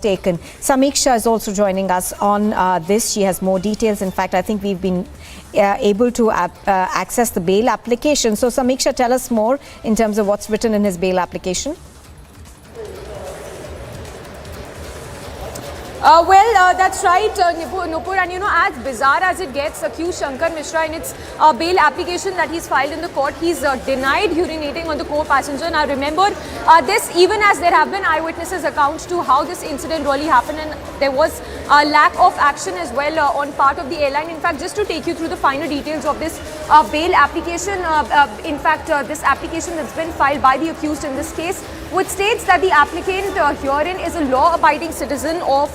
taken. Samiksha is also joining us on this. She has more details. In fact, I think we've been able to access the bail application. So, Samiksha, tell us more in terms of what's written in his bail application. That's right, Nupur, and as bizarre as it gets, accused Shankar Mishra in its bail application that he's filed in the court, he's denied urinating on the co-passenger. Now remember, this even as there have been eyewitnesses accounts to how this incident really happened, and there was a lack of action as well on part of the airline. In fact, just to take you through the finer details of this bail application, this application that's been filed by the accused in this case, which states that the applicant herein is a law-abiding citizen of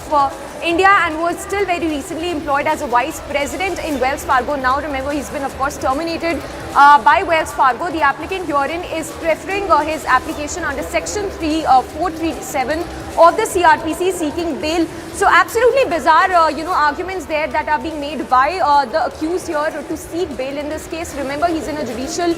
India and was still very recently employed as a vice president in Wells Fargo. Now remember, he's been of course terminated by Wells Fargo. The applicant herein is preferring his application under section 437 of the CRPC seeking bail. So absolutely bizarre arguments there that are being made by the accused here to seek bail in this case. Remember, he's in a judicial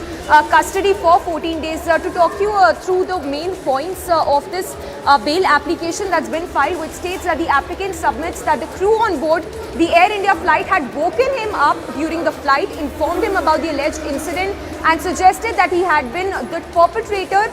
custody for 14 days. To talk you through the main points of this bail application that's been filed, which states that the applicant submits that the crew on board the Air India flight had woken him up during the flight, informed him about the alleged incident and suggested that he had been the perpetrator.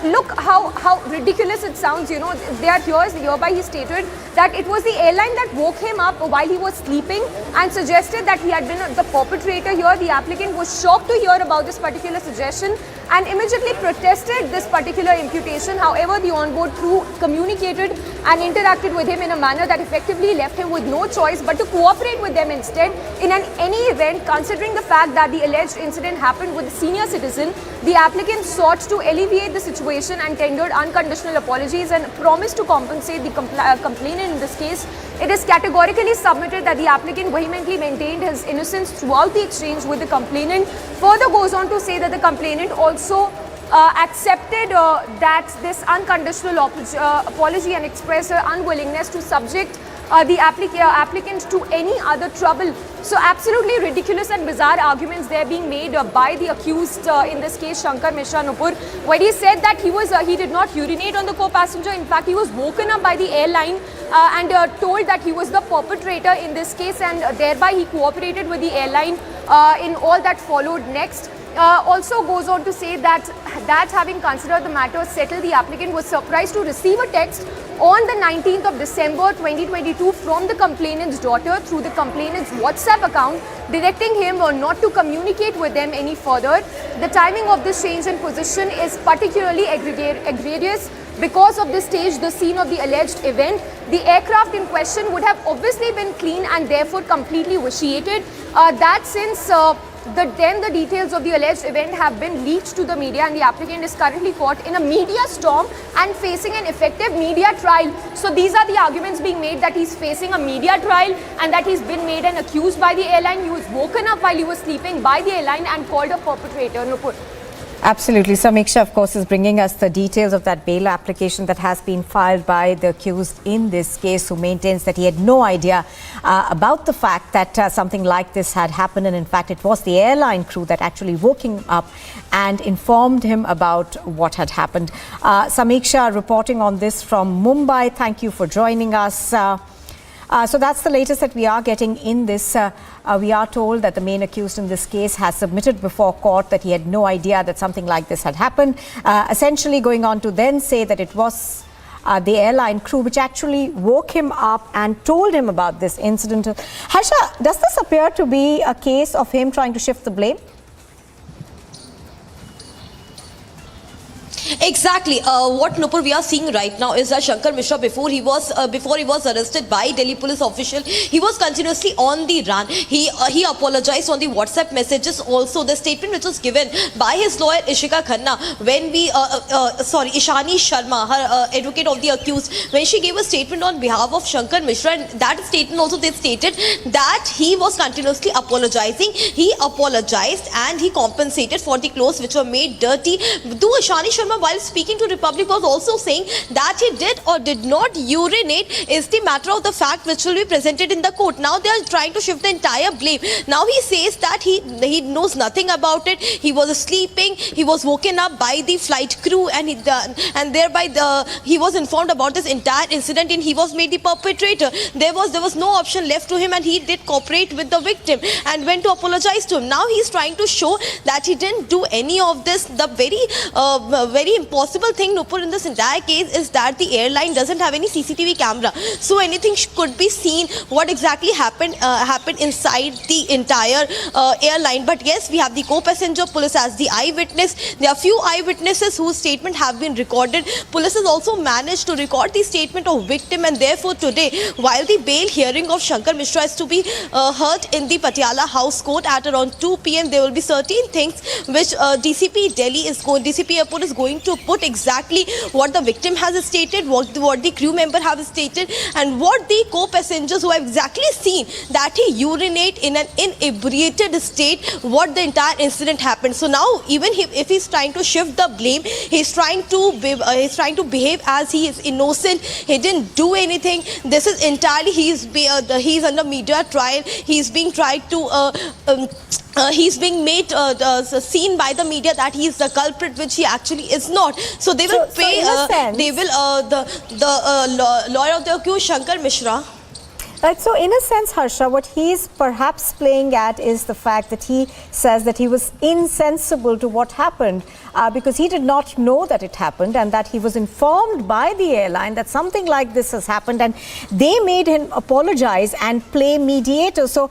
Look how ridiculous it sounds, hereby he stated that it was the airline that woke him up while he was sleeping and suggested that he had been the perpetrator here. The applicant was shocked to hear about this particular suggestion and immediately protested this particular imputation. However, the onboard crew communicated and interacted with him in a manner that effectively left him with no choice but to cooperate with them instead. In any event, considering the fact that the alleged incident happened with a senior citizen, the applicant sought to alleviate the situation and tendered unconditional apologies and promised to compensate the complainant in this case. It is categorically submitted that the applicant vehemently maintained his innocence throughout the exchange with the complainant. Further goes on to say that the complainant also accepted that this unconditional apology and expressed her unwillingness to subject the applicant to any other trouble. So absolutely ridiculous and bizarre arguments there being made by the accused in this case, Shankar Mishra, Nupur, where he said that he did not urinate on the co-passenger. In fact, he was woken up by the airline and told that he was the perpetrator in this case, and thereby he cooperated with the airline in all that followed next. Also goes on to say that having considered the matter settled, the applicant was surprised to receive a text on the 19th of December 2022 from the complainant's daughter through the complainant's WhatsApp account, directing him not to communicate with them any further. The timing of this change in position is particularly egregious because of the stage, the scene of the alleged event. The aircraft in question would have obviously been clean and therefore completely vitiated. That since then the details of the alleged event have been leaked to the media, and the applicant is currently caught in a media storm and facing an effective media trial. So these are the arguments being made, that he's facing a media trial and that he's been made an accused by the airline. He was woken up while he was sleeping by the airline and called a perpetrator. Nupur. Absolutely. Samiksha, of course, is bringing us the details of that bail application that has been filed by the accused in this case, who maintains that he had no idea about the fact that something like this had happened. And in fact, it was the airline crew that actually woke him up and informed him about what had happened. Samiksha reporting on this from Mumbai. Thank you for joining us. So that's the latest that we are getting in this. We are told that the main accused in this case has submitted before court that he had no idea that something like this had happened, essentially going on to then say that it was the airline crew which actually woke him up and told him about this incident. Harsha, does this appear to be a case of him trying to shift the blame? Exactly. What Nupur we are seeing right now is that Shankar Mishra, before he was arrested by Delhi police official, he was continuously on the run. He apologized on the WhatsApp messages. Also, the statement which was given by his lawyer Ishika Khanna when Ishani Sharma, her advocate of the accused, when she gave a statement on behalf of Shankar Mishra, and that statement also they stated that he was continuously apologizing. He apologized and he compensated for the clothes which were made dirty. Though Ishani Sharma, while speaking to Republic, was also saying that he did or did not urinate is the matter of the fact which will be presented in the court. Now they are trying to shift the entire blame. Now he says that he knows nothing about it. He was sleeping. He was woken up by the flight crew, and thereby he was informed about this entire incident, and he was made the perpetrator. There was no option left to him, and he did cooperate with the victim and went to apologize to him. Now he's trying to show that he didn't do any of this. The very impossible thing, Nupur, in this entire case is that the airline doesn't have any CCTV camera, so anything could be seen what exactly happened inside the entire airline. But yes, we have the co-passenger, police as the eyewitness. There are few eyewitnesses whose statement have been recorded. Police has also managed to record the statement of victim, and therefore today, while the bail hearing of Shankar Mishra is to be heard in the Patiala House Court at around 2 p.m, there will be certain things which DCP Airport is going to put exactly what the victim has stated, what the crew member have stated, and what the co-passengers who have exactly seen that he urinate in an inebriated state, what the entire incident happened. So now even if he's trying to shift the blame, he's trying to behave as he is innocent. He didn't do anything. This is entirely he's under media trial. He's being tried to he's being made seen by the media that he is the culprit, which he actually is not. So they will the lawyer of the accused, Shankar Mishra. Right, so in a sense, Harsha, what he's perhaps playing at is the fact that he says that he was insensible to what happened because he did not know that it happened, and that he was informed by the airline that something like this has happened, and they made him apologize and play mediator. So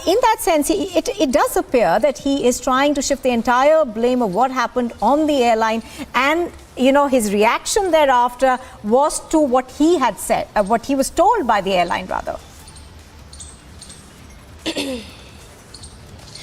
in that sense, it does appear that he is trying to shift the entire blame of what happened on the airline, and his reaction thereafter was to what he had said, what he was told by the airline rather.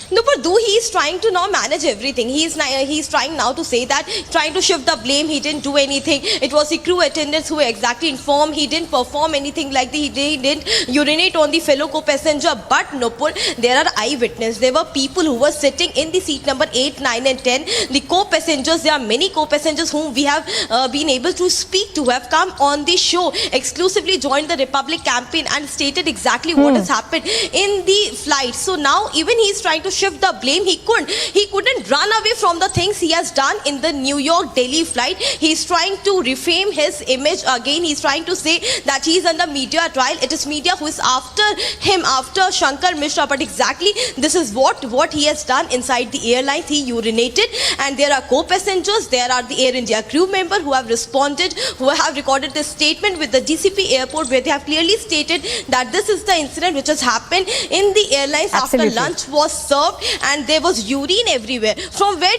No, but though he is trying to now manage everything, he is trying now to say that, trying to shift the blame. He didn't do anything. It was the crew attendants who were exactly informed. He didn't perform anything like he didn't urinate on the fellow co-passenger. But Nupur, there are eyewitnesses. There were people who were sitting in the seat number 8, 9 and 10. The co-passengers, there are many co-passengers whom we have been able to speak to, who have come on the show, exclusively joined the Republic campaign and stated exactly what has happened in the flight. So now even he is trying to shift the blame. He couldn't run away from the things he has done in the New York Delhi flight. He's trying to reframe his image again. He's trying to say that he's under media trial. It is media who is after him, after Shankar Mishra. But exactly this is what he has done inside the airlines. He urinated, and there are co-passengers, there are the Air India crew member who have responded, who have recorded this statement with the DCP Airport, where they have clearly stated that this is the incident which has happened in the airlines. Absolutely. After lunch was served, and there was urine everywhere. From where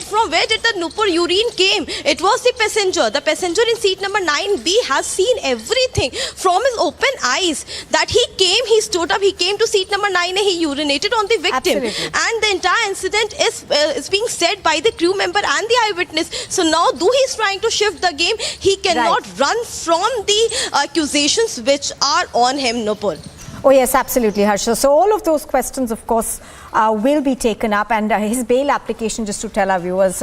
did the Nupur urine came? It was the passenger. The passenger in seat number 9B has seen everything from his open eyes. That he came, he stood up, he came to seat number 9A, he urinated on the victim. Absolutely. And the entire incident is being said by the crew member and the eyewitness. So now, though he's trying to shift the game, he cannot run from the accusations which are on him, Nupur. Oh yes, absolutely, Harsha. So all of those questions, of course, will be taken up, and his bail application, just to tell our viewers,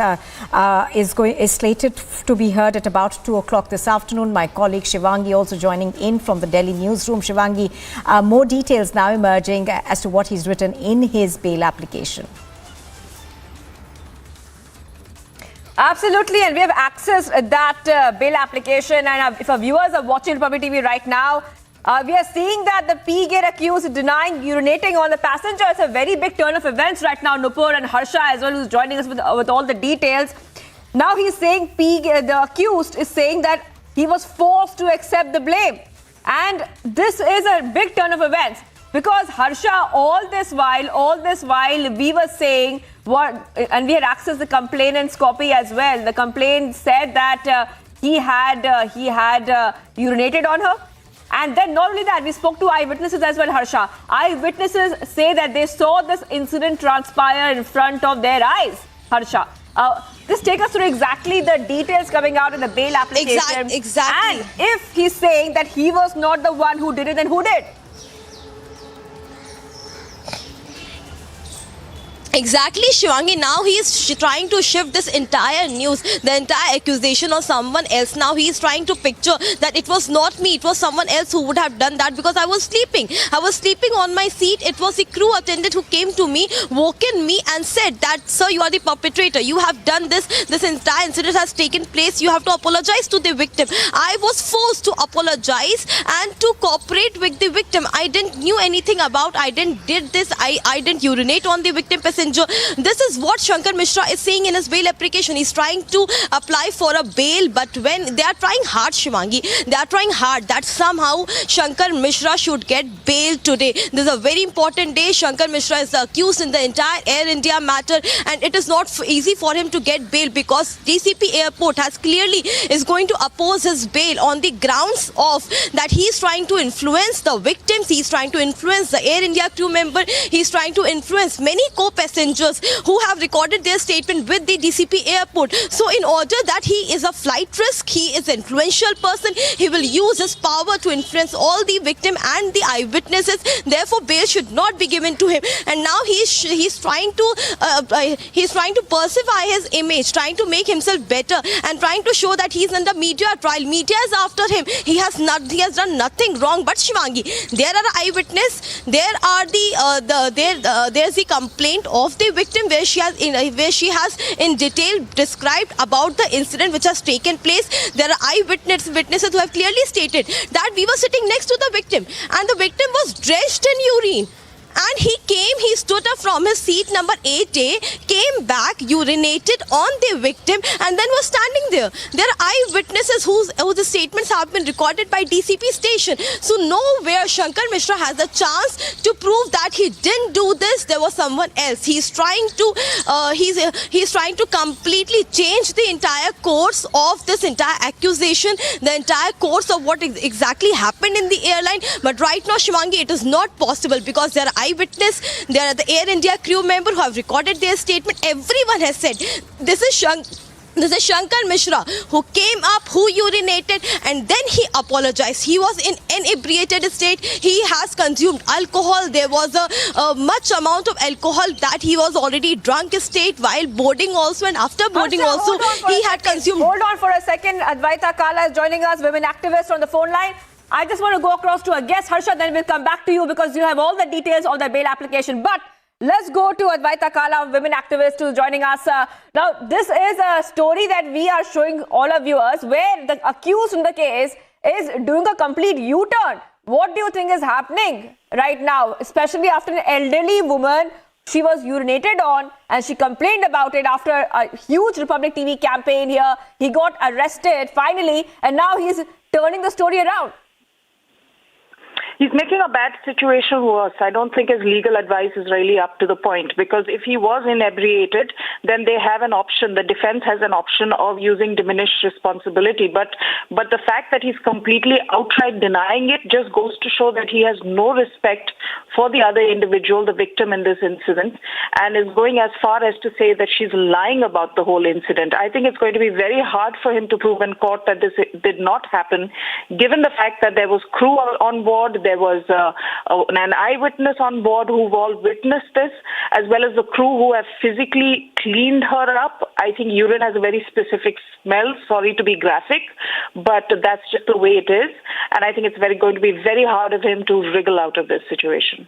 is slated to be heard at about 2 o'clock this afternoon. My colleague Shivangi also joining in from the Delhi newsroom. Shivangi, more details now emerging as to what he's written in his bail application. Absolutely, and we have accessed that bail application, and if our viewers are watching Republic TV right now, we are seeing that the P-gate accused denying urinating on the passenger. It's a very big turn of events right now. Nupur and Harsha as well, who's joining us with all the details. Now he's saying the accused is saying that he was forced to accept the blame. And this is a big turn of events, because Harsha, all this while we were saying and we had accessed the complainant's copy as well. The complaint said that he had urinated on her. And then not only that, we spoke to eyewitnesses as well, Harsha. Eyewitnesses say that they saw this incident transpire in front of their eyes, Harsha. Just take us through exactly the details coming out in the bail application. Exactly. And if he's saying that he was not the one who did it, then who did? Exactly, Shivangi. Now he is trying to shift this entire news, the entire accusation on someone else. Now he is trying to picture that it was not me, it was someone else who would have done that because I was sleeping. I was sleeping on my seat. It was the crew attendant who came to me, woken me and said that, sir, you are the perpetrator. You have done this. This entire incident has taken place. You have to apologize to the victim. I was forced to apologize and to cooperate with the victim. I didn't knew anything about. I didn't did this. I didn't urinate on the victim passenger. This is what Shankar Mishra is saying in his bail application. He's trying to apply for a bail, but when they are trying hard, Shivangi, they are trying hard that somehow Shankar Mishra should get bail today. This is a very important day. Shankar Mishra is accused in the entire Air India matter, and it is not easy for him to get bail because DCP Airport has clearly is going to oppose his bail on the grounds of that he is trying to influence the victims, he is trying to influence the Air India crew member, he is trying to influence many co-passengers who have recorded their statement with the DCP Airport. So in order that he is a flight risk, he is an influential person, he will use his power to influence all the victim and the eyewitnesses. Therefore, bail should not be given to him. And now he's trying to pacify his image, trying to make himself better, and trying to show that he's under media trial. Media is after him. He has done nothing wrong. But Shivangi, there are eyewitness. There are there's the complaint of the victim where she has in detail described about the incident which has taken place. There are witnesses who have clearly stated that we were sitting next to the victim and the victim was drenched in urine. And he stood up from his seat number 8A, came back, urinated on the victim and then was standing there. There are eyewitnesses whose statements have been recorded by DCP station. So nowhere Shankar Mishra has a chance to prove that he didn't do this, there was someone else. He's trying to completely change the entire course of this entire accusation, the entire course of what exactly happened in the airline. But right now, Shivangi, it is not possible because there are eyewitness, there are the Air India crew member who have recorded their statement. Everyone has said this is Shankar Mishra who came up, who urinated, and then he apologized. He was in inebriated state. He has consumed alcohol. There was a much amount of alcohol that he was already drunk state while boarding also, and after boarding also he had consumed. Hold on for a second. Advaita Kala is joining us, women activist on the phone line. I just want to go across to a guest, Harsha, then we'll come back to you because you have all the details on the bail application. But let's go to Advaita Kala, women activist, who's joining us. Now, this is a story that we are showing all our viewers where the accused in the case is doing a complete U-turn. What do you think is happening right now, especially after an elderly woman, she was urinated on and she complained about it after a huge Republic TV campaign here. He got arrested finally, and now he's turning the story around. He's making a bad situation worse. I don't think his legal advice is really up to the point, because if he was inebriated, then they have an option. The defense has an option of using diminished responsibility. But the fact that he's completely outright denying it just goes to show that he has no respect for the other individual, the victim in this incident, and is going as far as to say that she's lying about the whole incident. I think it's going to be very hard for him to prove in court that this did not happen, given the fact that there was crew on board, there was an eyewitness on board who all witnessed this, as well as the crew who have physically cleaned her up. I think urine has a very specific smell. Sorry to be graphic, but that's just the way it is. And I think it's going to be very hard of him to wriggle out of this situation.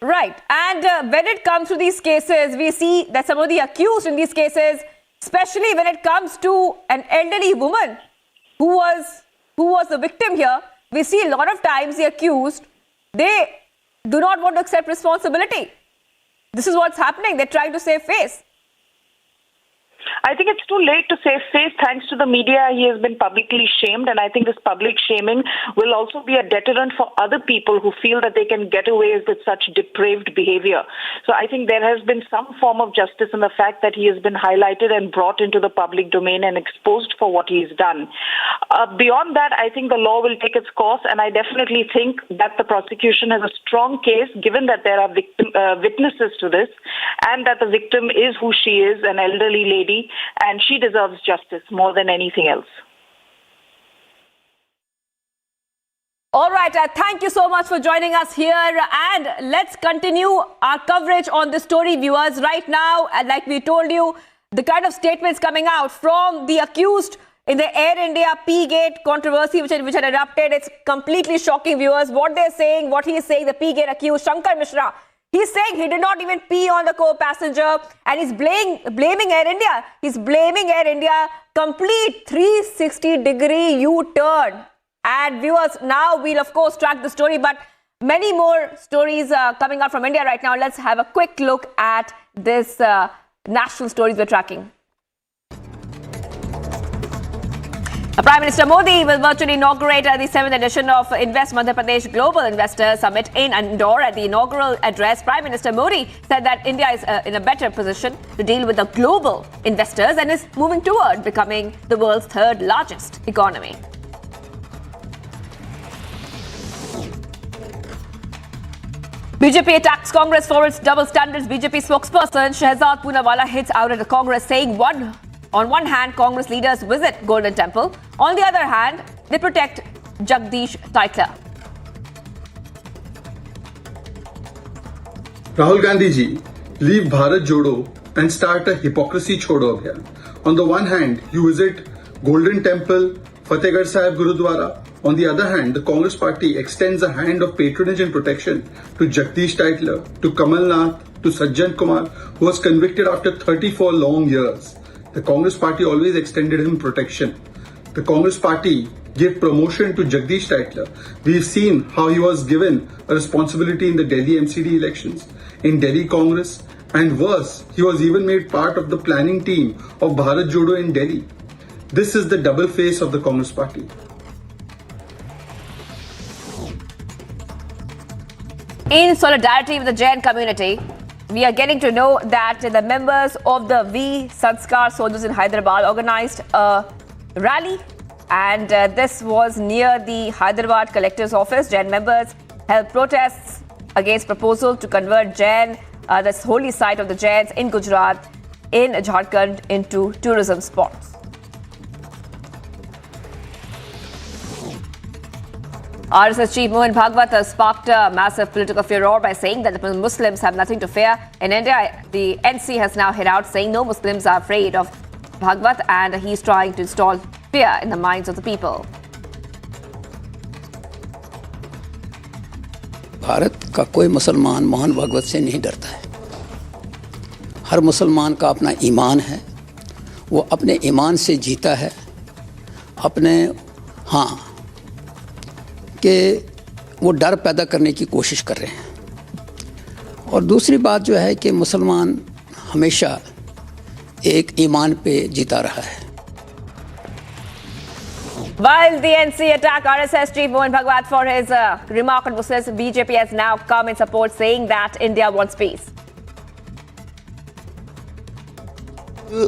Right. And when it comes to these cases, we see that some of the accused in these cases, especially when it comes to an elderly woman who was the victim here, we see a lot of times the accused, they do not want to accept responsibility. This is what's happening. They're trying to save face. I think it's too late to save face. Thanks to the media, he has been publicly shamed, and I think this public shaming will also be a deterrent for other people who feel that they can get away with such depraved behavior. So I think there has been some form of justice in the fact that he has been highlighted and brought into the public domain and exposed for what he's done. Beyond that, I think the law will take its course, and I definitely think that the prosecution has a strong case, given that there are witnesses to this, and that the victim is who she is, an elderly lady, and she deserves justice more than anything else. All right, thank you so much for joining us here, and let's continue our coverage on this story, viewers. Right now, like we told you, the kind of statements coming out from the accused in the Air India P-Gate controversy which had erupted, it's completely shocking, viewers. What they're saying, what he is saying, the P-Gate accused, Shankar Mishra, he's saying he did not even pee on the co-passenger, and he's blaming Air India. He's blaming Air India, complete 360-degree U-turn. And viewers, now we'll of course track the story, but many more stories coming out from India right now. Let's have a quick look at this national stories we're tracking. Prime Minister Modi will virtually inaugurate the 7th edition of Invest Madhya Pradesh Global Investor Summit in Indore. At the inaugural address, Prime Minister Modi said that India is in a better position to deal with the global investors and is moving toward becoming the world's third largest economy. BJP attacks Congress for its double standards. BJP spokesperson Shehzad Poonawalla hits out at the Congress, saying on one hand, Congress leaders visit Golden Temple. On the other hand, they protect Jagdish Titler. Rahul Gandhi ji, leave Bharat Jodo and start a hypocrisy chodo abhiyan. On the one hand, you visit Golden Temple, Fatehgarh Sahib Gurudwara. On the other hand, the Congress party extends a hand of patronage and protection to Jagdish Titler, to Kamal Nath, to Sajjan Kumar, who was convicted after 34 long years. The Congress party always extended him protection. The Congress party gave promotion to Jagdish Titler. We've seen how he was given a responsibility in the Delhi MCD elections, in Delhi Congress, and worse, he was even made part of the planning team of Bharat Jodo in Delhi. This is the double face of the Congress party. In solidarity with the Jain community, we are getting to know that the members of the V Sanskar soldiers in Hyderabad organized a rally, and this was near the Hyderabad collector's office. Jain members held protests against proposal to convert Jain, this holy site of the Jains in Gujarat, in Jharkhand, into tourism spots. RSS chief Mohan Bhagwat sparked a massive political furor by saying that the Muslims have nothing to fear. In India, the NC has now hit out saying no Muslims are afraid of Bhagwat, and he's trying to install fear in the minds of the people. Bharat का कोई मुसलमान मोहन भागवत से नहीं डरता है। हर मुसलमान का अपना ईमान है, वो अपने ईमान से जीता है, अपने कि वो डर पैदा करने की कोशिश कर रहे हैं। और दूसरी बात जो है कि मुसलमान हमेशा एक ईमान पे जीता रहा है। While the NC attacked RSS chief Mohan Bhagwat for his remark on Muslims, BJP has now come in support, saying that India wants peace.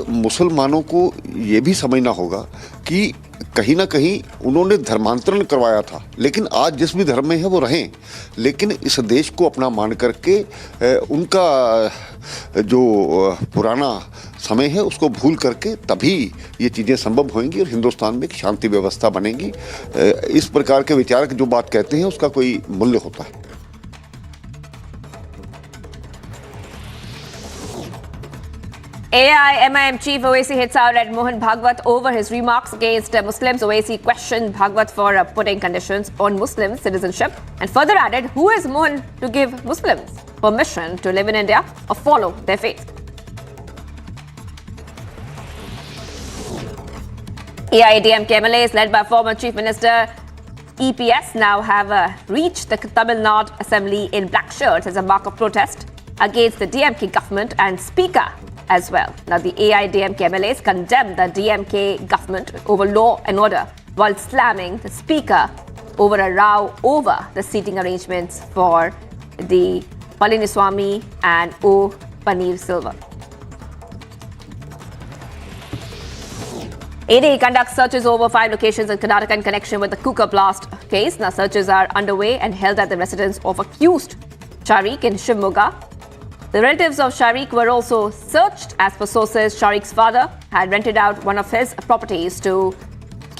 मुसलमानों को ये भी समझना होगा कि कहीं ना कहीं उन्होंने धर्मांतरण करवाया था, लेकिन आज जिस भी धर्म में है वो रहें, लेकिन इस देश को अपना मान करके उनका जो पुराना समय है उसको भूल करके तभी ये चीज़ें संभव होंगी और हिंदुस्तान में एक शांति व्यवस्था बनेगी। इस प्रकार के विचारक जो बात कहते हैं उसका कोई मूल्य होता है। AIMIM chief Owaisi hits out at Mohan Bhagwat over his remarks against Muslims. Owaisi questioned Bhagwat for putting conditions on Muslim citizenship and further added, who is Mohan to give Muslims permission to live in India or follow their faith? AIADMK MLAs led by former Chief Minister EPS now have reached the Tamil Nadu Assembly in black shirts as a mark of protest against the DMK government and Speaker as well. Now, the AIADMK MLAs condemned the DMK government over law and order while slamming the Speaker over a row over the seating arrangements for the Palaniswamy and O. Paneerselvam. ED conducts searches over 5 locations in Karnataka in connection with the cooker blast case. Now, searches are underway and held at the residence of accused Sharik in Shivamogga. The relatives of Sharik were also searched. As per sources, Sharik's father had rented out one of his properties to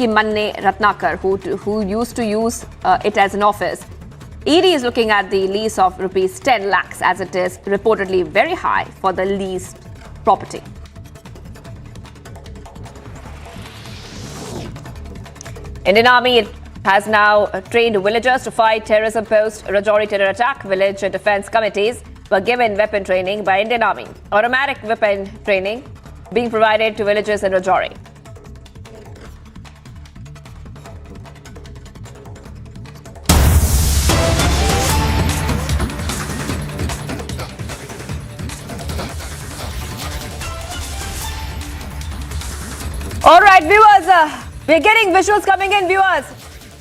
Manne Ratnakar, who used to use it as an office. ED is looking at the lease of rupees 10 lakhs as it is reportedly very high for the leased property. Indian Army has now trained villagers to fight terrorism post Rajouri terror attack. Village defense committees were given weapon training by Indian Army. Automatic weapon training being provided to villages in Rajouri. All right, viewers, we're getting visuals coming in, viewers.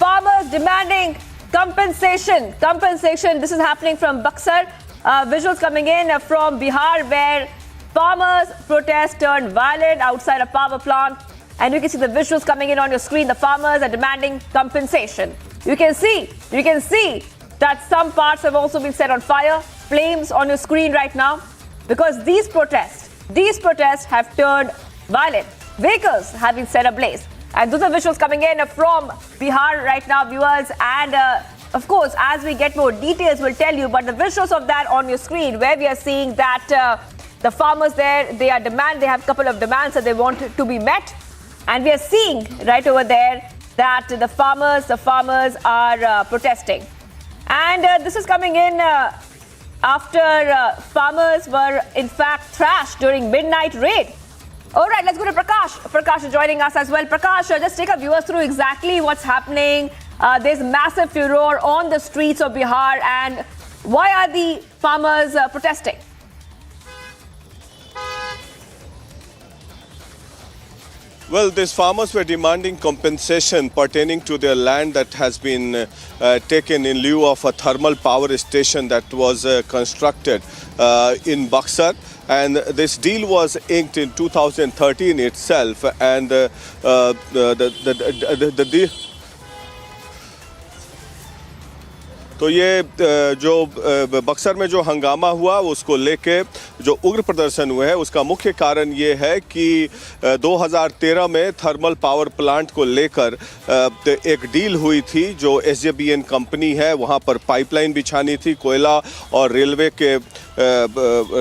Farmers demanding compensation. Compensation. This is happening from Buxar. Visuals coming in from Bihar, where farmers' protest turned violent outside a power plant. And you can see the visuals coming in on your screen. The farmers are demanding compensation. You can see that some parts have also been set on fire. Flames on your screen right now, because these protests have turned violent. Vehicles have been set ablaze. And those are visuals coming in from Bihar right now, viewers. And of course, as we get more details, we'll tell you. But the visuals of that on your screen, where we are seeing that the farmers there, they have a couple of demands that they want to be met. And we are seeing right over there that the farmers are protesting. And this is coming in after farmers were in fact thrashed during midnight raid. All right, let's go to Prakash. Prakash is joining us as well. Prakash, just take our viewers through exactly what's happening. There's massive furor on the streets of Bihar. And why are the farmers protesting? Well, these farmers were demanding compensation pertaining to their land that has been taken in lieu of a thermal power station that was constructed in Buxar. And this deal was inked in 2013 itself, and the deal. तो ये जो बक्सर में जो हंगामा हुआ उसको लेके जो उग्र प्रदर्शन हुए हैं, उसका मुख्य कारण ये है कि 2013 में थर्मल पावर प्लांट को लेकर एक डील हुई थी जो SJBN कंपनी है, वहाँ पर पाइपलाइन बिछानी थी कोयला और रेलवे के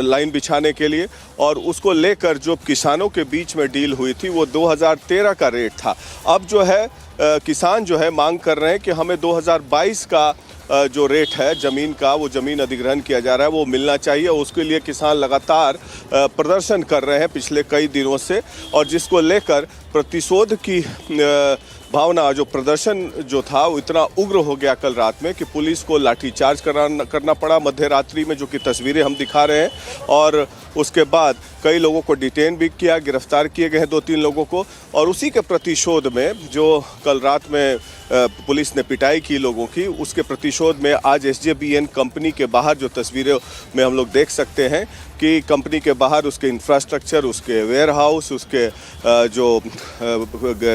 लाइन बिछाने के लिए, और उसको लेकर जो किसानों के बीच में डील हुई थी वो 2013 का रेट था। अब जो है किसान जो है मांग कर रहे हैं कि हमें 2022 का जो रेट है ज़मीन का, वो ज़मीन अधिग्रहण किया जा रहा है, वो मिलना चाहिए। उसके लिए किसान लगातार प्रदर्शन कर रहे हैं पिछले कई दिनों से, और जिसको लेकर प्रतिशोध की भावना, जो प्रदर्शन जो था वो इतना उग्र हो गया कल रात में कि पुलिस को लाठीचार्ज करना पड़ा मध्य रात्रि में, जो कि तस्वीरें हम दिखा रहे हैं। और उसके बाद कई लोगों को डिटेन भी किया, गिरफ्तार किए गए हैं 2-3 लोगों को। और उसी के प्रतिशोध में जो कल रात में पुलिस ने पिटाई की लोगों की, उसके प्रतिशोध में आज SJBN कंपनी के बाहर जो तस्वीरें में हम लोग देख सकते हैं कि कंपनी के बाहर उसके इंफ्रास्ट्रक्चर, उसके वेयरहाउस, उसके जो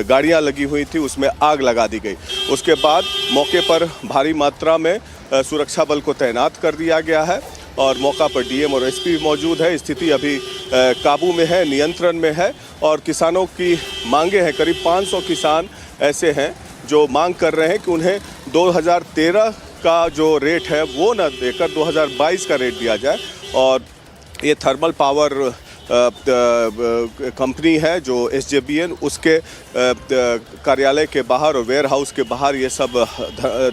गाड़ियां लगी हुई थी उसमें आग लगा दी गई। उसके बाद मौके पर भारी मात्रा में सुरक्षा बल को तैनात कर दिया गया है और मौका पर DM और SP मौजूद है। स्थिति अभी काबू में है, नियंत्रण में है। और किसानों की मांगे हैं, करीब 500 किसान ऐसे हैं जो मांग कर रहे हैं कि उन्हें 2013 का जो रेट है वो न देकर 2022 का रेट दिया जाए। और ये थर्मल पावर कंपनी है जो SJBN, उसके कार्यालय के बाहर और वेयर हाउस के बाहर ये सब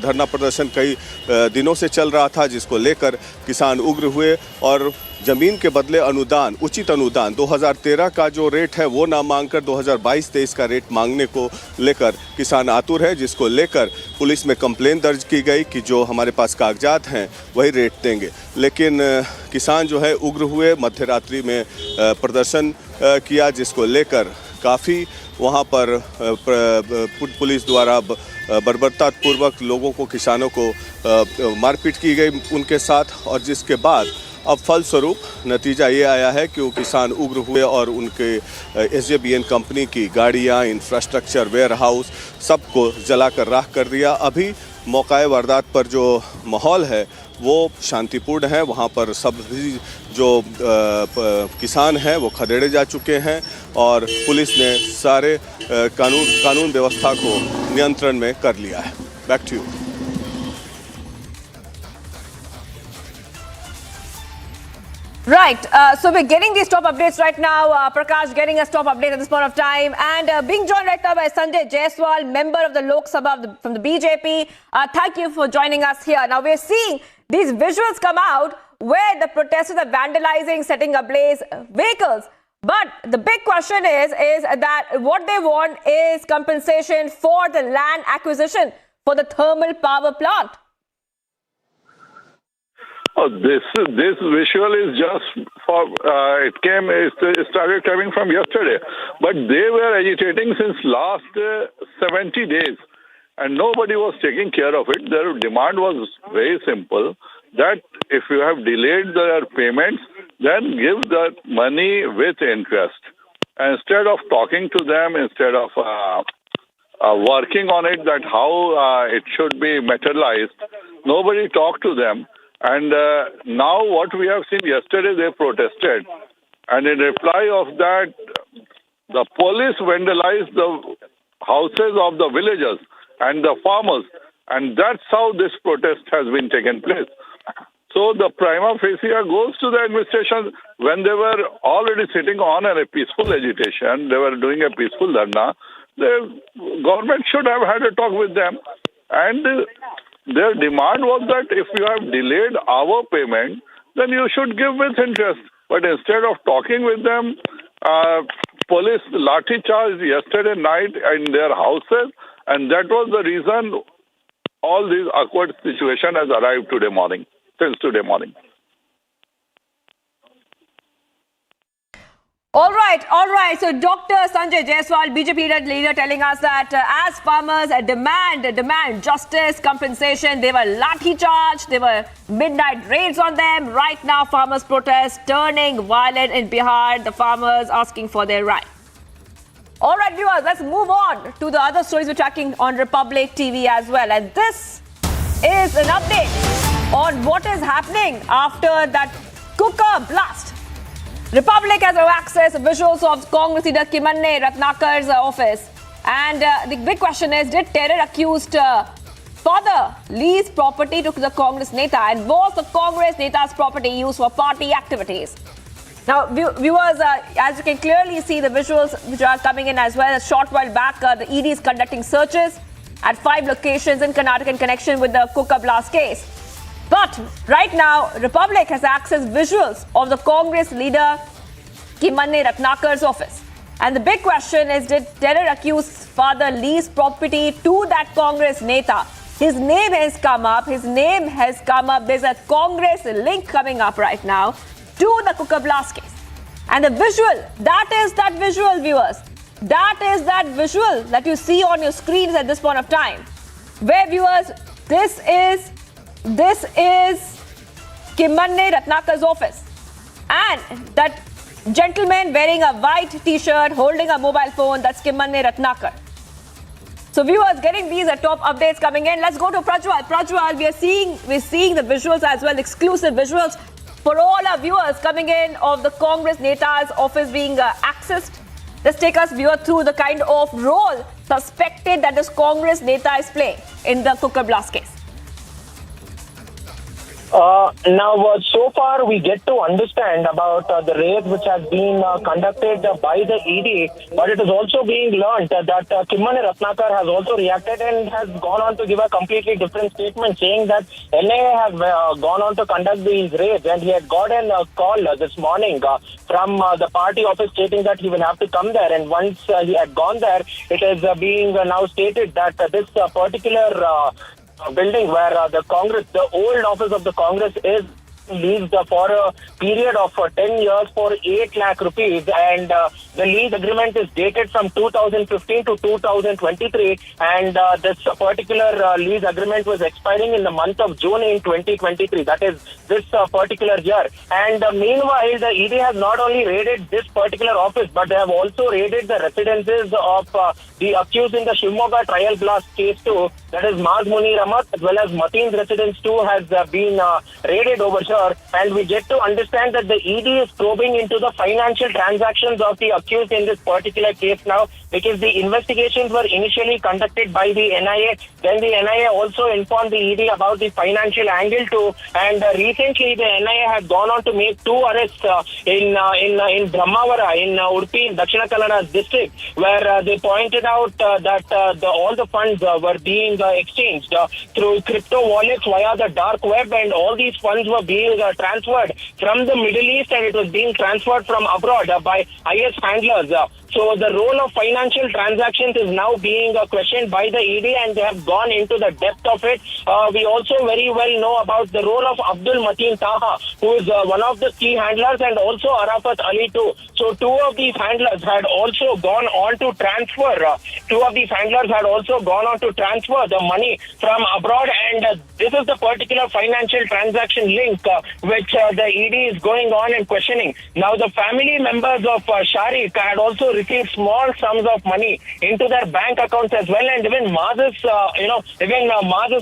धरना प्रदर्शन कई दिनों से चल रहा था, जिसको लेकर किसान उग्र हुए और ज़मीन के बदले अनुदान, उचित अनुदान 2013 का जो रेट है वो ना मांगकर 2022-23 का रेट मांगने को लेकर किसान आतुर है, जिसको लेकर पुलिस में कंप्लेन दर्ज की गई कि जो हमारे पास कागजात हैं वही रेट देंगे। लेकिन किसान जो है उग्र हुए, मध्य रात्रि में प्रदर्शन किया, जिसको लेकर काफ़ी वहाँ पर पुलिस द्वारा बर्बरतापूर्वक लोगों को, किसानों को मारपीट की गई उनके साथ। और जिसके बाद अब फलस्वरूप नतीजा ये आया है कि वो किसान उग्र हुए और उनके SJBN कंपनी की गाड़ियाँ, इंफ्रास्ट्रक्चर, वेयर हाउस सबको जलाकर राख कर दिया। अभी मौका वारदात पर जो माहौल है वो शांतिपूर्ण है। वहाँ पर सभी जो किसान हैं वो खदेड़े जा चुके हैं और पुलिस ने सारे कानून व्यवस्था को नियंत्रण में कर लिया है। Back to you. Right, so we're getting these top updates right now. Prakash getting us top update at this point of time, and being joined right now by Sanjay Jaiswal, member of the Lok Sabha from the BJP. Thank you for joining us here. Now we're seeing these visuals come out where the protesters are vandalizing, setting ablaze vehicles. But the big question is that what they want is compensation for the land acquisition for the thermal power plant. Oh, this visual is just for it started coming from yesterday, but they were agitating since last 70 days, and nobody was taking care of it. Their demand was very simple: that if you have delayed their payments, then give the money with interest. And instead of talking to them, instead of working on it, that how it should be materialized, nobody talked to them. And now what we have seen yesterday, they protested. And in reply of that, the police vandalized the houses of the villagers and the farmers. And that's how this protest has been taken place. So the prima facie goes to the administration when they were already sitting on a peaceful agitation. They were doing a peaceful dharna. The government should have had a talk with them. And their demand was that if you have delayed our payment, then you should give with interest. But instead of talking with them, police lathi charged yesterday night in their houses, and that was the reason all this awkward situation has arrived since today morning. All right. So Dr. Sanjay Jaiswal, BJP leader, telling us that as farmers demand justice, compensation, they were lathi charged, there were midnight raids on them. Right now, farmers' protest turning violent in Bihar. The farmers asking for their right. All right, viewers, let's move on to the other stories we're tracking on Republic TV as well. And this is an update on what is happening after that cooker blast. Republic has access visuals of Congress leader Kimanne Ratnakar's office. And the big question is, did terror accused father lease property to the Congress Neta? And was the Congress Neta's property used for party activities? Now, viewers, as you can clearly see the visuals which are coming in as well. A short while back, the ED is conducting searches at 5 locations in Karnataka in connection with the cooker blast case. But right now, Republic has accessed visuals of the Congress leader Kimanne Ratnakar's office. And the big question is, did terror accused father lease property to that Congress Neta? His name has come up. There's a Congress link coming up right now to the cooker blast case. And the visual, that is that visual, viewers. That is that visual that you see on your screens at this point of time. Where, viewers, this is Kimanne Ratnakar's office. And that gentleman wearing a white t-shirt, holding a mobile phone, that's Kimanne Ratnakar. So viewers, getting these top updates coming in. Let's go to Prajwal. Prajwal, we're seeing the visuals as well, exclusive visuals for all our viewers coming in of the Congress Neta's office being accessed. Let's take us, viewer, through the kind of role suspected that this Congress Neta is playing in the cooker blast case. So far we get to understand about the raid which has been conducted by the ED, but it is also being learnt that Kimanne Ratnakar has also reacted and has gone on to give a completely different statement, saying that NIA has gone on to conduct these raids, and he had gotten a call this morning from the party office stating that he will have to come there, and once he had gone there, it is being now stated that this particular building where the old office of the Congress is leased for a period of 10 years for 8 lakh rupees, and the lease agreement is dated from 2015 to 2023, and this particular lease agreement was expiring in the month of June in 2023. That is this particular year. And meanwhile, the ED has not only raided this particular office, but they have also raided the residences of the accused in the Shimoga trial blast case too. That is Maz Muni Ramat as well as Mateen's residence too has been raided over here. And we get to understand that the ED is probing into the financial transactions of the accused in this particular case now, because the investigations were initially conducted by the NIA. Then the NIA also informed the ED about the financial angle too. And recently the NIA had gone on to make 2 arrests in Brahmavara, in Udupi, in Dakshina Kannada district, where they pointed out that all the funds were being exchanged through crypto wallets via the dark web, and all these funds were being transferred from the Middle East, and it was being transferred from abroad by IS handlers. So the role of financial transactions is now being questioned by the ED, and they have gone into the depth of it. We also very well know about the role of Abdul Mateen Taha, who is one of the key handlers, and also Arafat Ali too. So two of these handlers had also gone on to transfer. The money from abroad, and this is the particular financial transaction link which the ED is going on and questioning. Now the family members of Sharik had also received small sums of money into their bank accounts as well, and even Maz's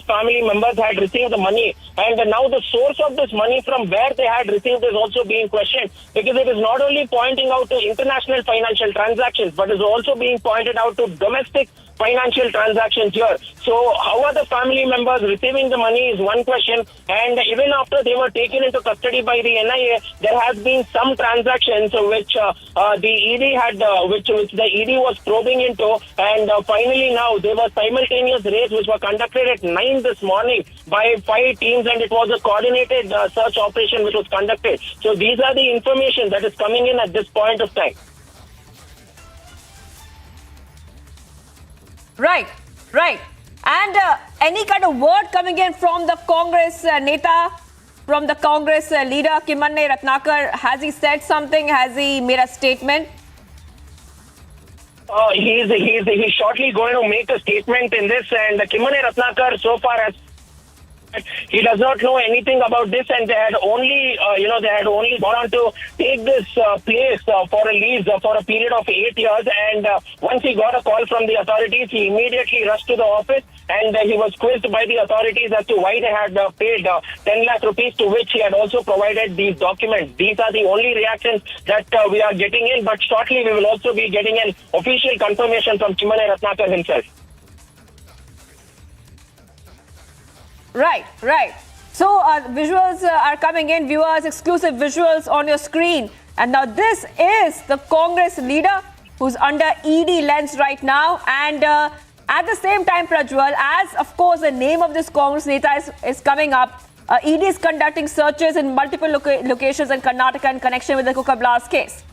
family members had received the money, and now the source of this money from where they had received is also being questioned, because it is not only pointing out to international financial transactions, but is also being pointed out to domestic financial transactions here. So how are the family members receiving the money is one question, and even after they were taken into custody by the NIA, there has been some transactions which the ED was probing into, and finally now there were simultaneous raids which were conducted at 9 this morning by 5 teams, and it was a coordinated search operation which was conducted. So these are the information that is coming in at this point of time. Right. And any kind of word coming in from the Congress Neta, from the Congress leader, Kimmane Ratnakar? Has he said something? Has he made a statement? He's shortly going to make a statement in this, and Kimmane Ratnakar so far has he does not know anything about this, and they had only gone on to take this place for a lease for a period of 8 years. And once he got a call from the authorities, he immediately rushed to the office, and he was quizzed by the authorities as to why they had paid 10 lakh rupees, to which he had also provided these documents. These are the only reactions that we are getting in, but shortly we will also be getting an official confirmation from Kimmane Ratnakar himself. Right. So visuals are coming in, viewers, exclusive visuals on your screen. And now this is the Congress leader who's under ED lens right now. And at the same time, Prajwal, as of course the name of this Congress Neta is coming up, ED is conducting searches in multiple locations in Karnataka in connection with the cooker blast case.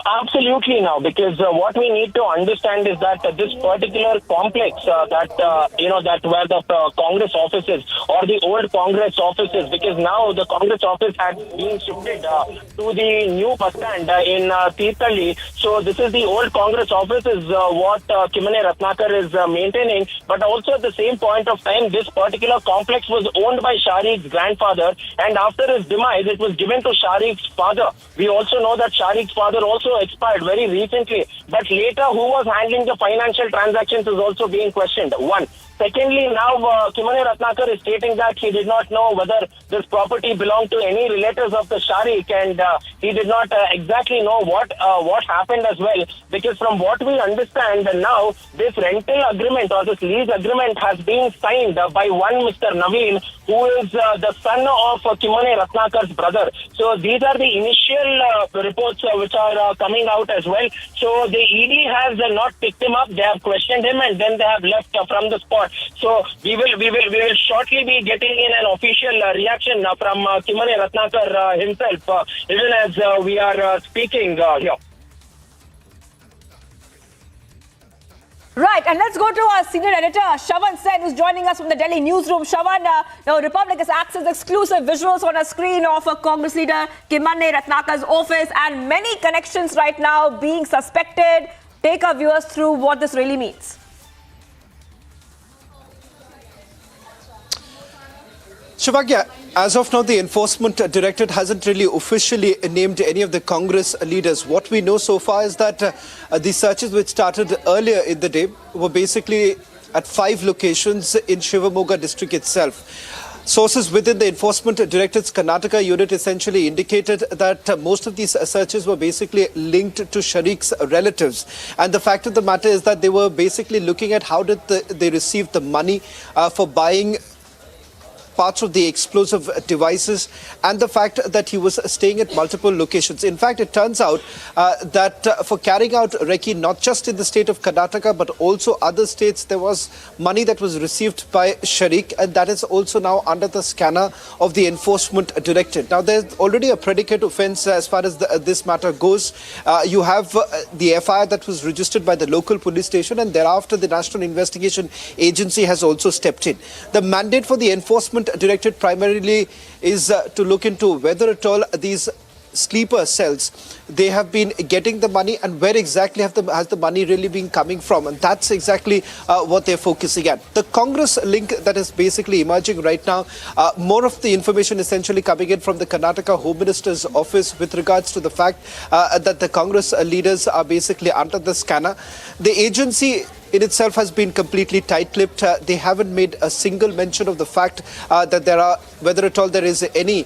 Absolutely now, because what we need to understand is that this particular complex that where the Congress offices or the old Congress offices, because now the Congress office has been shifted to the new bus stand in Tirthalli. So this is the old Congress office is what Kimmane Ratnakar is maintaining. But also at the same point of time, this particular complex was owned by Sharik's grandfather, and after his demise, it was given to Sharik's father. We also know that Sharik's father also expired very recently, but later who was handling the financial transactions is also being questioned. One. Secondly, now Kimmane Ratnakar is stating that he did not know whether this property belonged to any relatives of the Sharik, and he did not exactly know what happened as well, because from what we understand now, this rental agreement or this lease agreement has been signed by one Mr. Naveen, who is the son of Kimmane Ratnakar's brother. So these are the initial reports which are coming out as well. So the ED has not picked him up. They have questioned him, and then they have left from the spot. So we will shortly be getting in an official reaction from Kimmane Ratnakar himself, even as we are speaking here. Right, and let's go to our senior editor, Shravan Sen, who's joining us from the Delhi newsroom. Shravan, now Republic has accessed exclusive visuals on a screen of Congress leader Kimmane Ratnakar's office and many connections right now being suspected. Take our viewers through what this really means. Shivagya, as of now, the Enforcement Directorate hasn't really officially named any of the Congress leaders. What we know so far is that the searches which started earlier in the day were basically at 5 locations in Shivamogga district itself. Sources within the Enforcement Directorate's Karnataka unit essentially indicated that most of these searches were basically linked to Sharik's relatives. And the fact of the matter is that they were basically looking at how did they receive the money for buying parts of the explosive devices and the fact that he was staying at multiple locations. In fact, it turns out that for carrying out recce not just in the state of Karnataka but also other states, there was money that was received by Sharik, and that is also now under the scanner of the Enforcement Directorate. Now, there's already a predicate offence as far as this matter goes. You have the FIR that was registered by the local police station, and thereafter the National Investigation Agency has also stepped in. The mandate for the Enforcement Directorate primarily is to look into whether at all these sleeper cells, they have been getting the money and where exactly has the money really been coming from, and that's exactly what they're focusing at. The Congress link that is basically emerging right now, more of the information essentially coming in from the Karnataka Home Minister's office with regards to the fact that the Congress leaders are basically under the scanner. The agency in itself has been completely tight-lipped. They haven't made a single mention of the fact that whether at all there is any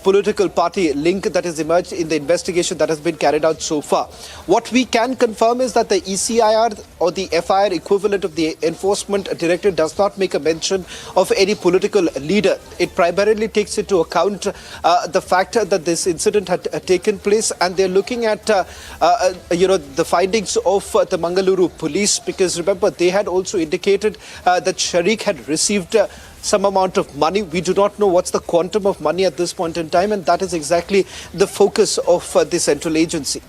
political party link that has emerged in the investigation that has been carried out so far. What we can confirm is that the ECIR or the FIR equivalent of the Enforcement Directorate does not make a mention of any political leader. It primarily takes into account the fact that this incident had taken place, and they're looking at the findings of the Mangaluru police, because remember, they had also indicated that Sharik had received some amount of money. We do not know what's the quantum of money at this point in time, and that is exactly the focus of the central agency.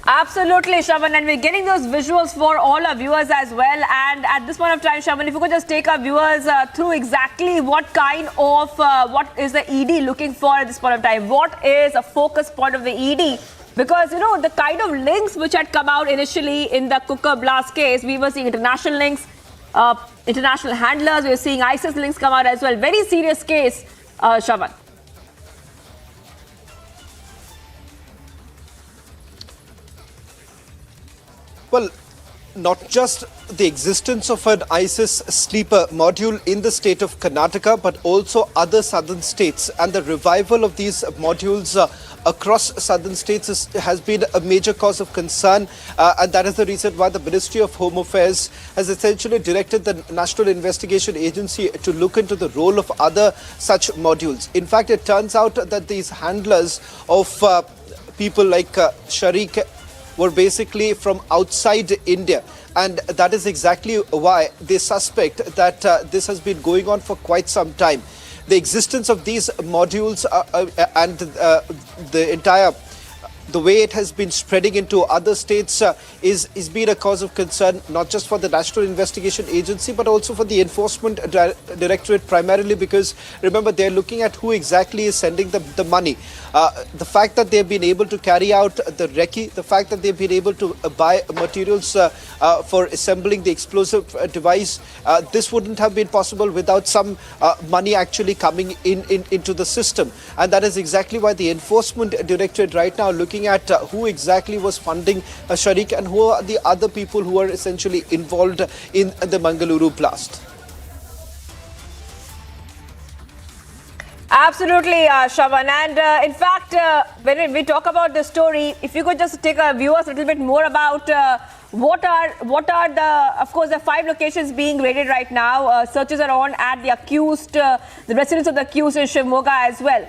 Absolutely, Shravan, and we're getting those visuals for all our viewers as well. And at this point of time, Shravan, if you could just take our viewers through exactly what kind of, what is the ED looking for at this point of time? What is a focus point of the ED? Because, you know, the kind of links which had come out initially in the cooker blast case, we were seeing international links, international handlers, we were seeing ISIS links come out as well. Very serious case, Shravan. Well, not just the existence of an ISIS sleeper module in the state of Karnataka, but also other southern states. And the revival of these modules across southern states has been a major cause of concern. And that is the reason why the Ministry of Home Affairs has essentially directed the National Investigation Agency to look into the role of other such modules. In fact, it turns out that these handlers of people like Sharik were basically from outside India, and that is exactly why they suspect that this has been going on for quite some time. The existence of these modules and the way it has been spreading into other states is been a cause of concern, not just for the National Investigation Agency, but also for the Enforcement Directorate, primarily because, remember, they're looking at who exactly is sending the money. The fact that they've been able to carry out the recce, the fact that they've been able to buy materials for assembling the explosive device, this wouldn't have been possible without some money actually coming into the system. And that is exactly why the Enforcement Directorate right now looking at who exactly was funding Sharik and who are the other people who are essentially involved in the Mangaluru blast. Absolutely, Shravan. And in fact, when we talk about the story, if you could just take our viewers a little bit more about what are the, of course, the 5 locations being raided right now. Searches are on at the accused, the residence of the accused in Shivamogga as well.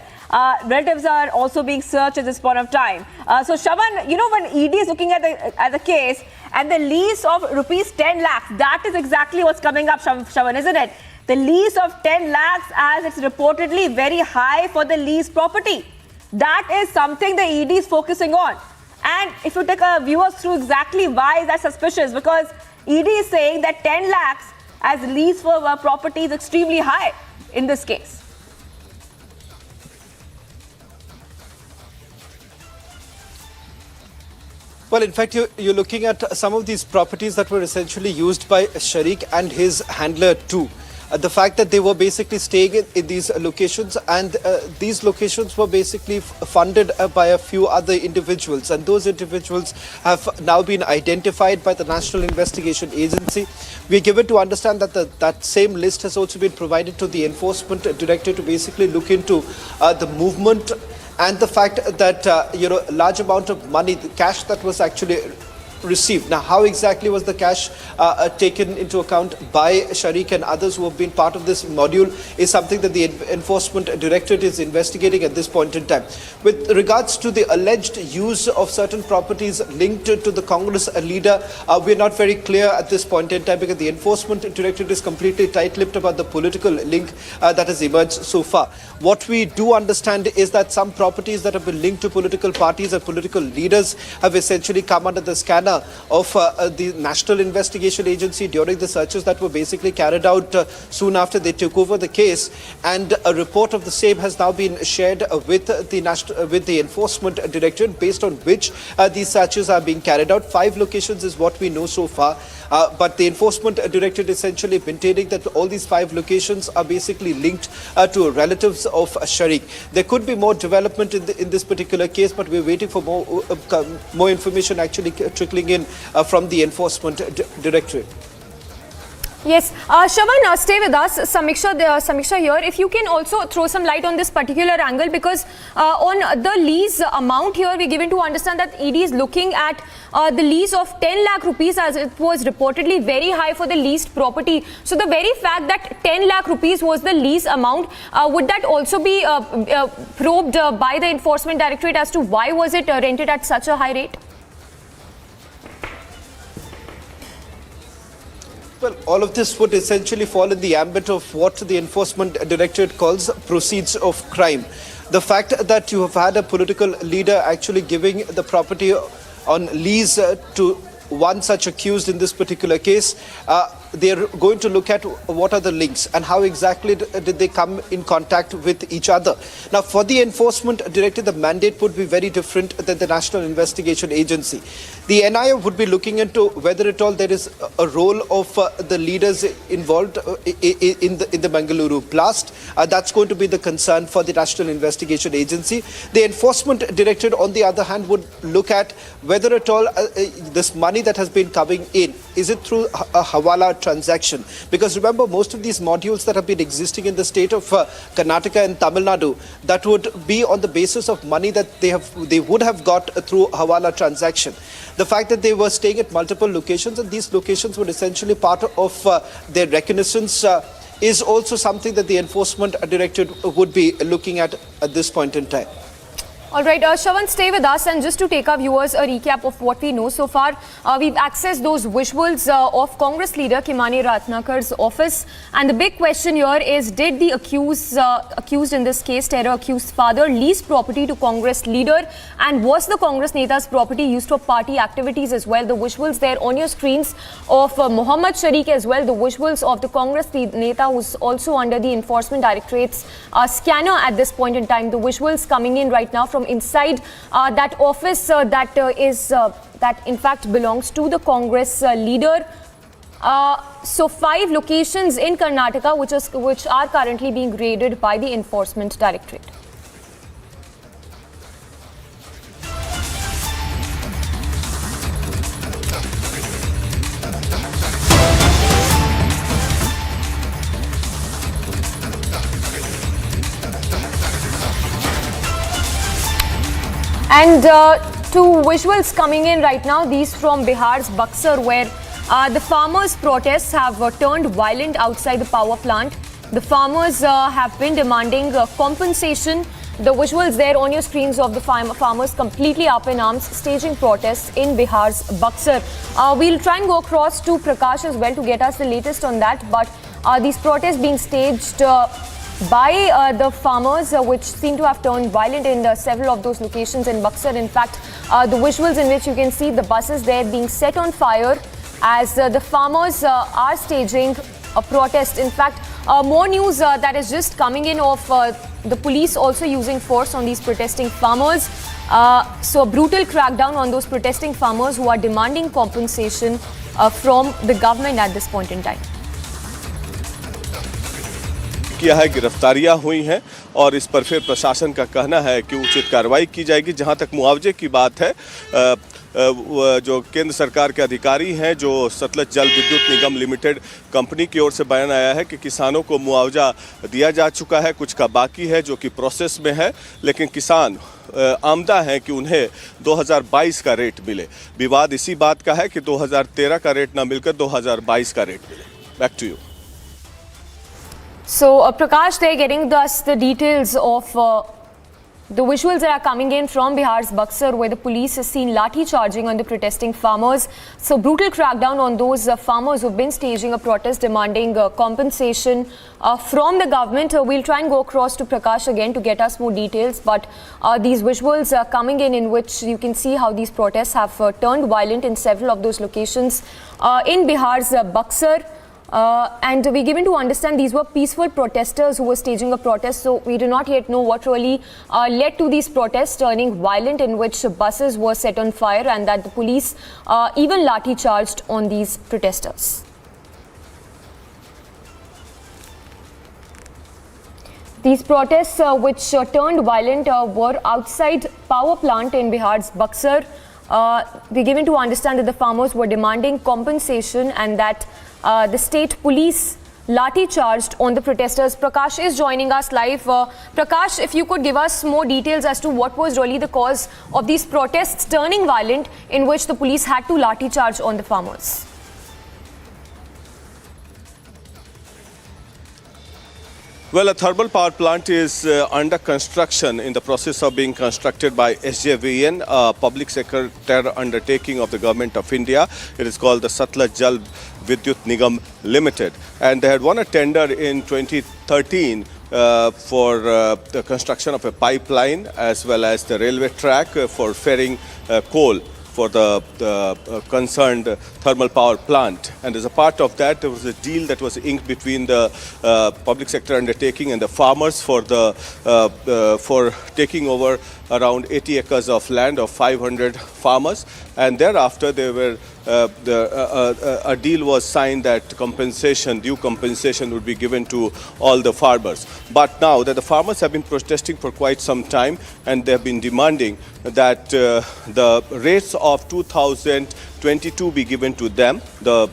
Relatives are also being searched at this point of time. So, Shravan, you know, when ED is looking at the case and the lease of rupees 10 lakhs, that is exactly what's coming up, Shravan, isn't it? The lease of 10 lakhs, as it's reportedly very high for the lease property. That is something the ED is focusing on. And if you take a viewers through exactly why is that suspicious, because ED is saying that 10 lakhs as lease for property is extremely high in this case. Well, in fact, you're looking at some of these properties that were essentially used by Sharik and his handler too. The fact that they were basically staying in these locations, and these locations were basically funded by a few other individuals, and those individuals have now been identified by the National Investigation Agency. We are given to understand that that same list has also been provided to the Enforcement Director to basically look into the movement and the fact that a large amount of money, the cash that was actually received. Now, how exactly was the cash taken into account by Sharik and others who have been part of this module is something that the Enforcement Directorate is investigating at this point in time. With regards to the alleged use of certain properties linked to the Congress leader, we're not very clear at this point in time because the Enforcement Directorate is completely tight-lipped about the political link that has emerged so far. What we do understand is that some properties that have been linked to political parties and political leaders have essentially come under the scanner of the National Investigation Agency during the searches that were basically carried out soon after they took over the case, and a report of the same has now been shared with the Enforcement Directorate, based on which these searches are being carried out. 5 locations is what we know so far, but the Enforcement Directorate essentially maintaining that all these 5 locations are basically linked to relatives of Sharik. There could be more development in this particular case, but we're waiting for more information actually trickling in from the Enforcement Directorate. Yes, Shravan, stay with us. Samiksha here. If you can also throw some light on this particular angle, because on the lease amount here, we're given to understand that ED is looking at the lease of 10 lakh rupees, as it was reportedly very high for the leased property. So the very fact that 10 lakh rupees was the lease amount, would that also be probed by the Enforcement Directorate as to why was it rented at such a high rate? Well, all of this would essentially fall in the ambit of what the Enforcement Directorate calls proceeds of crime. The fact that you have had a political leader actually giving the property on lease to one such accused in this particular case, they're going to look at what are the links and how exactly did they come in contact with each other. Now, for the Enforcement Directorate, the mandate would be very different than the National Investigation Agency. The NIA would be looking into whether at all there is a role of the leaders involved in the Bengaluru blast. That's going to be the concern for the National Investigation Agency. The Enforcement Directorate, on the other hand, would look at whether at all this money that has been coming in, is it through a hawala transaction? Because remember, most of these modules that have been existing in the state of Karnataka and Tamil Nadu, that would be on the basis of money that they would have got through hawala transaction. The fact that they were staying at multiple locations, and these locations were essentially part of their reconnaissance, is also something that the Enforcement Directorate would be looking at this point in time. All right, Shravan, stay with us, and just to take our viewers a recap of what we know so far, we've accessed those visuals of Congress leader Kimani Ratnakar's office, and the big question here is, did the accused in this case, terror accused father, lease property to Congress leader, and was the Congress Neta's property used for party activities as well? The visuals there on your screens of Mohammad Sharik as well, the visuals of the Congress Neta who's also under the Enforcement Directorate's scanner at this point in time. The visuals coming in right now from inside that office that in fact belongs to the Congress leader. So 5 locations in Karnataka which are currently being raided by the Enforcement Directorate. And 2 visuals coming in right now, these from Bihar's Buxar, where the farmers' protests have turned violent outside the power plant. The farmers have been demanding compensation. The visuals there on your screens of the farmers completely up in arms, staging protests in Bihar's Buxar. We'll try and go across to Prakash as well to get us the latest on that, but these protests being staged by the farmers, which seem to have turned violent in several of those locations in Buxar. In fact, the visuals in which you can see the buses there being set on fire as the farmers are staging a protest. In fact, more news that is just coming in of the police also using force on these protesting farmers. So a brutal crackdown on those protesting farmers who are demanding compensation from the government at this point in time. किया है, गिरफ्तारियां हुई हैं और इस पर फिर प्रशासन का कहना है कि उचित कार्रवाई की जाएगी। जहां तक मुआवजे की बात है, जो केंद्र सरकार के अधिकारी हैं, जो सतलज जल विद्युत निगम लिमिटेड कंपनी की ओर से बयान आया है कि किसानों को मुआवजा दिया जा चुका है, कुछ का बाकी है जो कि प्रोसेस में है, लेकिन किसान आमदा है कि उन्हें 2022 का रेट मिले। विवाद इसी बात का है कि 2013 का रेट ना मिलकर 2022 का रेट मिले। Back to you. So, Prakash, they're getting us the details of the visuals that are coming in from Bihar's Buxar, where the police has seen lathi charging on the protesting farmers. So, brutal crackdown on those farmers who've been staging a protest demanding compensation from the government. We'll try and go across to Prakash again to get us more details. But these visuals are coming in which you can see how these protests have turned violent in several of those locations in Bihar's Buxar. And we're given to understand these were peaceful protesters who were staging a protest, so we do not yet know what really led to these protests turning violent, in which buses were set on fire and that the police even lathi charged on these protesters. These protests which turned violent were outside power plant in Bihar's Buxar. We're given to understand that the farmers were demanding compensation and that the state police lathi charged on the protesters. Prakash is joining us live. Prakash, if you could give us more details as to what was really the cause of these protests turning violent, in which the police had to lathi charge on the farmers. Well, a thermal power plant is under construction, in the process of being constructed by SJVN, a public sector undertaking of the Government of India. It is called the Satlaj Jal Vidyut Nigam Limited. And they had won a tender in 2013 for the construction of a pipeline as well as the railway track for ferrying coal for the concerned thermal power plant. And as a part of that, there was a deal that was inked between the public sector undertaking and the farmers for for taking over around 80 acres of land of 500 farmers. And thereafter, they were a deal was signed that due compensation would be given to all the farmers. But now that the farmers have been protesting for quite some time, and they have been demanding that the rates of 2022 be given to them, the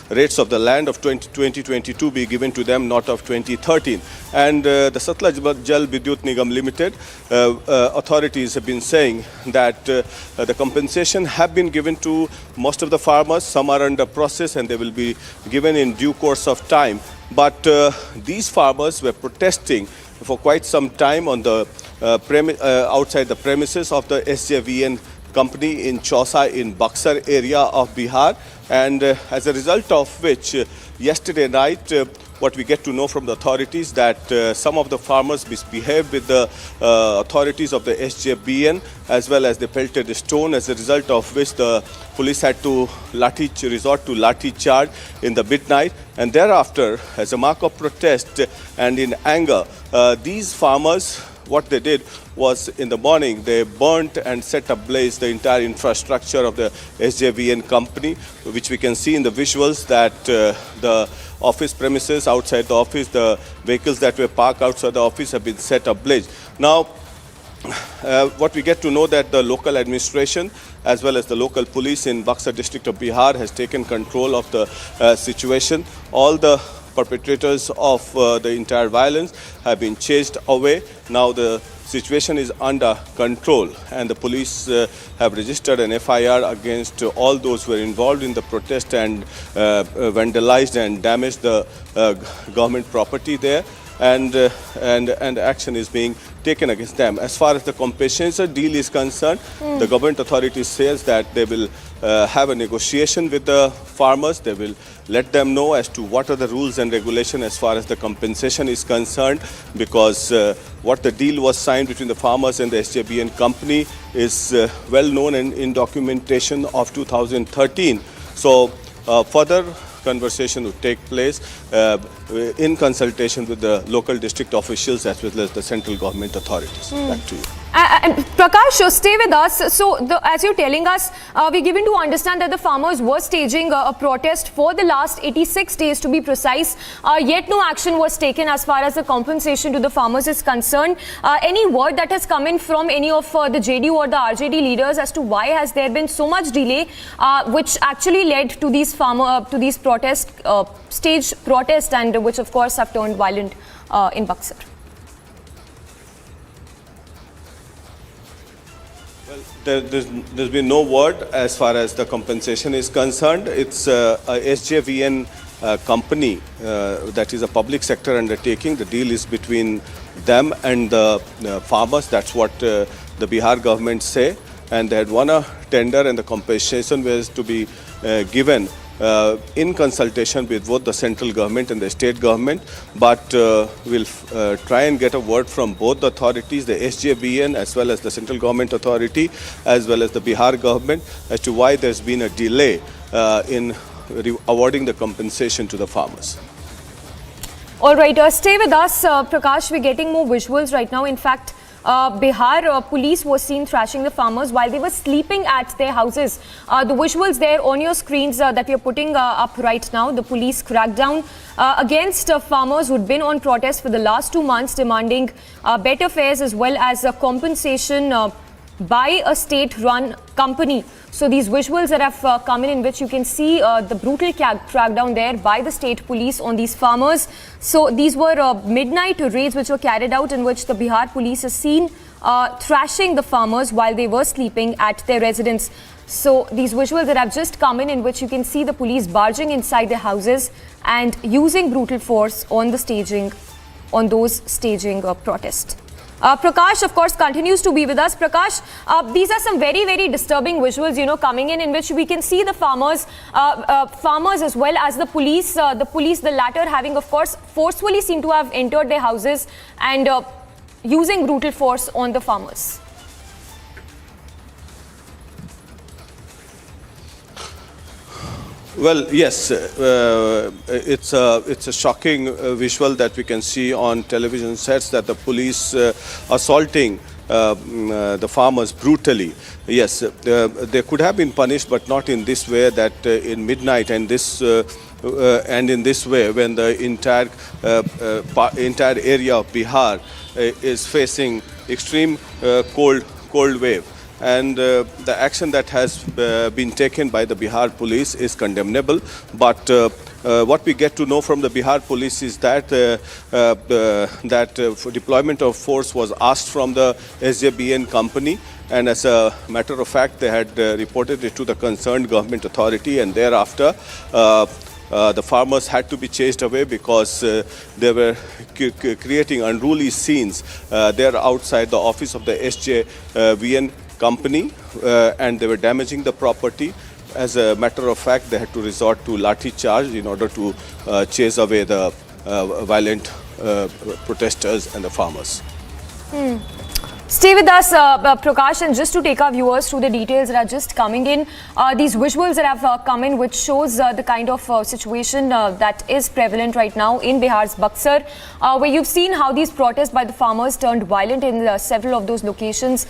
rates of the land of 2022 be given to them, not of 2013. And the Satlaj Jal Vidyut Nigam Limited authorities have been saying that the compensation have been given to most of the farmers. Some are under process and they will be given in due course of time. But these farmers were protesting for quite some time on the outside the premises of the SJVN company in Chausa in Buxar area of Bihar. And as a result of which, yesterday night, what we get to know from the authorities that some of the farmers misbehaved with the authorities of the SJBN, as well as they pelted a stone, as a result of which the police had to resort to lathi charge in the midnight. And thereafter, as a mark of protest and in anger, these farmers, what they did was, in the morning, they burnt and set ablaze the entire infrastructure of the SJVN company, which we can see in the visuals that the office premises, outside the office, the vehicles that were parked outside the office have been set ablaze. Now, what we get to know that the local administration as well as the local police in Buxar district of Bihar has taken control of the situation. All the perpetrators of the entire violence have been chased away. Now the situation is under control, and the police have registered an FIR against all those who were involved in the protest and vandalized and damaged the government property there. and action is being taken against them. As far as the compensation deal is concerned, the government authority says that they will have a negotiation with the farmers. They will let them know as to what are the rules and regulations as far as the compensation is concerned, because what the deal was signed between the farmers and the SJBN company is well known in documentation of 2013. So further conversation would take place in consultation with the local district officials as well as the central government authorities. Back to you. Prakash, stay with us. So, as you're telling us, we're given to understand that the farmers were staging a protest for the last 86 days to be precise, yet no action was taken as far as the compensation to the farmers is concerned. Any word that has come in from any of the JDU or the RJD leaders as to why has there been so much delay, which actually led to these staged protests, and which of course have turned violent in Buxar? There's been no word as far as the compensation is concerned. It's a SJVN company that is a public sector undertaking. The deal is between them and the farmers. That's what the Bihar government say. And they had won a tender, and the compensation was to be given in consultation with both the central government and the state government, but we'll try and get a word from both the authorities, the SJBN as well as the central government authority as well as the Bihar government, as to why there's been a delay in awarding the compensation to the farmers. All right, stay with us, Prakash. We're getting more visuals right now. In fact, Bihar police was seen thrashing the farmers while they were sleeping at their houses. The visuals there on your screens that we are putting up right now, the police crackdown against farmers who'd been on protest for the last 2 months, demanding better fares as well as compensation by a state-run company. So these visuals that have come in which you can see the brutal crackdown there by the state police on these farmers. So these were midnight raids which were carried out, in which the Bihar police is seen thrashing the farmers while they were sleeping at their residence. So these visuals that have just come in which you can see the police barging inside their houses and using brutal force on the staging, on those staging protests. Prakash, of course, continues to be with us. Prakash, these are some very, very disturbing visuals, coming in which we can see the farmers as well as the police. The latter having, of course, forcefully seem to have entered their houses and using brutal force on the farmers. Well, yes, it's a shocking visual that we can see on television sets, that the police assaulting the farmers brutally. Yes, they could have been punished, but not in this way, that in midnight and this and in this way, when the entire area of Bihar is facing extreme cold wave. And the action that has been taken by the Bihar police is condemnable. But what we get to know from the Bihar police is that deployment of force was asked from the SJBN company, and as a matter of fact, they had reported it to the concerned government authority, and thereafter the farmers had to be chased away because they were creating unruly scenes there outside the office of the SJBN company, and they were damaging the property. As a matter of fact, they had to resort to lathi charge in order to chase away the violent protesters and the farmers. Stay with us, Prakash, and just to take our viewers through the details that are just coming in, these visuals that have come in, which shows the kind of situation that is prevalent right now in Bihar's Buxar, where you've seen how these protests by the farmers turned violent in several of those locations.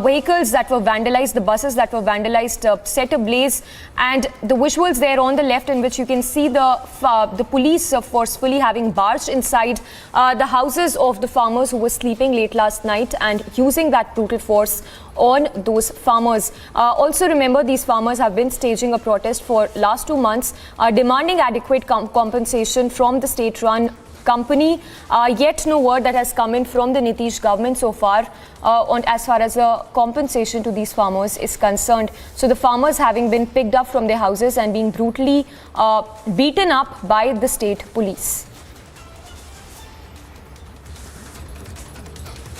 Vehicles that were vandalized, the buses that were vandalized, set ablaze, and the visuals there on the left, in which you can see the police forcefully having barged inside the houses of the farmers who were sleeping late last night and using that brutal force on those farmers. Also remember, these farmers have been staging a protest for last 2 months, demanding adequate compensation from the state-run company. Yet no word that has come in from the Nitish government so far on as far as the compensation to these farmers is concerned. So the farmers having been picked up from their houses and being brutally beaten up by the state police.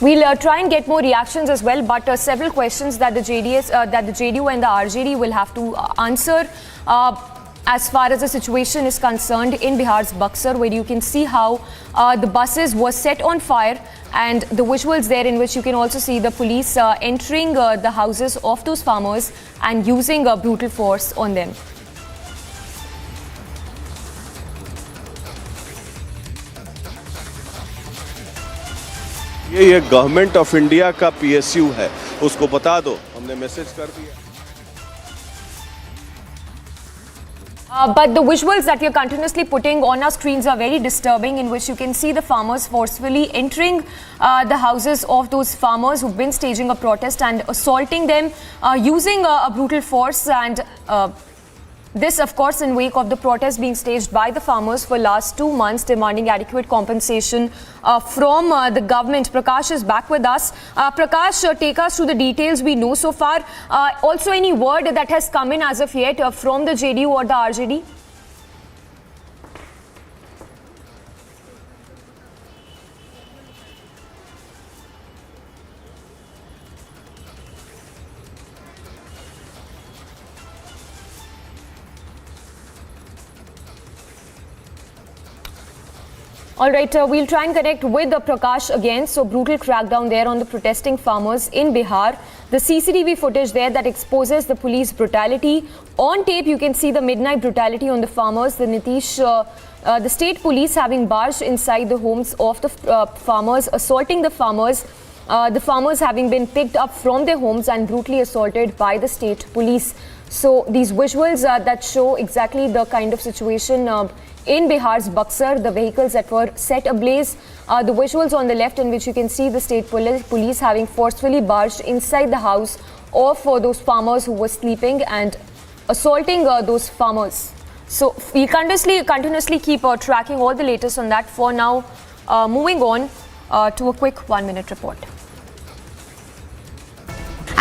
We'll try and get more reactions as well, but several questions that the JDU and the RJD will have to answer as far as the situation is concerned in Bihar's Buxar, where you can see how the buses were set on fire, and the visuals there in which you can also see the police entering the houses of those farmers and using brutal force on them. ये government of India का PSU है, उसको बता दो, हमने message कर दिया. But the visuals that we are continuously putting on our screens are very disturbing, in which you can see the farmers forcefully entering the houses of those farmers who've been staging a protest and assaulting them using a brutal force. And this, of course, in wake of the protest being staged by the farmers for last 2 months, demanding adequate compensation from the government. Prakash is back with us. Prakash, take us through the details we know so far. Also, any word that has come in as of yet from the JDU or the RJD? All right, we'll try and connect with Prakash again. So, brutal crackdown there on the protesting farmers in Bihar. The CCTV footage there that exposes the police brutality. On tape, you can see the midnight brutality on the farmers. The state police having barged inside the homes of the farmers, assaulting the farmers. The farmers having been picked up from their homes and brutally assaulted by the state police. So, these visuals that show exactly the kind of situation in Bihar's Buxar, the vehicles that were set ablaze, the visuals on the left in which you can see the state police having forcefully barged inside the house of those farmers who were sleeping and assaulting those farmers. So we continuously keep tracking all the latest on that. For now, moving on to a quick 1-minute report.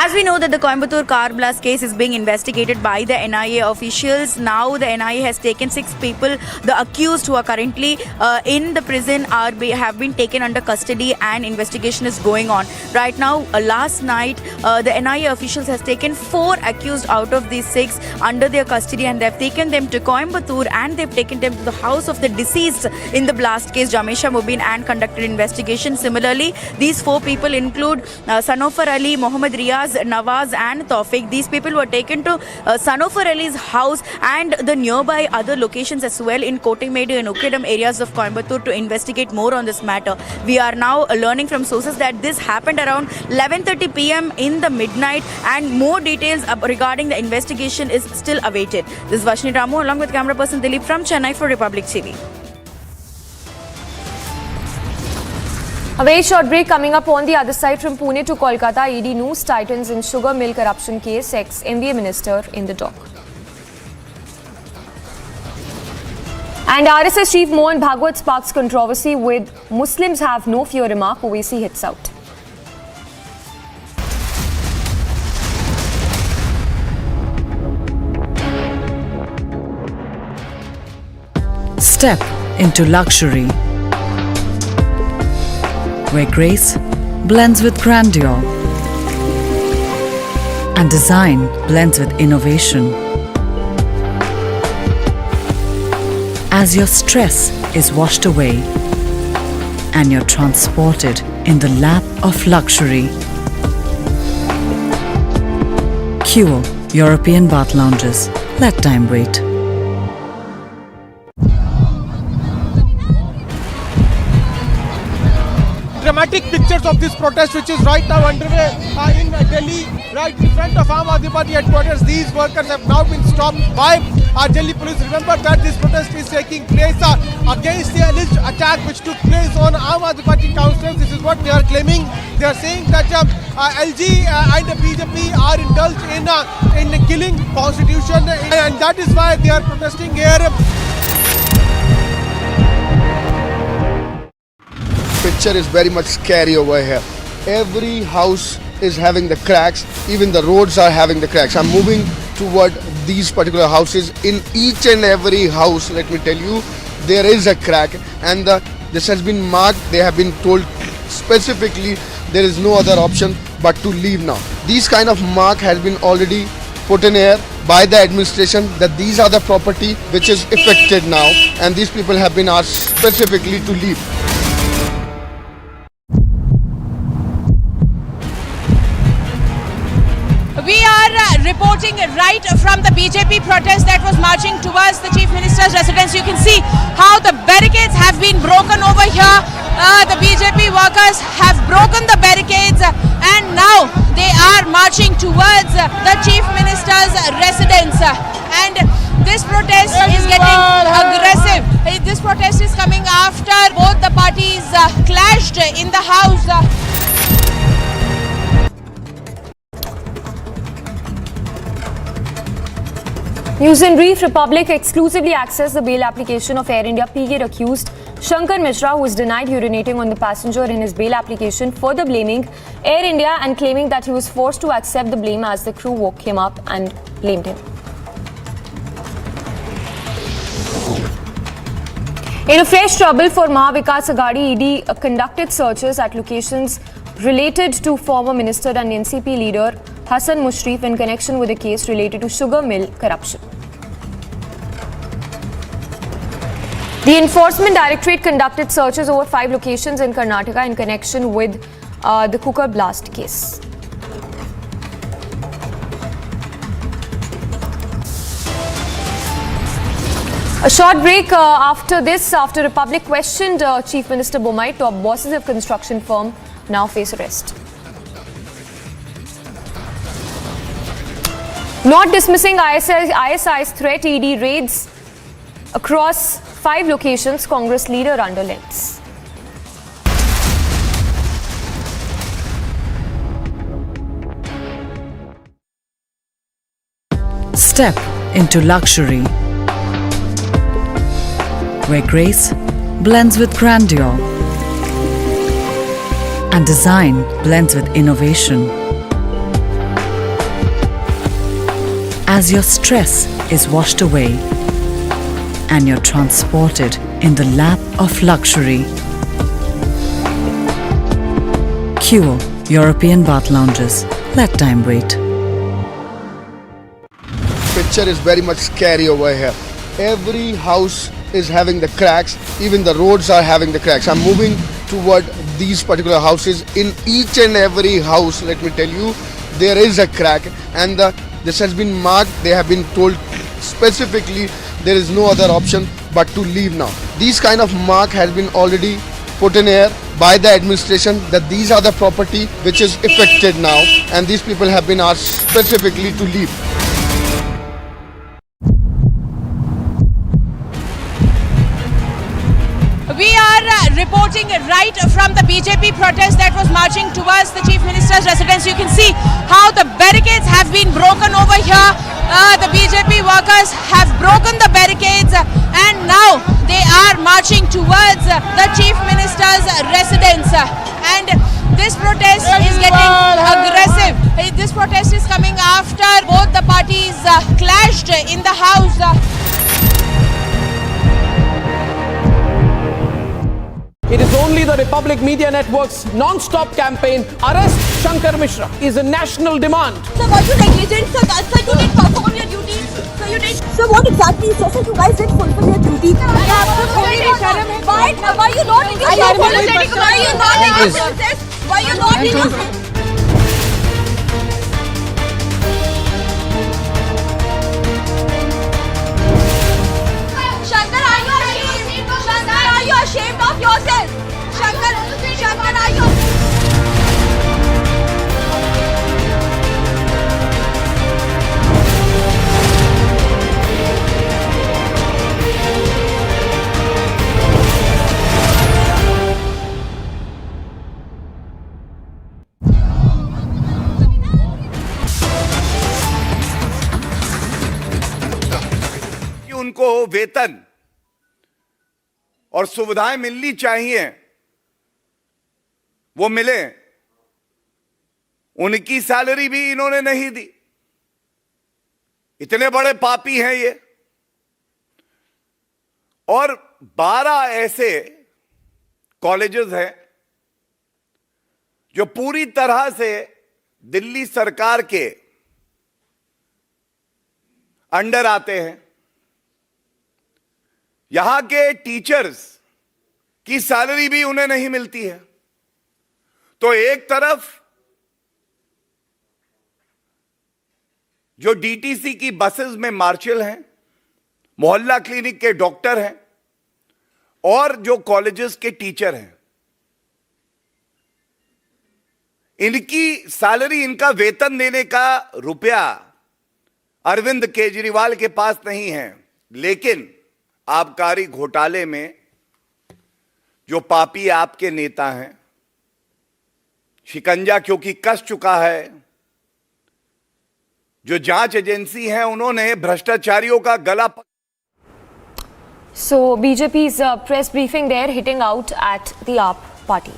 As we know that the Coimbatore car blast case is being investigated by the NIA officials. Now the NIA has taken 6 people. The accused who are currently in the prison have been taken under custody and investigation is going on. Right now, last night, the NIA officials has taken 4 accused out of these 6 under their custody, and they've taken them to Coimbatore and they've taken them to the house of the deceased in the blast case, Jamesha Mubin, and conducted investigation. Similarly, these 4 people include Sanofer Ali, Mohammad Riaz, Nawaz and Tawfiq. These people were taken to Sanofer Ali's house and the nearby other locations as well in Kotimedi and Ukedam areas of Coimbatore to investigate more on this matter. We are now learning from sources that this happened around 11:30 p.m. in the midnight, and more details regarding the investigation is still awaited. This is Vashni Ramu along with camera person Dilip from Chennai for Republic TV. A very short break coming up. On the other side, from Pune to Kolkata, ED news tightens in sugar mill corruption case, ex-MBA minister in the dock. And RSS chief Mohan Bhagwat sparks controversy with Muslims have no fear remark. Owaisi hits out. Step into luxury, where grace blends with grandeur and design blends with innovation. As your stress is washed away and you're transported in the lap of luxury. Cure European bath lounges. Let time wait. Dramatic pictures of this protest, which is right now underway in Delhi, right in front of Aam Aadmi Party headquarters. These workers have now been stopped by Delhi police. Remember that this protest is taking place against the alleged attack which took place on Aam Aadmi Party councillors. This is what they are claiming. They are saying that LG and the BJP are indulged in killing constitution, and that is why they are protesting here. Picture is very much scary over here. Every house is having the cracks, even the roads are having the cracks. I'm moving toward these particular houses. In each and every house, let me tell you, there is a crack, and this has been marked. They have been told specifically there is no other option but to leave now. These kind of mark has been already put in air by the administration that these are the property which is affected now, and these people have been asked specifically to leave. We are reporting right from the BJP protest that was marching towards the Chief Minister's residence. You can see how the barricades have been broken over here. The BJP workers have broken the barricades and now they are marching towards the Chief Minister's residence. And this protest is getting aggressive. This protest is coming after both the parties clashed in the house. News in brief, Republic exclusively accessed the bail application of Air India PA accused Shankar Mishra, who was denied urinating on the passenger in his bail application, further blaming Air India and claiming that he was forced to accept the blame as the crew woke him up and blamed him. In a fresh trouble for Mahavikas Aghadi, ED conducted searches at locations related to former minister and NCP leader Hassan Mushrif in connection with a case related to sugar mill corruption. The Enforcement Directorate conducted searches over 5 locations in Karnataka in connection with the cooker blast case. A short break after this, after Republic questioned Chief Minister Bommai, top bosses of construction firm now face arrest. Not dismissing ISI's threat, ED raids across 5 locations, Congress leader under lens. Step into luxury, where grace blends with grandeur and design blends with innovation. As your stress is washed away and you're transported in the lap of luxury. Cure European bath lounges. Let time wait. Picture is very much scary over here. Every house is having the cracks, even the roads are having the cracks. I'm moving toward these particular houses. In each and every house, let me tell you, there is a crack, and this has been marked. They have been told specifically there is no other option but to leave now. These kind of mark has been already put in air by the administration that these are the property which is affected now, and these people have been asked specifically to leave. We are reporting right from the BJP protest that was marching towards the Chief Minister's residence. You can see how the barricades have been broken over here. The BJP workers have broken the barricades and now they are marching towards the Chief Minister's residence. And this protest is getting aggressive. This protest is coming after both the parties clashed in the house. It is only the Republic Media Network's non-stop campaign, Arrest Shankar Mishra, is a national demand. Sir, were you negligent? Sir, you didn't perform your duty. Sir, you did. Sir, what exactly? Sir, you guys didn't fulfill your duty. Why are you not taking responsibility? Why are you not taking process? Why are you not taking... Shankar, are you ashamed? Shankar, are you ashamed of yourself? Shankar, are you... कि उनको वेतन और सुविधाएं मिलनी चाहिए वो मिले, उनकी सैलरी भी इन्होंने नहीं दी। इतने बड़े पापी हैं ये। और 12 ऐसे कॉलेजेस हैं जो पूरी तरह से दिल्ली सरकार के अंडर आते हैं। यहां के टीचर्स की सैलरी भी उन्हें नहीं मिलती है। तो एक तरफ जो डीटीसी की बसेस में मार्शल हैं, मोहल्ला क्लिनिक के डॉक्टर हैं और जो कॉलेजेस के टीचर हैं, इनकी सैलरी, इनका वेतन देने का रुपया अरविंद केजरीवाल के पास नहीं है। लेकिन आबकारी घोटाले में जो पापी आपके नेता हैं, शिकंजा क्योंकि कस चुका है, जो जांच एजेंसी है उन्होंने भ्रष्टाचारियों का गला So BJP's press briefing there hitting out at the AAP party.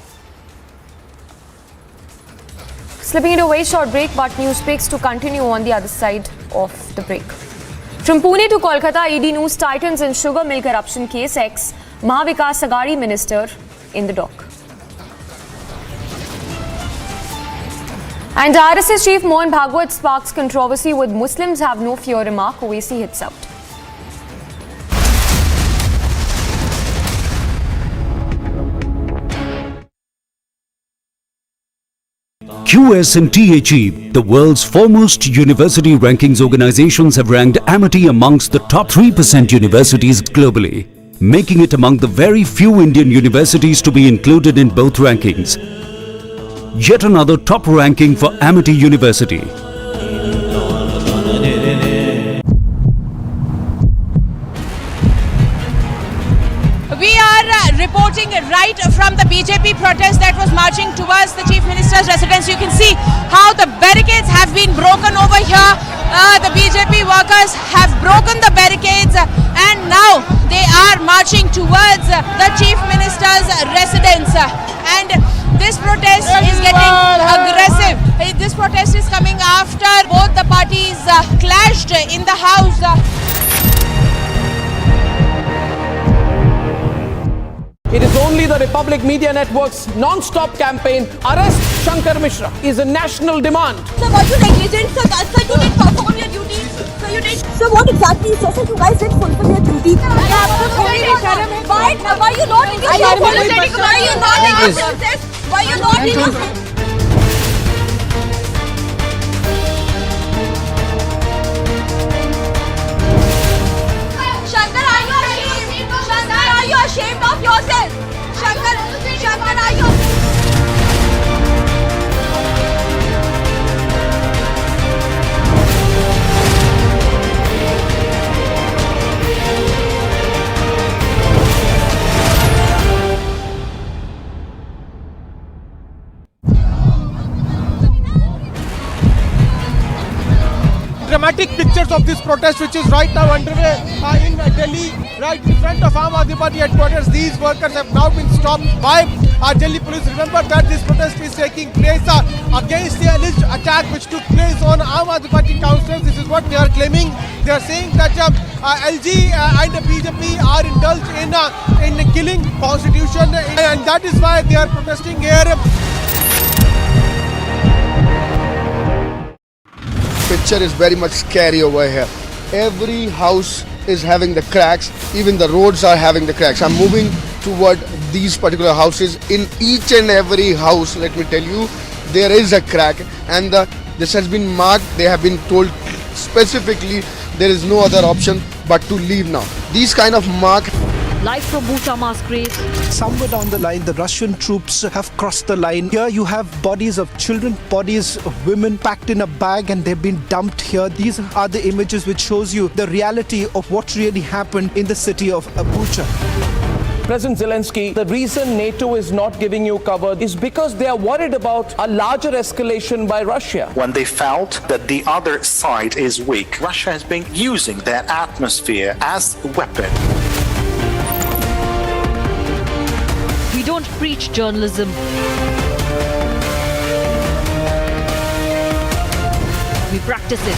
Slipping into a very short break, but news breaks to continue on the other side of the break. From Pune to Kolkata, ED news tightens in sugar mill corruption case. Ex Mahavikas Agadi minister in the dock. And RSS chief Mohan Bhagwat sparks controversy with Muslims have no fear remark. Owaisi hits out. QS and THE, the world's foremost university rankings organizations, have ranked Amity amongst the top 3% universities globally, making it among the very few Indian universities to be included in both rankings. Yet another top ranking for Amity University. We are reporting right from the BJP protest that was marching towards the Chief Minister's residence. You can see how the barricades have been broken over here. The BJP workers have broken the barricades and now they are marching towards the Chief Minister's residence. And this protest is getting aggressive. This protest is coming after both the parties clashed in the house. It is only the Republic Media Network's non-stop campaign, Arrest Shankar Mishra, is a national demand. Sir, were you negligent? Sir, you didn't perform your duty. Sir, you did. Sir, what exactly? Sir, you guys did fulfill your duty. Why are you not apologetic? Why are you not apologetic? Why are you not Shankar, are you ashamed? Shankar, are you ashamed of yourself? Shankar, are you? Dramatic pictures of this protest, which is right now underway in Delhi, right in front of Aam Aadmi Party headquarters. These workers have now been stopped by Delhi police. Remember that this protest is taking place against the alleged attack which took place on Aam Aadmi Party councillors. This is what they are claiming. They are saying that LG and the BJP are indulged in killing constitution, and that is why they are protesting here. Picture is very much scary over here. Every house is having the cracks, even the roads are having the cracks. I'm moving toward these particular houses. In each and every house, let me tell you, there is a crack, and this has been marked. They have been told specifically there is no other option but to leave now. These kind of mark. Live from Bhuta Masquerade. Somewhere down the line, the Russian troops have crossed the line. Here you have bodies of children, bodies of women packed in a bag, and they've been dumped here. These are the images which shows you the reality of what really happened in the city of Bucha. President Zelensky, the reason NATO is not giving you cover is because they are worried about a larger escalation by Russia. When they felt that the other side is weak, Russia has been using their atmosphere as a weapon. We don't preach journalism. We practice it.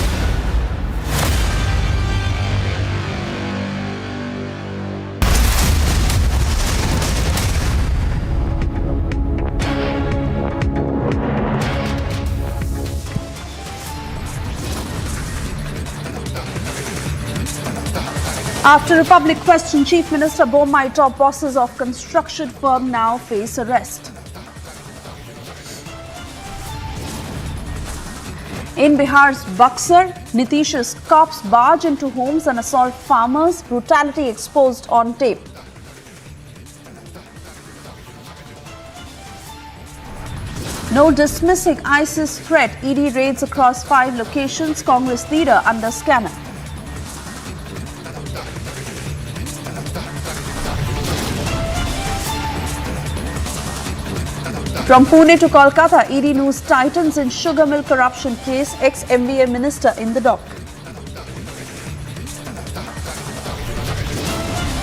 After Republic question, Chief Minister Bommai, top bosses of construction firm now face arrest. In Bihar's Buxar, Nitish's cops barge into homes and assault farmers, brutality exposed on tape. No dismissing ISIS threat, ED raids across 5 locations, Congress leader under scanner. From Pune to Kolkata, ED news tightens in sugar mill corruption case, ex-MVA minister in the dock.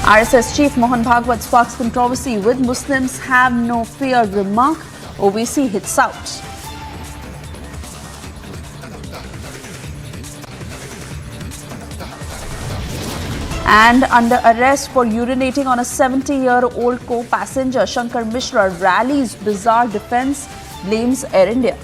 RSS chief Mohan Bhagwat sparks controversy with Muslims have no fear remark, OBC hits out. And under arrest for urinating on a 70-year-old co-passenger, Shankar Mishra rallies bizarre defense, blames Air India.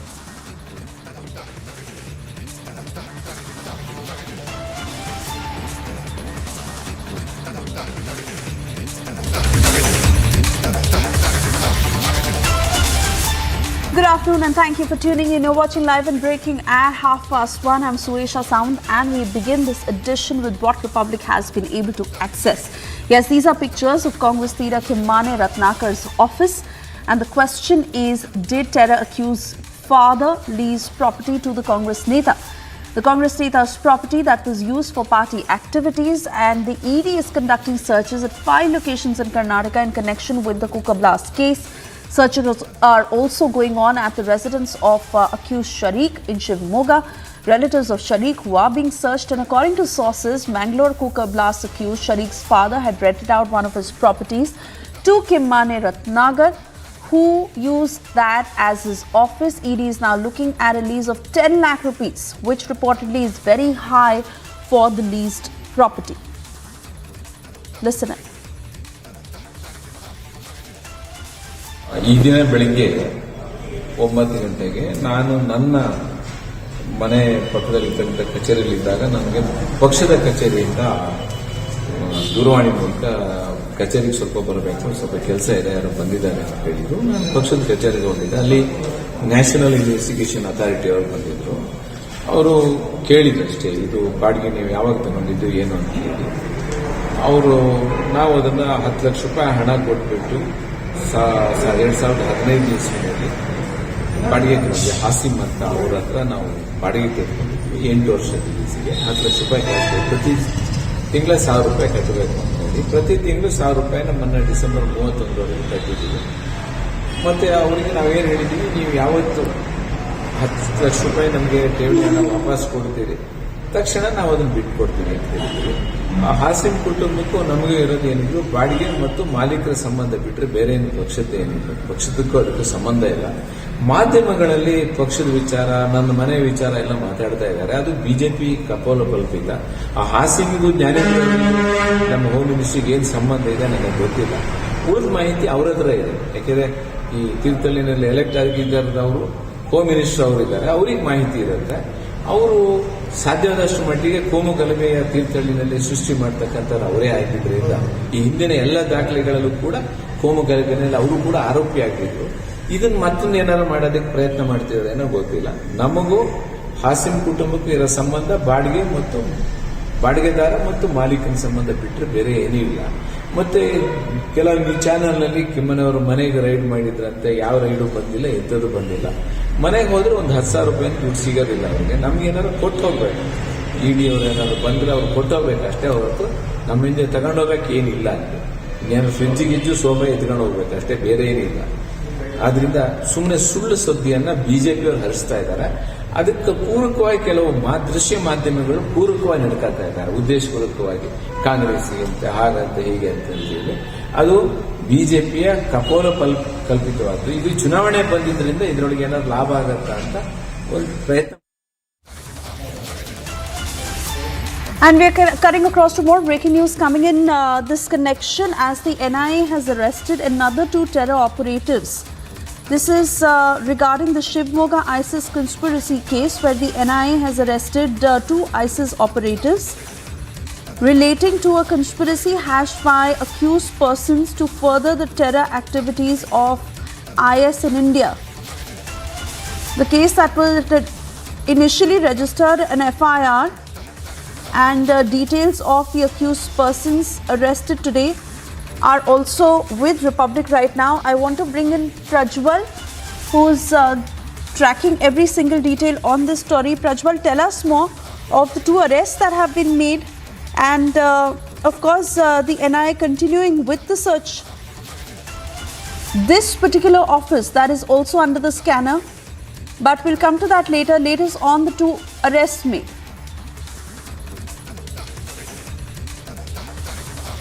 Good afternoon and thank you for tuning in. You're watching live and breaking at 1:30. I'm Suesha Sound and we begin this edition with what Republic has been able to access. Yes, these are pictures of Congress leader Kimmane Ratnakar's office, and the question is, did terror accused father lease property to the Congress Neta? The Congress Neta's property that was used for party activities, and the ED is conducting searches at 5 locations in Karnataka in connection with the Kuka blast case. Searches are also going on at the residence of accused Sharik in Shivamogga. Relatives of Sharik who are being searched, and according to sources, Mangalore Kuka blast accused Sharik's father had rented out one of his properties to Kimmane Ratnagar, who used that as his office. ED is now looking at a lease of 10 lakh rupees, which reportedly is very high for the leased property. Listen in. ಈ ದಿನ ಬೆಳಿಗ್ಗೆ 9 ಗಂಟೆಗೆ ನಾನು ನನ್ನ ಮನೆ ಪಕ್ಕದಲ್ಲಿದ್ದಂಥ ಕಚೇರಿಯಲ್ಲಿದ್ದಾಗ ನನಗೆ ಪಕ್ಷದ ಕಚೇರಿಯಿಂದ ದೂರವಾಣಿ ಮೂಲಕ ಕಚೇರಿಗೆ ಸ್ವಲ್ಪ ಬರಬೇಕು, ಸ್ವಲ್ಪ ಕೆಲಸ ಇದೆ, ಯಾರು ಬಂದಿದ್ದಾರೆ ಅಂತ ಹೇಳಿದ್ರು. ನಾನು ಪಕ್ಷದ ಕಚೇರಿಗೆ ಹೋಗಿದ್ದೆ. ಅಲ್ಲಿ ನ್ಯಾಷನಲ್ ಇನ್ವೆಸ್ಟಿಗೇಷನ್ ಅಥಾರಿಟಿ ಅವರು ಬಂದಿದ್ರು. ಅವರು ಕೇಳಿದ್ರು ಅಷ್ಟೇ, ಇದು ಬಾಡಿಗೆ ನೀವು ಯಾವಾಗ ತಗೊಂಡಿದ್ದು ಏನು ಅಂತ ಹೇಳಿ. ಅವರು ನಾವು ಅದನ್ನು 10 ಲಕ್ಷ ರೂಪಾಯಿ ಹಣ ಕೊಟ್ಬಿಟ್ಟು 2015 ಇಸ್ವಿಯಲ್ಲಿ ಬಾಡಿಗೆ ತಗೊಂಡ್ವಿ. ಹಾಸಿಮ್ ಅಂತ ಅವ್ರ ಹತ್ರ ನಾವು ಬಾಡಿಗೆ ತೆಗೆದುಕೊಂಡಿದ್ವಿ 8 ವರ್ಷದ ಲೀಸಿಗೆ 10 ಲಕ್ಷ ರೂಪಾಯಿ ಕಟ್ಟಬೇಕು. ಪ್ರತಿ ತಿಂಗಳ 1000 ರೂಪಾಯಿ ಕಟ್ಟಬೇಕು ಅಂತ ಹೇಳಿ ಪ್ರತಿ ತಿಂಗಳು 1000 ರೂಪಾಯಿ ನಮ್ಮನ್ನ ಡಿಸೆಂಬರ್ 31ರವರೆಗೆ ಕಟ್ಟಿದ್ದೀವಿ. ಮತ್ತೆ ಅವರಿಗೆ ನಾವೇನು ಹೇಳಿದ್ದೀವಿ, ನೀವು ಯಾವತ್ತು 10 ಲಕ್ಷ ರೂಪಾಯಿ ನಮಗೆ ಠೇವಣಿ ಹಣ ವಾಪಸ್ ಕೊಡ್ತೀರಿ, ತಕ್ಷಣ ನಾವು ಅದನ್ನು ಬಿಟ್ಕೊಡ್ತೀವಿ ಅಂತ ಹೇಳಿದ್ದೀವಿ. ಆ ಹಾಸಿಮ್ ಕುಟುಂಬಕ್ಕೂ ನಮಗೆ ಇರೋದು ಏನಿದ್ರು ಬಾಡಿಗೆ ಮತ್ತು ಮಾಲೀಕರ ಸಂಬಂಧ ಬಿಟ್ಟರೆ ಬೇರೆ ಏನು ಪಕ್ಷದ ಏನಿಲ್ಲ. ಪಕ್ಷದಕ್ಕೂ ಅದಕ್ಕೂ ಸಂಬಂಧ ಇಲ್ಲ. ಮಾಧ್ಯಮಗಳಲ್ಲಿ ಪಕ್ಷದ ವಿಚಾರ, ನನ್ನ ಮನೆ ವಿಚಾರ ಎಲ್ಲ ಮಾತಾಡ್ತಾ ಇದ್ದಾರೆ. ಅದು ಬಿಜೆಪಿ ಕಪೋಲಕಲ್ಪಿತ. ಆ ಹಾಸಿಮಿಗೂ ಜ್ಞಾನೇಂದ್ರ ನಮ್ಮ ಹೋಮ್ ಮಿನಿಸ್ಟ್ರಿಗೆ ಏನು ಸಂಬಂಧ ಇದೆ ನನಗೆ ಗೊತ್ತಿಲ್ಲ. ಉಳಿದ ಮಾಹಿತಿ ಅವ್ರ ಹತ್ರ ಇದೆ. ಯಾಕೆಂದ್ರೆ ಈ ತೀರ್ಥಹಳ್ಳಿನಲ್ಲಿ ಎಲೆಕ್ಟ್ ಆಗಿದ್ದಾರದವರು ಹೋಮ್ ಮಿನಿಸ್ಟರ್ ಅವರಿದ್ದಾರೆ, ಅವ್ರಿಗೆ ಮಾಹಿತಿ ಇರುತ್ತೆ. ಅವರು ಸಾಧ್ಯವಾದಷ್ಟು ಮಟ್ಟಿಗೆ ಕೋಮು ಗಲಭೆಯ ತೀರ್ಥಹಳ್ಳಿನಲ್ಲಿ ಸೃಷ್ಟಿ ಮಾಡ್ತಕ್ಕಂಥವ್ರು ಅವರೇ ಆಗಿದ್ದರಿಂದ ಈ ಹಿಂದಿನ ಎಲ್ಲ ದಾಖಲೆಗಳಲ್ಲೂ ಕೂಡ ಕೋಮು ಗಲಭೆಯಲ್ಲಿ ಅವರು ಕೂಡ ಆರೋಪಿ ಆಗಿದ್ರು. ಇದನ್ನ ಮತ್ತೊಂದು ಏನಾದ್ರು ಮಾಡೋದಕ್ಕೆ ಪ್ರಯತ್ನ ಮಾಡ್ತಿದ್ದಾರೆ ಏನೋ ಗೊತ್ತಿಲ್ಲ. ನಮಗೂ ಹಾಸಿಮ್ ಕುಟುಂಬಕ್ಕೂ ಇರೋ ಸಂಬಂಧ ಬಾಡಿಗೆ ಮತ್ತು ಬಾಡಿಗೆದಾರ ಮತ್ತು ಮಾಲೀಕನ ಸಂಬಂಧ ಬಿಟ್ಟರೆ ಬೇರೆ ಏನೂ ಇಲ್ಲ. ಮತ್ತೆ ಕೆಲವೊಂದು ಚಾನೆಲ್ನಲ್ಲಿ ಕಿಮ್ಮನವರ ಮನೆಗೆ ರೈಡ್ ಮಾಡಿದ್ರಂತೆ. ಯಾವ ರೈಡು ಬಂದಿಲ್ಲ, ಎಂಥದ್ದು ಬಂದಿಲ್ಲ. ಮನೆಗೆ ಹೋದ್ರೆ ಒಂದು 10,000 ರೂಪಾಯಿ ದುಡ್ಡು ಸಿಗೋದಿಲ್ಲ ಅವ್ರಿಗೆ. ನಮ್ಗೆ ಏನಾದ್ರು ಕೊಟ್ಟು ಹೋಗ್ಬೇಕು. ಇಡಿ ಅವ್ರು ಏನಾದ್ರು ಬಂದ್ರೆ ಅವ್ರು ಕೊಟ್ಟು ಹೋಗ್ಬೇಕು ಅಷ್ಟೇ ಹೊರತು ನಮ್ಮಿಂದ ತಗೊಂಡು ಹೋಗಕ್ಕೆ ಏನಿಲ್ಲ. ಏನು ಫ್ರಿಡ್ಜ್ ಗಿಜ್ಜು ಸೋಫಾ ಎತ್ಕೊಂಡು ಹೋಗ್ಬೇಕು ಅಷ್ಟೇ, ಬೇರೆ ಏನಿಲ್ಲ. ಆದ್ರಿಂದ ಸುಮ್ಮನೆ ಸುಳ್ಳು ಸುದ್ದಿಯನ್ನ ಬಿಜೆಪಿಯವರು ಹರಿಸ್ತಾ ಇದ್ದಾರೆ. ಅದಕ್ಕೆ ಪೂರಕವಾಗಿ ಕೆಲವು ದೃಶ್ಯ ಮಾಧ್ಯಮಗಳು ಪೂರಕವಾಗಿ ನಡ್ಕೊತಾ ಇದ್ದಾರೆ, ಉದ್ದೇಶಪೂರ್ವಕವಾಗಿ. ಕಾಂಗ್ರೆಸ್ ಅಂತ ಹಾಗಂತ ಹೀಗೆ ಅಂತ ಹೇಳಿ ಅದು ಬಿಜೆಪಿಯ ಕಪೋಲ ಕಲ್ಪಿತವಾದ್ದು. ಇದು ಚುನಾವಣೆ ಬಂದಿದ್ರಿಂದ ಇದರೊಳಗೆ ಏನಾದ್ರು ಲಾಭ ಆಗತ್ತಾ ಅಂತ ಒಂದು ಪ್ರಯತ್ನ. And we are cutting across to more breaking news coming in this connection as the NIA has arrested another 2 terror operatives. This is regarding the Shivamogga ISIS conspiracy case where the NIA has arrested 2 ISIS operatives. relating to a conspiracy hatched by accused persons to further the terror activities of IS in India. The case that was initially registered an FIR, and details of the accused persons arrested today are also with Republic right now. I want to bring in Prajwal, who's tracking every single detail on this story. Prajwal, tell us more of the two arrests that have been made, and of course the NIA continuing with the search. This particular office that is also under the scanner, but we'll come to that later. Latest on the two arrests made.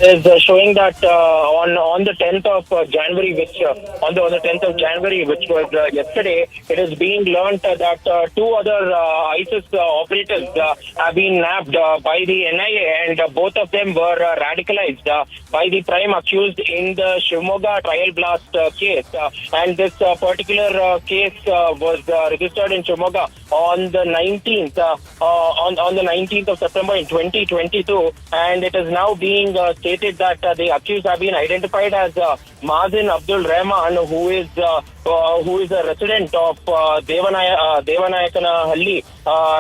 Is showing that on the 10th of January, which on the 10th of January, which was yesterday, it is being learnt that two other ISIS operatives have been nabbed by the NIA, and both of them were radicalized by the prime accused in the Shimoga trial blast case. And this particular case was registered in Shimoga on the 19th on the 19th of September in 2022, and it is now being stated that the accused have been identified as Mazin Abdul Rahman, who is a resident of Devanayakanahalli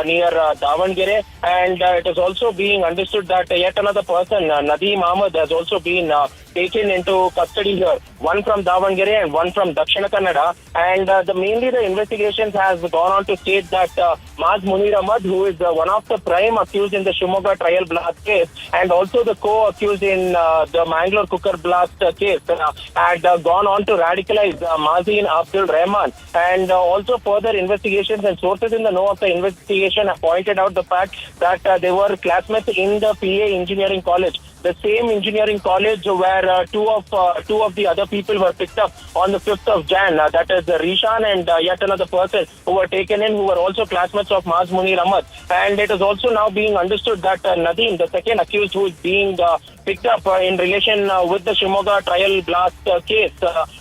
near Davangere, and it is also being understood that yet another person, Nadeem Ahmed, has also been taken into custody here, one from Davangere and one from Dakshina Kannada, and mainly the investigations has gone on to state that Maz Munir Ahmad, who is one of the prime accused in the Shimoga trial blast case and also the co-accused in the Mangalore cooker blast case, had gone on to radicalize Mazin Abdul Rahman, and also further investigations and sources in the know of the investigation have pointed out the fact that they were classmates in the Plea engineering college, the same engineering college where two of the other people were picked up on the 5th of Jan. That is Rishan and yet another person who were taken in, who were also classmates of Maz Munir Ahmad. And it is also now being understood that Nadeem, the second accused who is being picked up in relation with the Shimoga trial blast case,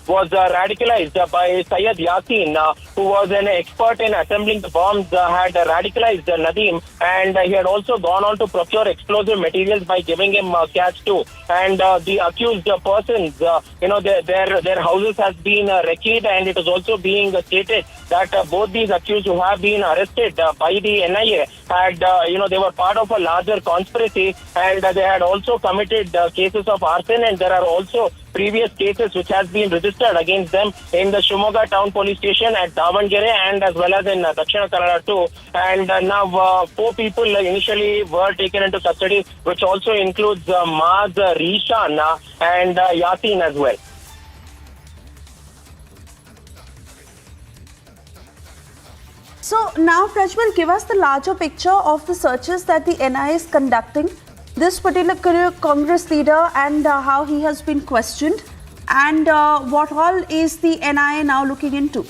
was radicalized by Syed Yasin, who was an expert in assembling the bombs, had radicalized Nadeem, and he had also gone on to procure explosive materials by giving him cash too. And the accused persons, their houses has been wrecked, and it is also being stated that both these accused who have been arrested by the NIA had, they were part of a larger conspiracy, and they had also committed cases of arson, and there are also previous cases which has been registered against them in the Shimoga town police station at Davangere and as well as in Dakshina Kannada too. And now 4 people initially were taken into custody, which also includes Maz, Rishan and Yasin as well. So now, Prajwal, give us the larger picture of the searches that the NIA is conducting. This particular Congress leader and how he has been questioned, and what all is the NIA now looking into?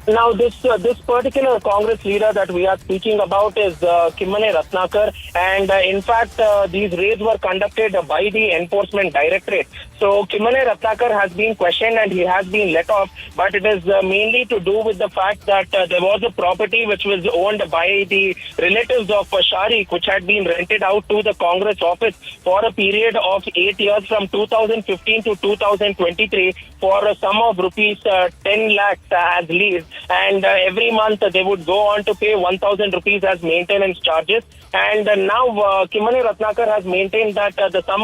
Now, this particular Congress leader that we are speaking about is Kimmane Ratnakar, and in fact, these raids were conducted by the Enforcement Directorate. So, Kimmane Ratnakar has been questioned and he has been let off, but it is mainly to do with the fact that there was a property which was owned by the relatives of Sharik, which had been rented out to the Congress office for a period of 8 years from 2015 to 2023 for a sum of rupees 10 lakhs as lease. And every month they would go on to pay 1,000 rupees as maintenance charges. And now Kimmane Ratnakar has maintained that the sum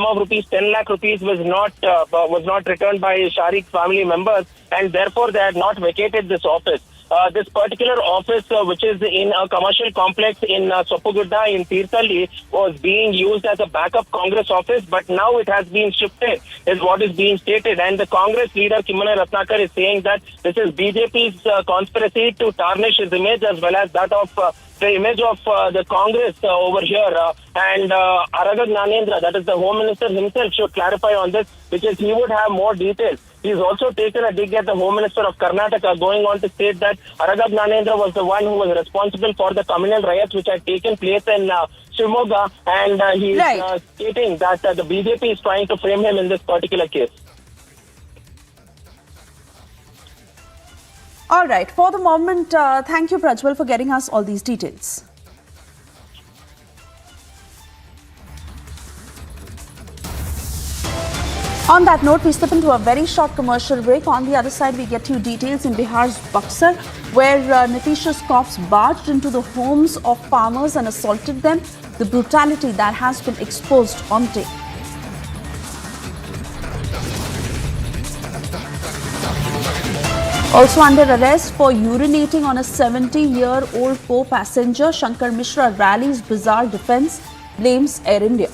of rupees 10 lakh rupees was not returned by Sharik's family members, and therefore they had not vacated this office. This particular office, which is in a commercial complex in Soppugudda in Tirthalli, was being used as a backup Congress office, but now it has been shifted, is what is being stated. And the Congress leader, Kimmane Ratnakar, is saying that this is BJP's conspiracy to tarnish his image as well as that of the image of the Congress over here. And Aragag Nanendra, that is the Home Minister himself, should clarify on this, because he would have more details. He's also taken a dig at the Home Minister of Karnataka, going on to state that Aragag Nanendra was the one who was responsible for the communal riots which had taken place in Shimoga, and he's stating that the BJP is trying to frame him in this particular case. All right. For the moment, thank you, Prajwal, for getting us all these details. On that note, we step into a very short commercial break. On the other side, we get you details in Bihar's Buxar, where Nitish's cops barged into the homes of farmers and assaulted them. The brutality that has been exposed on tape. Also under arrest for urinating on a 70-year-old co-passenger, Shankar Mishra rallies bizarre defense, blames Air India.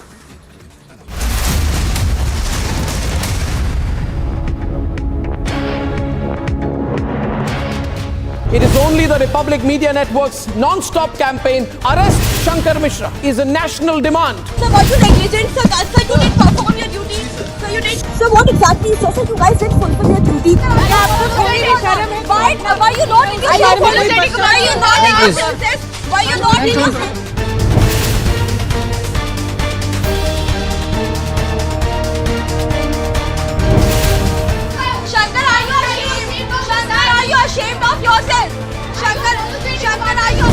It is only the Republic Media Network's non-stop campaign, Arrest Shankar Mishra, is a national demand. Sir, were you negligent? Sir, you didn't perform your duty. Sir, what exactly? Sir, you guys didn't fulfill your duty. Why are you not in your process? Why are you not in your process? Why are you not in your process? Shankar, are you ashamed? Shankar, are you ashamed of yourself? Shankar, are you?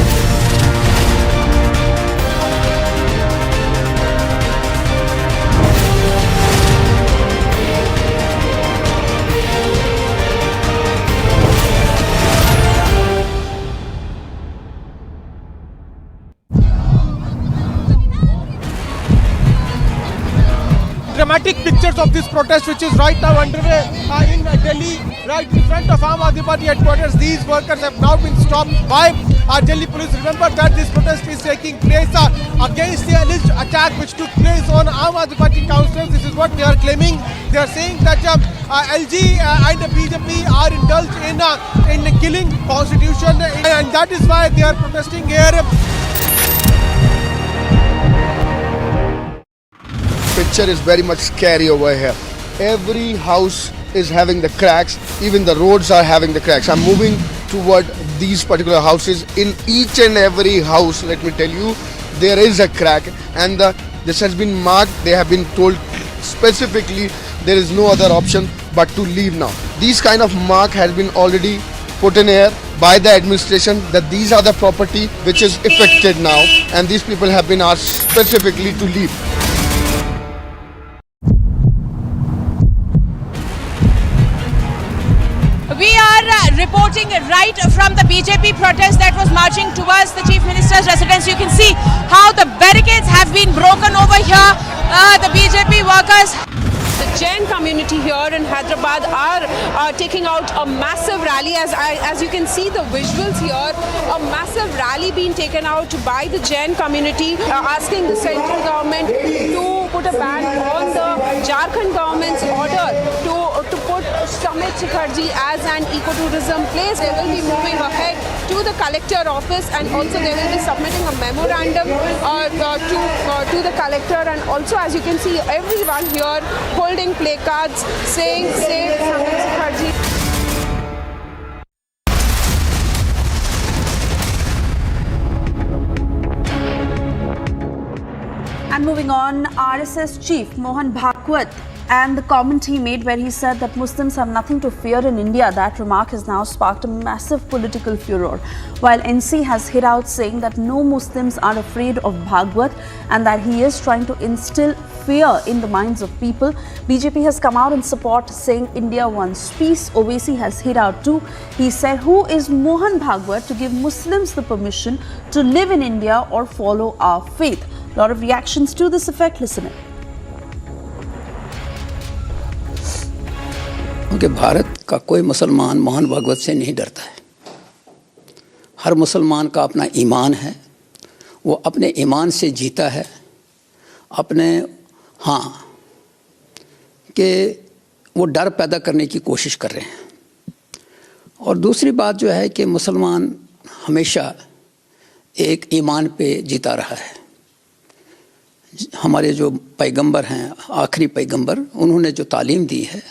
Dramatic pictures of this protest, which is right now underway in Delhi, right in front of Aam Aadmi Party headquarters. These workers have now been stopped by Delhi police. Remember that this protest is taking place against the alleged attack which took place on Aam Aadmi Party councillors. This is what they are claiming. They are saying that LG and the BJP are indulged in killing constitution, and that is why they are protesting here. Picture is very much scary over here. Every house is having the cracks, even the roads are having the cracks. I'm moving toward these particular houses. In each and every house, let me tell you, there is a crack, and this has been marked. They have been told specifically there is no other option but to leave now. These kind of mark has been already put in here by the administration that these are the property which is affected now, and these people have been asked specifically to leave. We are reporting right from the BJP protest that was marching towards the Chief Minister's residence. You can see how the barricades have been broken over here. The BJP workers. The Jain community here in Hyderabad are taking out a massive rally. As you can see the visuals here, a massive rally being taken out by the Jain community, asking the central government to put a ban on the Jharkhand government's order to put Summit Mukherjee as an ecotourism place. They will be moving ahead to the collector office, and also they will be submitting a memorandum to the collector. And also, as you can see, everyone here holding placards saying "Save Summit Mukherjee." And moving on, RSS chief Mohan Bhagwat and the comment he made where he said that Muslims have nothing to fear in India. That remark has now sparked a massive political furor, while NC has hit out saying that no Muslims are afraid of Bhagwat and that he is trying to instill fear in the minds of people. BJP has come out in support, saying India wants peace. Owaisi has hit out too. He said, who is Mohan Bhagwat to give Muslims the permission to live in India or follow our faith? A lot of reactions to this effect. Listen in. क्योंकि भारत का कोई मुसलमान मोहन भागवत से नहीं डरता है। हर मुसलमान का अपना ईमान है, वो अपने ईमान से जीता है, अपने कि वो डर पैदा करने की कोशिश कर रहे हैं। और दूसरी बात जो है कि मुसलमान हमेशा एक ईमान पे जीता रहा है। हमारे जो पैगंबर हैं, आखिरी पैगंबर, उन्होंने जो तालीम दी है,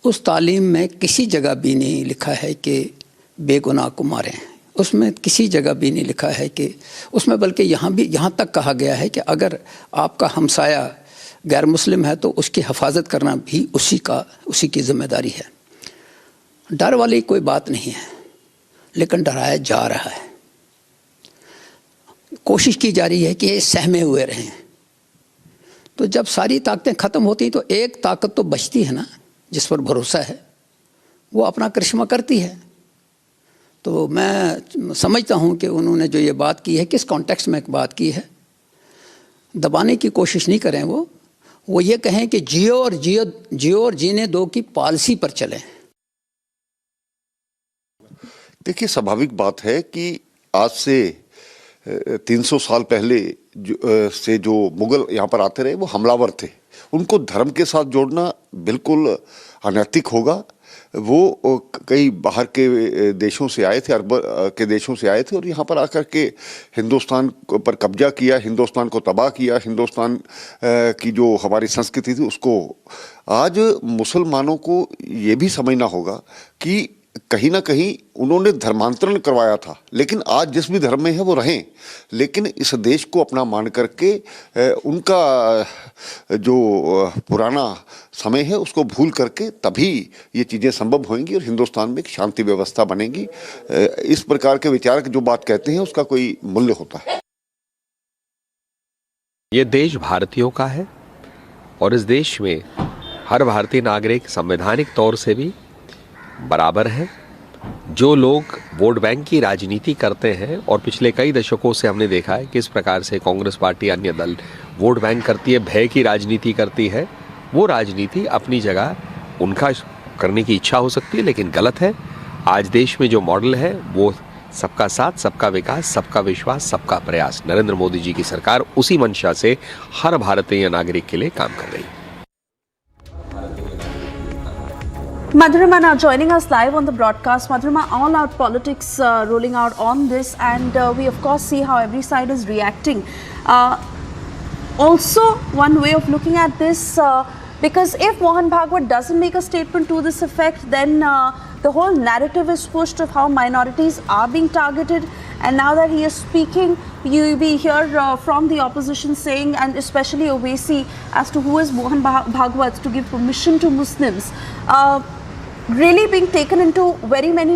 उस तालीम में किसी जगह भी नहीं लिखा है कि बेगुनाह को मारें। उसमें किसी जगह भी नहीं लिखा है कि उसमें, बल्कि यहाँ तक कहा गया है कि अगर आपका हमसाया गैर मुस्लिम है तो उसकी हिफाजत करना भी उसी की जिम्मेदारी है। डर वाली कोई बात नहीं है, लेकिन डराया जा रहा है। कोशिश की जा रही है कि ये सहमे हुए रहें, तो जब सारी ताकतें खत्म होती तो एक ताकत तो बचती है ना, जिस पर भरोसा है, वो अपना करिश्मा करती है। तो मैं समझता हूं कि उन्होंने जो ये बात की है, किस कॉन्टेक्स्ट में बात की है, दबाने की कोशिश नहीं करें। वो ये कहें कि जियो और जीने दो की पॉलिसी पर चलें। देखिए, स्वाभाविक बात है कि आज से 300 साल पहले जो मुगल यहाँ पर आते रहे, वो हमलावर थे। उनको धर्म के साथ जोड़ना बिल्कुल अनैतिक होगा। वो कई बाहर के देशों से आए थे, अरब के देशों से आए थे, और यहाँ पर आकर के हिंदुस्तान पर कब्जा किया, हिंदुस्तान को तबाह किया, हिंदुस्तान की जो हमारी संस्कृति थी उसको। आज मुसलमानों को ये भी समझना होगा कि कहीं ना कहीं उन्होंने धर्मांतरण करवाया था, लेकिन आज जिस भी धर्म में है वो रहें, लेकिन इस देश को अपना मान करके उनका जो पुराना समय है उसको भूल करके तभी ये चीज़ें संभव होंगी और हिंदुस्तान में एक शांति व्यवस्था बनेगी। इस प्रकार के विचारक जो बात कहते हैं उसका कोई मूल्य होता है। ये देश भारतीयों का है और इस देश में हर भारतीय नागरिक संवैधानिक तौर से भी बराबर है। जो लोग वोट बैंक की राजनीति करते हैं, और पिछले कई दशकों से हमने देखा है किस प्रकार से कांग्रेस पार्टी, अन्य दल वोट बैंक करती है, भय की राजनीति करती है, वो राजनीति अपनी जगह उनका करने की इच्छा हो सकती है, लेकिन गलत है। आज देश में जो मॉडल है वो सबका साथ, सबका विकास, सबका विश्वास, सबका प्रयास। नरेंद्र मोदी जी की सरकार उसी मंशा से हर भारतीय नागरिक के लिए काम कर रही है। Madhurima now joining us live on the broadcast. Madhurima, all out politics rolling out on this, and we of course see how every side is reacting. Also, one way of looking at this, because if Mohan Bhagwat doesn't make a statement to this effect, then the whole narrative is pushed of how minorities are being targeted. And now that he is speaking, we hear from the opposition saying, and especially Owaisi, as to who is Mohan Bhagwat to give permission to Muslims. Really being taken into very many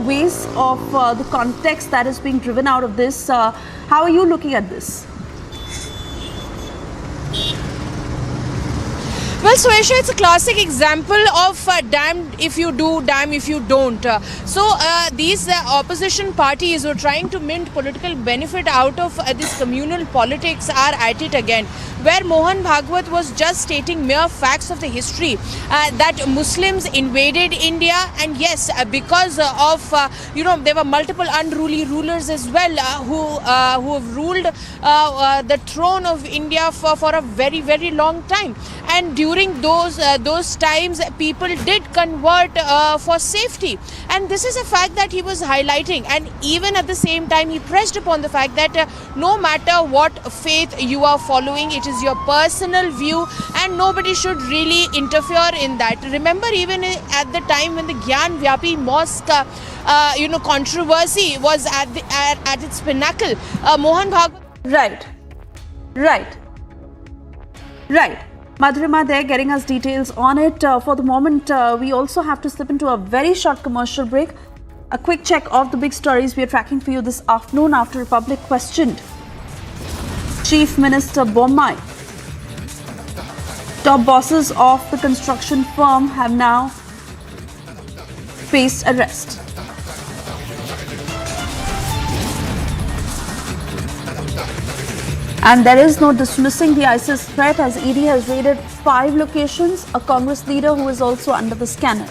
ways of the context that is being driven out of this. How are you looking at this? Well, Suesha, it's a classic example of damned if you do, damned if you don't. These opposition parties who are trying to mint political benefit out of this communal politics are at it again. Where Mohan Bhagwat was just stating mere facts of the history that Muslims invaded India, and yes, because of there were multiple unruly rulers as well who have ruled the throne of India for a very, very long time. And during those times, people did convert for safety, and this is a fact that he was highlighting. And even at the same time, he pressed upon the fact that no matter what faith you are following, it is your personal view, and nobody should really interfere in that. Remember, even at the time when the Gyan Vyapi Mosque controversy was at its pinnacle, Mohan Bhagwat. Right. Madhurima there getting us details on it. For the moment, we also have to slip into a very short commercial break. A quick check of the big stories we are tracking for you this afternoon after Republic questioned Chief Minister Bommai. Top bosses of the construction firm have now faced arrest. And there is no dismissing the ISIS threat as ED has raided 5 locations, a Congress leader who is also under the scanner.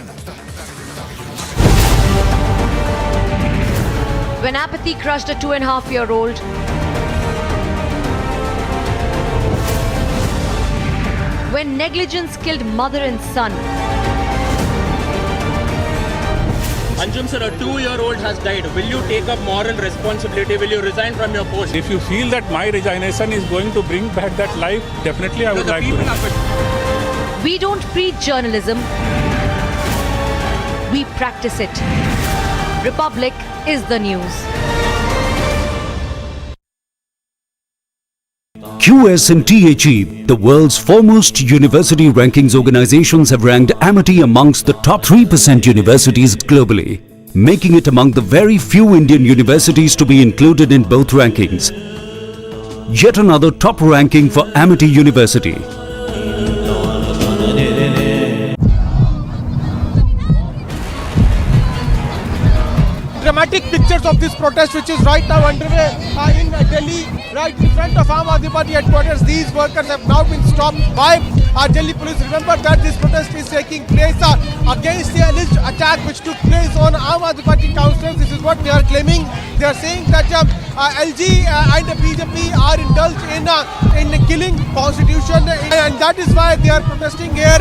When apathy crushed a 2.5-year-old, when negligence killed mother and son, Anjum sir, a 2-year-old has died. Will you take up moral responsibility? Will you resign from your post? If you feel that my resignation is going to bring back that life, definitely I would like to. We don't preach journalism, we practice it. Republic is the news. QS&THE, the world's foremost university rankings organizations, have ranked Amity amongst the top 3% universities globally, making it among the very few Indian universities to be included in both rankings. yet another top ranking for Amity University. Dramatic pictures of this protest which is right now underway in Delhi, right in front of Aam Aadmi Party headquarters. These workers have now been stopped by Delhi police. Remember that this protest is taking place against the alleged attack which took place on Aam Aadmi Party councillors. This is what they are claiming. They are saying that LG and the BJP are indulged in killing constitution, and that is why they are protesting here.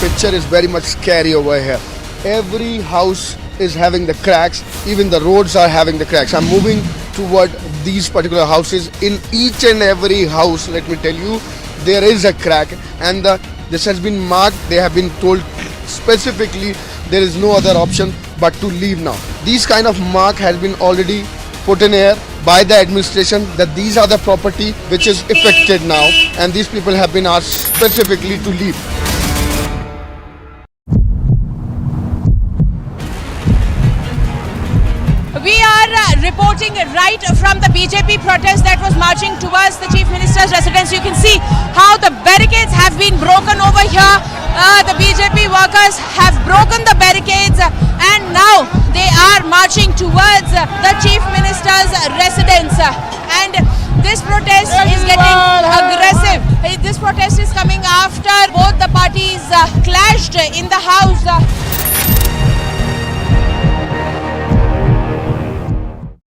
Picture is very much scary over here. Every house is having the cracks, even the roads are having the cracks. I'm moving toward these particular houses. In each and every house, let me tell you, there is a crack, and this has been marked. They have been told specifically there is no other option but to leave now. These kind of mark has been already put in air by the administration that these are the property which is affected now, and these people have been asked specifically to leave. We are reporting right from the BJP protest that was marching towards the Chief Minister's residence. You can see how the barricades have been broken over here. The BJP workers have broken the barricades and now they are marching towards the Chief Minister's residence. And this protest is getting aggressive. This protest is coming after both the parties clashed in the house.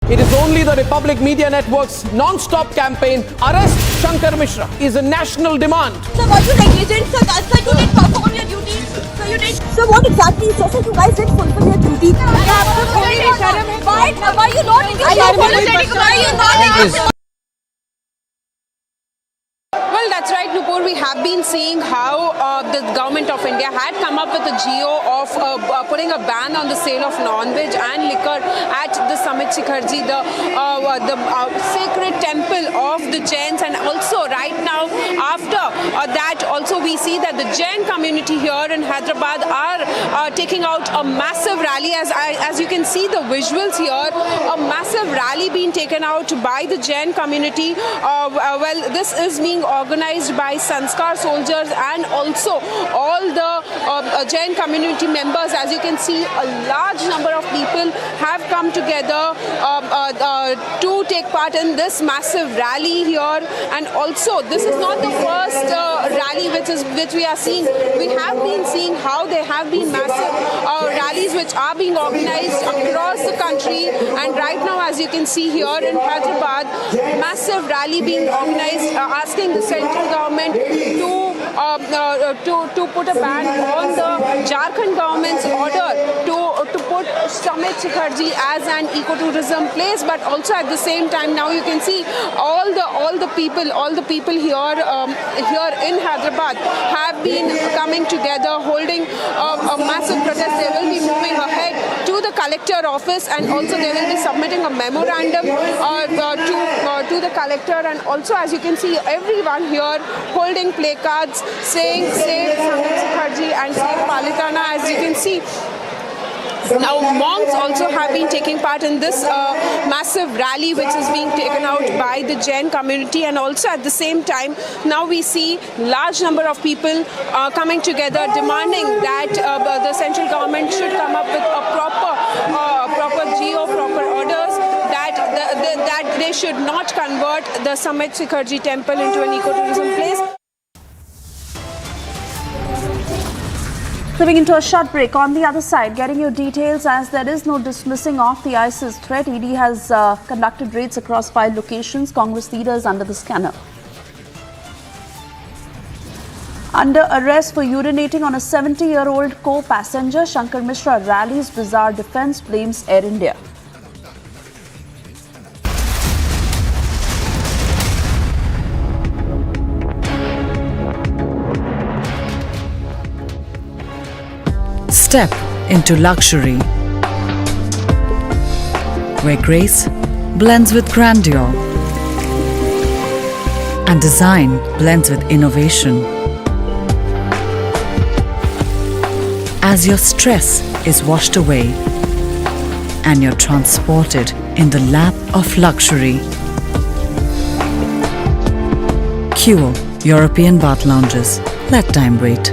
It is only the Republic Media Network's non-stop campaign, Arrest Shankar Mishra, is a national demand. Sir, were you negligent? Sir, you didn't perform your duties. Sir, you didn't. Sir, what exactly? Sir, you guys didn't fulfill your duty. Why are you not in your job? Why are you not in your Well, that's right, Nupur. We have been seeing how the government of India had come up with a GO of putting a ban on the sale of non-veg and liquor at the Samit Shikharji, the sacred temple of the Jains. And also right now, after that, also we see that the Jain community here in Hyderabad are taking out a massive rally. As you can see the visuals here, a massive rally being taken out by the Jain community. Well, this is being organized by Sanskar soldiers and also all the Jain community members. As you can see, a large number of people have come together to take part in this massive rally here. And also, this is not the first rally which we are seeing. We have been seeing how there have been massive rallies which are being organized across the country. And right now, as you can see here in Hyderabad, massive rally being organized asking the central government to put a ban on the Jharkhand government's order to put Samit Shikharji as an ecotourism place. But also at the same time, now you can see all the people here in Hyderabad have been coming together, holding a massive protest. They will be moving ahead to the collector office, and also they will be submitting a memorandum to the collector. And also, as you can see, everyone here holding placards saying "Save Samit Shikharji" and "Save Palitana." As you can see, now monks also have been taking part in this massive rally which is being taken out by the Jain community. And also at the same time, now we see large number of people coming together demanding that the central government should come up with a proper GO, proper orders, that they should not convert the Samit Shikharji temple into an ecotourism place. Moving into a short break. On the other side, getting you details, as there is no dismissing of the ISIS threat. ED has conducted raids across 5 locations. Congress leaders under the scanner. Under arrest for urinating on a 70-year-old co-passenger, Shankar Mishra rallies bizarre defense, blames Air India. Step into luxury, where grace blends with grandeur and design blends with innovation. As your stress is washed away and you're transported in the lap of luxury. Cure European bath lounges. Let time wait.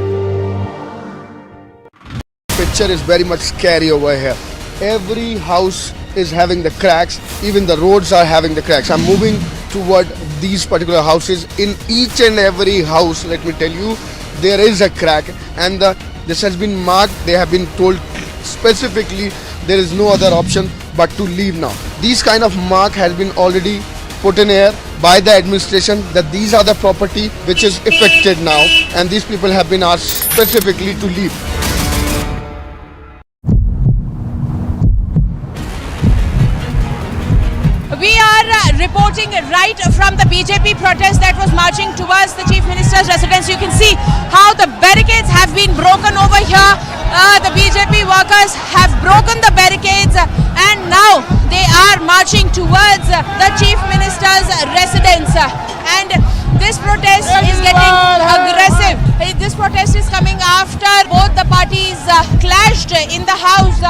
Picture is very much scary over here. Every house is having the cracks, even the roads are having the cracks. I'm moving toward these particular houses. In each and every house, let me tell you, there is a crack, and this has been marked. They have been told specifically there is no other option but to leave now. These kind of mark has been already put in here by the administration that these are the property which is affected now, and these people have been asked specifically to leave. We are reporting right from the BJP protest that was marching towards the Chief Minister's residence. You can see how the barricades have been broken over here. The BJP workers have broken the barricades and now they are marching towards the Chief Minister's residence. And this protest is getting aggressive. This protest is coming after both the parties clashed in the house.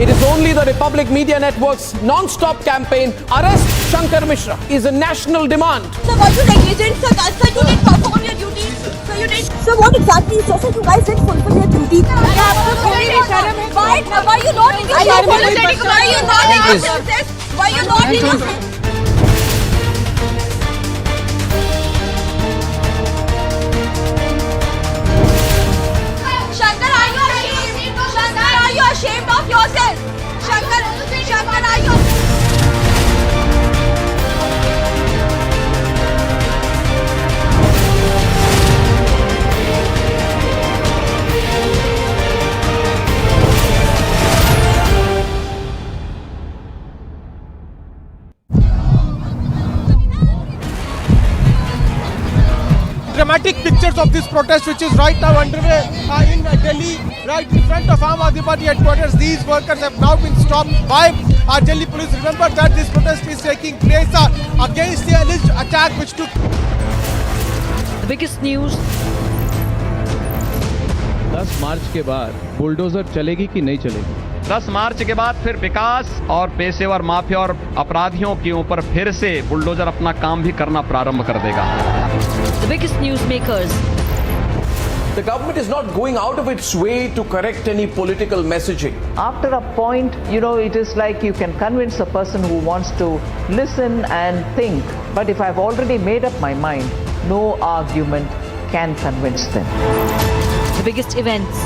It is only the Republic Media Network's non-stop campaign, Arrest Shankar Mishra, is a national demand. Sir, were you negligent? Sir, you didn't perform your duty. Sir, what exactly? Sir, you guys didn't fulfill your duty. Why are you not apologetic? Why are you not innocent? Why are you not innocent? Shankar, are you ashamed? Shankar, are you ashamed of yourself? Shankar, are you? Dramatic pictures of this protest which is right now underway in Delhi, right in front of Aam Aadmi Party headquarters. These workers have now been stopped by Delhi police. Remember that this protest is taking place against the alleged attack which took. The biggest news. 10 मार्च के बाद bulldozer चलेगी कि नहीं चलेगी? 10 मार्च के बाद फिर विकास और पेशेवर माफिया और अपराधियों के ऊपर फिर से बुलडोजर अपना काम भी करना प्रारंभ कर देगा। The biggest newsmakers. The government is not going out of its way to correct any political messaging. After a point, it is like you can convince a person who wants to listen and think. But if I've already made up my mind, no argument can convince them. The biggest events.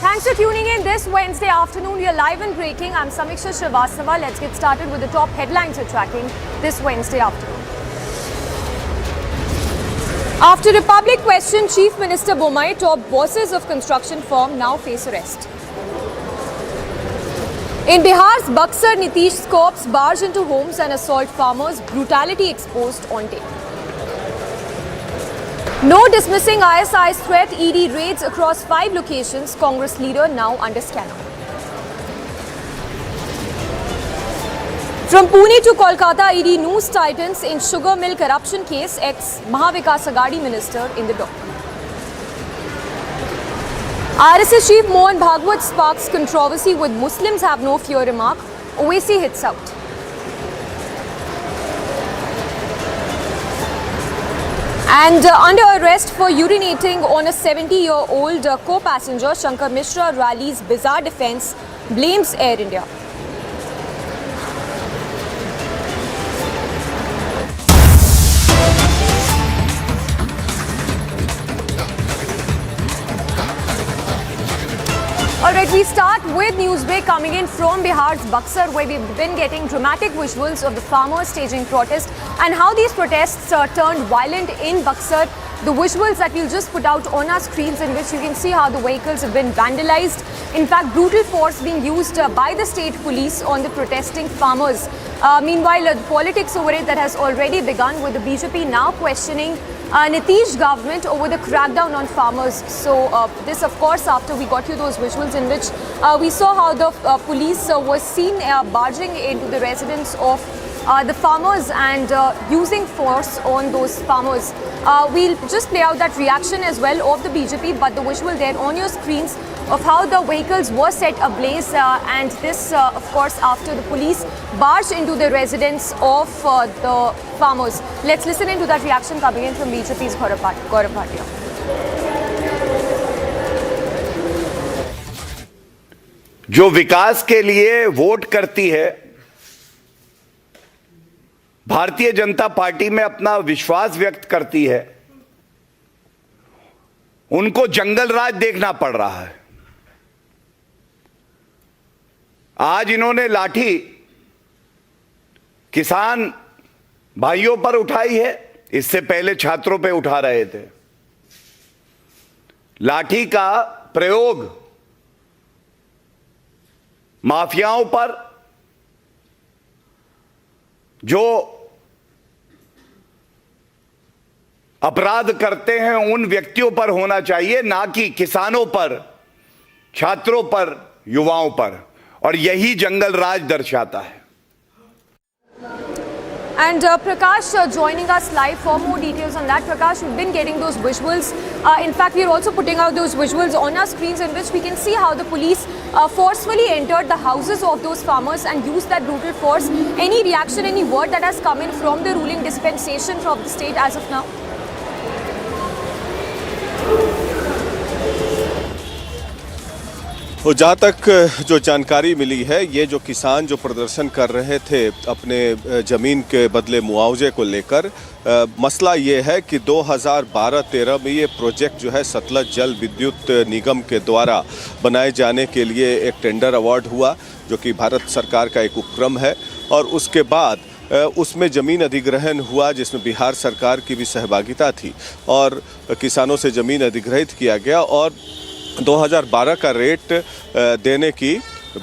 Thanks for tuning in this Wednesday afternoon. We are live and breaking. I'm Mishra. Let's get started with the top headlines you're tracking this Wednesday afternoon. After Republic questioned Chief Minister Bommai, top bosses of construction firm now face arrest. In Bihar's Buxar, Nitish's corpse barged into homes and assault farmers, brutality exposed on tape. No dismissing ISI's threat, ED raids across 5 locations, Congress leader now under scanner. From Pune to Kolkata, ED news tightens in sugar mill corruption case, ex-Mahavikas Aghadi minister in the dock. RSS chief Mohan Bhagwat sparks controversy with Muslims have no fear remark. Owaisi hits out. And under arrest for urinating on a 70-year-old co-passenger, Shankar Mishra rallies bizarre defense, blames Air India. Alright, we start with Newsbreak coming in from Bihar's Buxar, where we've been getting dramatic visuals of the farmers staging protest and how these protests turned violent in Buxar. The visuals that we'll just put out on our screens, in which you can see how the vehicles have been vandalized. In fact, brutal force being used by the state police on the protesting farmers. Meanwhile, the politics over it that has already begun, with the BJP now questioning Nitish government over the crackdown on farmers. So this, of course, after we got you those visuals in which we saw how the police was seen barging into the residence of the farmers and using force on those farmers. We'll just play out that reaction as well of the BJP, but the visual there on your screens of how the vehicles were set ablaze and this, of course, after the police barged into the residence of the farmers. Let's listen into that reaction coming in from BJP's Gaurav Bhatia. जो विकास के लिए vote करती है, Bharatiya Janata party में अपना विश्वास व्यक्त करती है, उनको जंगल राज देखना पड़ रहा है। आज इन्होंने लाठी किसान भाइयों पर उठाई है, इससे पहले छात्रों पे उठा रहे थे। लाठी का प्रयोग माफियाओं पर, जो अपराध करते हैं उन व्यक्तियों पर होना चाहिए, ना कि किसानों पर, छात्रों पर, युवाओं पर, और यही जंगल राज दर्शाता है। And Prakash joining us live for more details on that. Prakash, we've been getting those visuals. In fact, we're also putting out those visuals on our screens in which we can see how the police forcefully entered the houses of those farmers and used that brutal force. Any reaction, any word that has come in from the ruling dispensation from the state as of now? और जहाँ तक जो जानकारी मिली है, ये जो किसान जो प्रदर्शन कर रहे थे अपने ज़मीन के बदले मुआवजे को लेकर, मसला ये है कि 2012-13 में ये प्रोजेक्ट जो है सतलज जल विद्युत निगम के द्वारा बनाए जाने के लिए एक टेंडर अवार्ड हुआ, जो कि भारत सरकार का एक उपक्रम है। और उसके बाद उसमें ज़मीन अधिग्रहण हुआ, जिसमें बिहार सरकार की भी सहभागिता थी, और किसानों से ज़मीन अधिग्रहित किया गया और 2012 का रेट देने की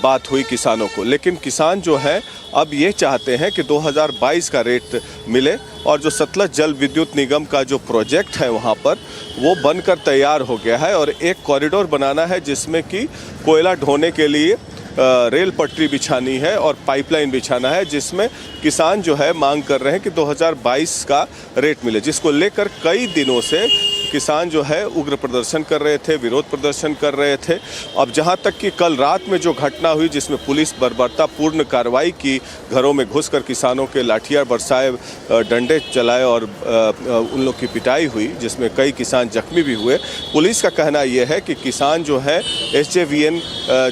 बात हुई किसानों को। लेकिन किसान जो है अब ये चाहते हैं कि 2022 का रेट मिले, और जो सतलज जल विद्युत निगम का जो प्रोजेक्ट है वहाँ पर वो बनकर तैयार हो गया है, और एक कॉरिडोर बनाना है जिसमें कि कोयला ढोने के लिए रेल पटरी बिछानी है और पाइपलाइन बिछाना है, जिसमें किसान जो है मांग कर रहे हैं कि 2022 का रेट मिले, जिसको लेकर कई दिनों से किसान जो है उग्र प्रदर्शन कर रहे थे, विरोध प्रदर्शन कर रहे थे। अब जहां तक कि कल रात में जो घटना हुई, जिसमें पुलिस बर्बरतापूर्ण कार्रवाई की, घरों में घुसकर किसानों के लाठियां बरसाए, डंडे चलाए और उन लोग की पिटाई हुई, जिसमें कई किसान जख्मी भी हुए। पुलिस का कहना यह है कि किसान जो है SJVN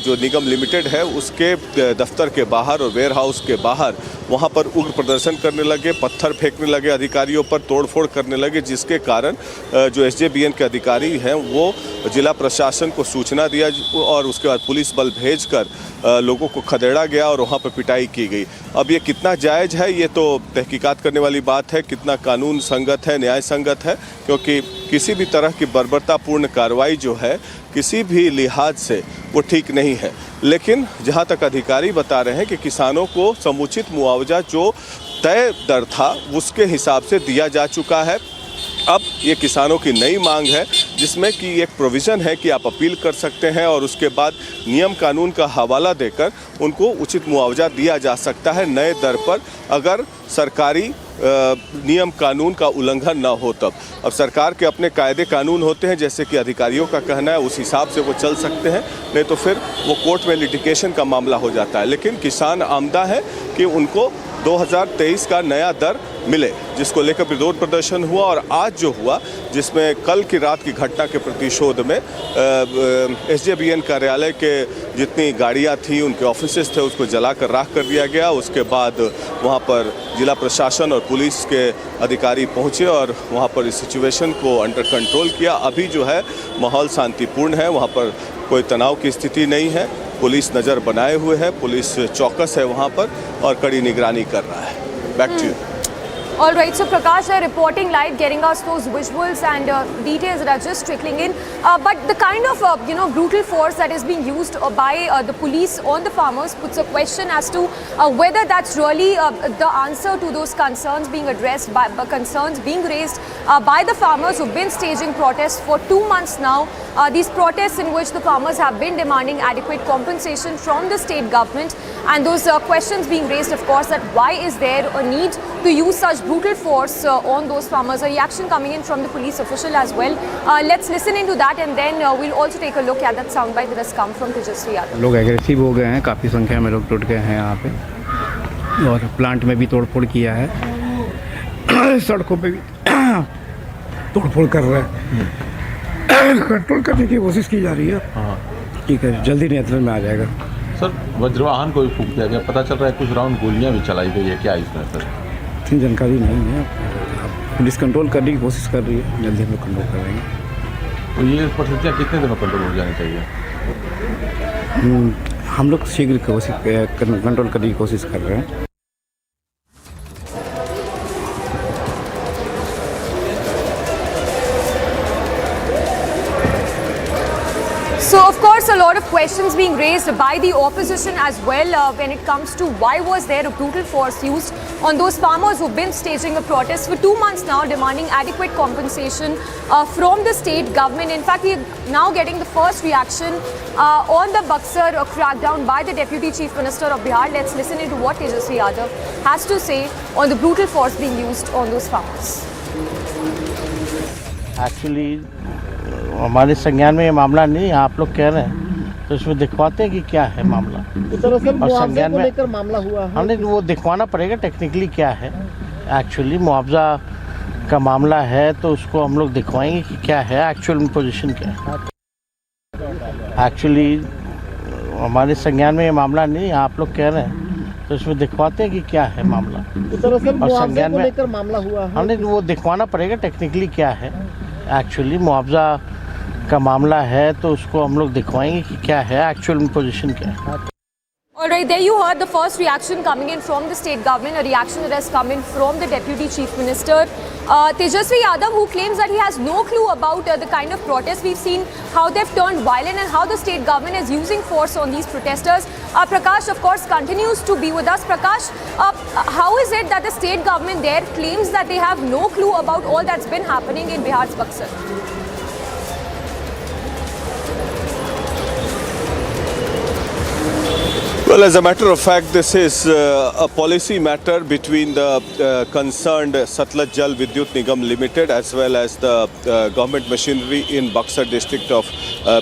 जो निगम लिमिटेड है उसके दफ्तर के बाहर और वेयर हाउस के बाहर वहाँ पर उग्र प्रदर्शन करने लगे, पत्थर फेंकने लगे, अधिकारियों पर तोड़फोड़ करने लगे, जिसके कारण जो SJVN के अधिकारी हैं वो जिला प्रशासन को सूचना दिया और उसके बाद पुलिस बल भेजकर लोगों को खदेड़ा गया और वहाँ पर पिटाई की गई। अब ये कितना जायज़ है, ये तो तहकीकात करने वाली बात है, कितना कानून संगत है, न्याय संगत है, क्योंकि किसी भी तरह की बर्बरतापूर्ण कार्रवाई जो है किसी भी लिहाज से वो ठीक नहीं है। लेकिन जहाँ तक अधिकारी बता रहे हैं कि किसानों को समुचित मुआवजा जो तय दर था उसके हिसाब से दिया जा चुका है। अब ये किसानों की नई मांग है, जिसमें कि एक प्रोविज़न है कि आप अपील कर सकते हैं और उसके बाद नियम कानून का हवाला देकर उनको उचित मुआवजा दिया जा सकता है नए दर पर, अगर सरकारी नियम कानून का उल्लंघन ना हो तब। अब सरकार के अपने कायदे कानून होते हैं, जैसे कि अधिकारियों का कहना है उस हिसाब से वो चल सकते हैं, नहीं तो फिर वो कोर्ट में लिटिगेशन का मामला हो जाता है। लेकिन किसान आमदा है कि उनको 2023 का नया दर मिले, जिसको लेकर विरोध प्रदर्शन हुआ। और आज जो हुआ, जिसमें कल की रात की घटना के प्रतिशोध में SJVN कार्यालय के जितनी गाड़ियां थी, उनके ऑफिसेस थे, उसको जलाकर राख कर दिया गया। उसके बाद वहां पर जिला प्रशासन और पुलिस के अधिकारी पहुंचे और वहां पर इस सिचुएशन को अंडर कंट्रोल किया। अभी जो है माहौल शांतिपूर्ण है, वहां पर कोई तनाव की स्थिति नहीं है, पुलिस नज़र बनाए हुए है, पुलिस चौकस है वहाँ पर और कड़ी निगरानी कर रहा है। Back to you. All right, so Prakash, reporting live, getting us those visuals and details that are just trickling in. But the kind of brutal force that is being used by the police on the farmers puts a question as to whether that's really the answer to those concerns being addressed by concerns being raised by the farmers who've been staging protests for 2 months now. These protests in which the farmers have been demanding adequate compensation from the state government, and those questions being raised, of course, that why is there a need to use such brutal force on those farmers. A reaction coming in from the police official as well. Let's listen into that, and then we'll also take a look at that soundbite that has come from Tejasvi Yadav. लोग aggressive हो गए हैं, काफ़ी संख्या में लोग टूट गए हैं यहाँ पे, और प्लांट में भी तोड़फोड़ किया है, सड़कों पे भी तोड़फोड़ कर रहे हैं, कंट्रोल करने की कोशिश की जा रही है। ठीक है, जल्दी नियंत्रण में आ जाएगा। सर, वज्रवाहन को भी फूंक दिया गया, पता चल रहा है कुछ राउंड गोलियां भी चलाई गई है, क्या इसमें सर? इतनी जानकारी नहीं है, पुलिस कंट्रोल करने की कोशिश कर रही है, जल्दी हम लोग कंट्रोल करेंगे। तो ये परिस्थितियाँ कितने दिन में कंट्रोल हो जानी चाहिए? हम लोग शीघ्र कंट्रोल करने की कोशिश कर रहे हैं। So, of course, a lot of questions being raised by the opposition as well when it comes to why was there a brutal force used on those farmers who've been staging a protest for 2 months now, demanding adequate compensation from the state government. In fact, we're now getting the first reaction on the Buxar crackdown by the Deputy Chief Minister of Bihar. Let's listen into what Tejasvi Yadav has to say on the brutal force being used on those farmers. Actually, हमारे संज्ञान में ये मामला नहीं, आप लोग कह रहे हैं तो इसमें दिखवाते हैं कि क्या है मामला। और संज्ञान में लेकर मामला हुआ है, हमने वो दिखवाना पड़ेगा टेक्निकली क्या है। एक्चुअली मुआवजा का मामला है तो उसको हम लोग दिखवाएंगे कि क्या है, एक्चुअल पोजीशन क्या है। एक्चुअली हमारे संज्ञान में ये मामला नहीं, आप लोग कह रहे हैं तो इसमें दिखवाते हैं कि क्या है मामला। और संज्ञान में लेकर मामला हुआ है, हमने वो दिखवाना पड़ेगा टेक्निकली क्या है। एक्चुअली मुआवजा का मामला है तो उसको हम लोग दिखवाएंगे कि क्या है, एक्चुअल पोजीशन क्या है। All right, there you heard the first reaction coming in from the state government, a reaction that has come in from the Deputy Chief Minister, Tejasvi Yadav, who claims that he has no clue about the kind of protests we've seen, how they've turned violent and how the state government is using force on these protesters. Prakash, of course, continues to be with us. Prakash, how is it that the state government there claims that they have no clue about all that's been happening in Bihar's Buxar? Well, as a matter of fact, this is a policy matter between the concerned Satluj Jal Vidyut Nigam Limited as well as the government machinery in Buxar district of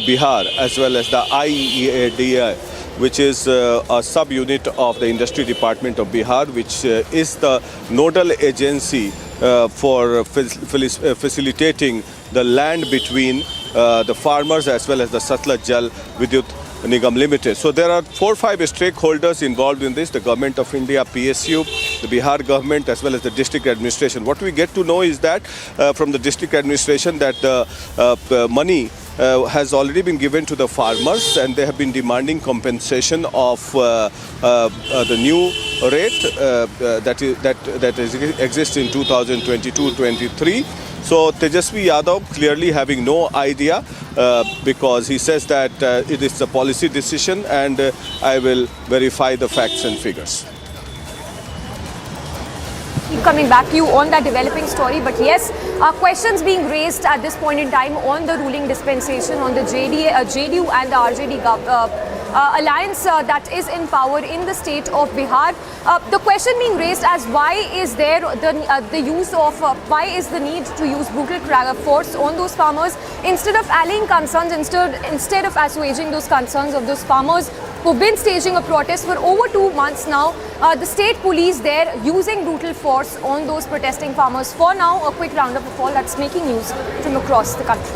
Bihar, as well as the IEADA, which is a sub-unit of the Industry Department of Bihar, which is the nodal agency for facilitating the land between the farmers as well as the Satluj Jal Vidyut Nigam Limited. So there are 4 or 5 stakeholders involved in this: the Government of India, PSU, the Bihar government, as well as the district administration. What we get to know is that from the district administration that the money has already been given to the farmers, and they have been demanding compensation of the new rate that exists in 2022-23. So Tejasvi Yadav clearly having no idea because he says that it is a policy decision, and I will verify the facts and figures. Keep coming back to you on that developing story, but yes, questions being raised at this point in time on the ruling dispensation, on the JDU and the RJD alliance that is in power in the state of Bihar. The question being raised as why is there the use of, why is the need to use brutal force on those farmers instead of allaying concerns, instead of assuaging those concerns of those farmers who've been staging a protest for over 2 months now. The state police there using brutal force on those protesting farmers. For now, a quick roundup of all that's making news from across the country.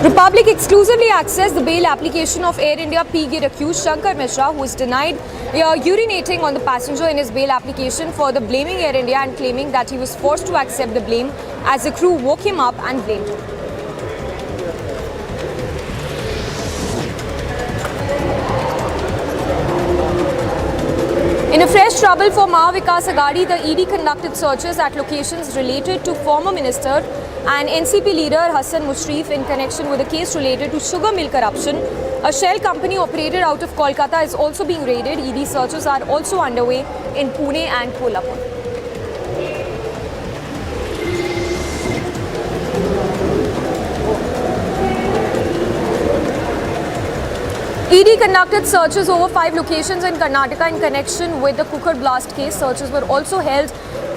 Republic exclusively accessed the bail application of Air India P-Gate accused Shankar Mishra, who is denied urinating on the passenger in his bail application, further blaming Air India and claiming that he was forced to accept the blame as the crew woke him up and blamed him. In a fresh trouble for Maha Vikas Aghadi, the ED conducted searches at locations related to former minister and NCP leader Hassan Mushrif in connection with a case related to sugar mill corruption. A shell company operated out of Kolkata is also being raided. ED searches are also underway in Pune and Kolhapur. ED conducted searches over 5 locations in Karnataka in connection with the cooker blast case. Searches were also held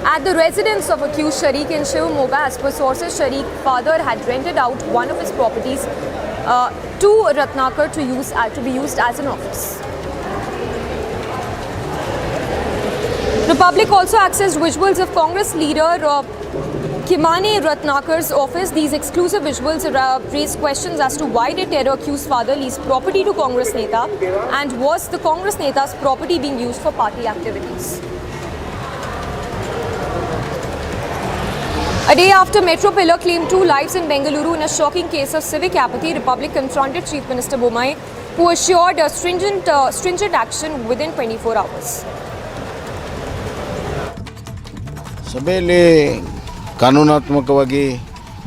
at the residence of accused Sharik in Shivamogga. As per sources, Sharik's father had rented out one of his properties to Ratnakar to be used as an office. The public also accessed visuals of Congress leader Kimane Ratnakar's office. These exclusive visuals raise questions as to why did terror-accused father lease property to Congress Neta, and was the Congress Neta's property being used for party activities? A day after Metro Pillar claimed 2 lives in Bengaluru in a shocking case of civic apathy, Republic confronted Chief Minister Bommai, who assured a stringent action within 24 hours. ಕಾನೂನಾತ್ಮಕವಾಗಿ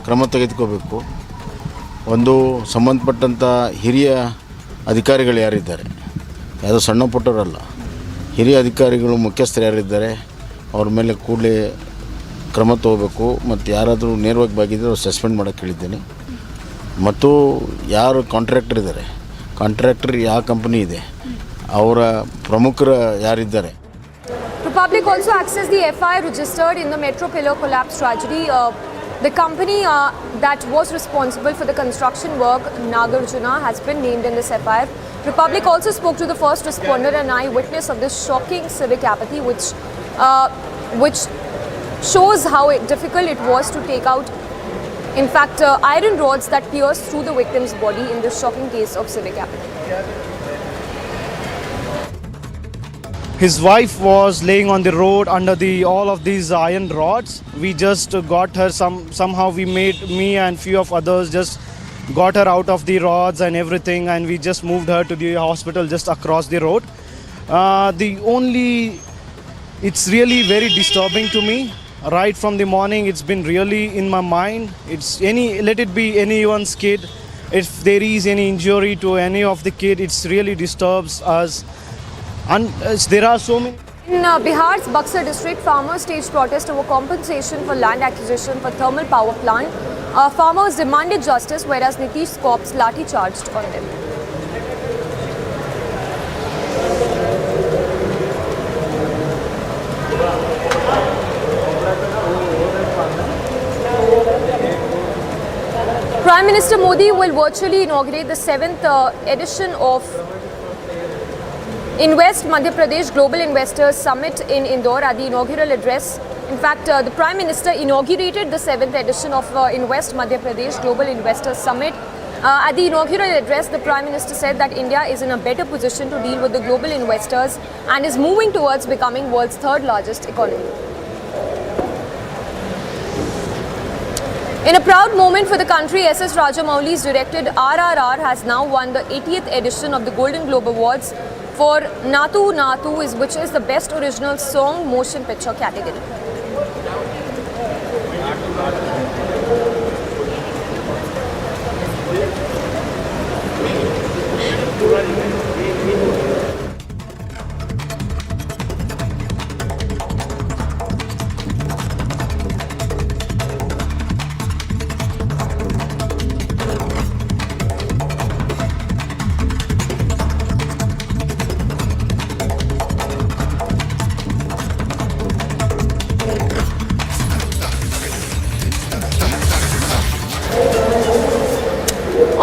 ಕ್ರಮ ತೆಗೆದುಕೋಬೇಕು. ಒಂದು ಸಂಬಂಧಪಟ್ಟಂಥ ಹಿರಿಯ ಅಧಿಕಾರಿಗಳು ಯಾರಿದ್ದಾರೆ, ಯಾವುದೋ ಸಣ್ಣ ಪುಟ್ಟವರಲ್ಲ, ಹಿರಿಯ ಅಧಿಕಾರಿಗಳು ಮುಖ್ಯಸ್ಥರು ಯಾರಿದ್ದಾರೆ ಅವ್ರ ಮೇಲೆ ಕೂಡಲೇ ಕ್ರಮ ತಗೋಬೇಕು. ಮತ್ತು ಯಾರಾದರೂ ನೇರವಾಗಿ ಬಾಗಿದ್ರೆ ಅವ್ರು ಸಸ್ಪೆಂಡ್ ಮಾಡೋಕ್ಕೆ ಹೇಳಿದ್ದೇನೆ. ಮತ್ತು ಯಾರು ಕಾಂಟ್ರಾಕ್ಟರ್ ಇದ್ದಾರೆ, ಕಾಂಟ್ರಾಕ್ಟರ್ ಯಾವ ಕಂಪನಿ ಇದೆ, ಅವರ ಪ್ರಮುಖರು ಯಾರಿದ್ದಾರೆ. Republic also accessed the FIR registered in the Metro Pillar collapse tragedy. The company that was responsible for the construction work, Nagarjuna, has been named in this FIR. Republic also spoke to the first responder and eyewitness of this shocking civic apathy, which shows how difficult it was to take out, in fact, iron rods that pierced through the victim's body in this shocking case of civic apathy. His wife was laying on the road under all of these iron rods. We just got her somehow. Me and few of others just got her out of the rods and everything, and we just moved her to the hospital just across the road. It's really very disturbing to me. Right from the morning, it's been really in my mind. Let it be anyone's kid. If there is any injury to any of the kid, it really disturbs us. And there are so many. In Bihar's Buxar district, farmers staged protest over compensation for land acquisition for thermal power plant. Farmers demanded justice, whereas Nitish's corps lathi charged on them. Prime Minister Modi will virtually inaugurate the 7th edition of Invest Madhya Pradesh Global Investors Summit in Indore. At the inaugural address, in fact, the Prime Minister inaugurated the 7th edition of Invest Madhya Pradesh Global Investors Summit. At the inaugural address, the Prime Minister said that India is in a better position to deal with the global investors and is moving towards becoming world's 3rd largest economy. In a proud moment for the country, S.S. Rajamouli's directed RRR has now won the 80th edition of the Golden Globe Awards for Natu Natu, which is the Best Original Song Motion Picture category.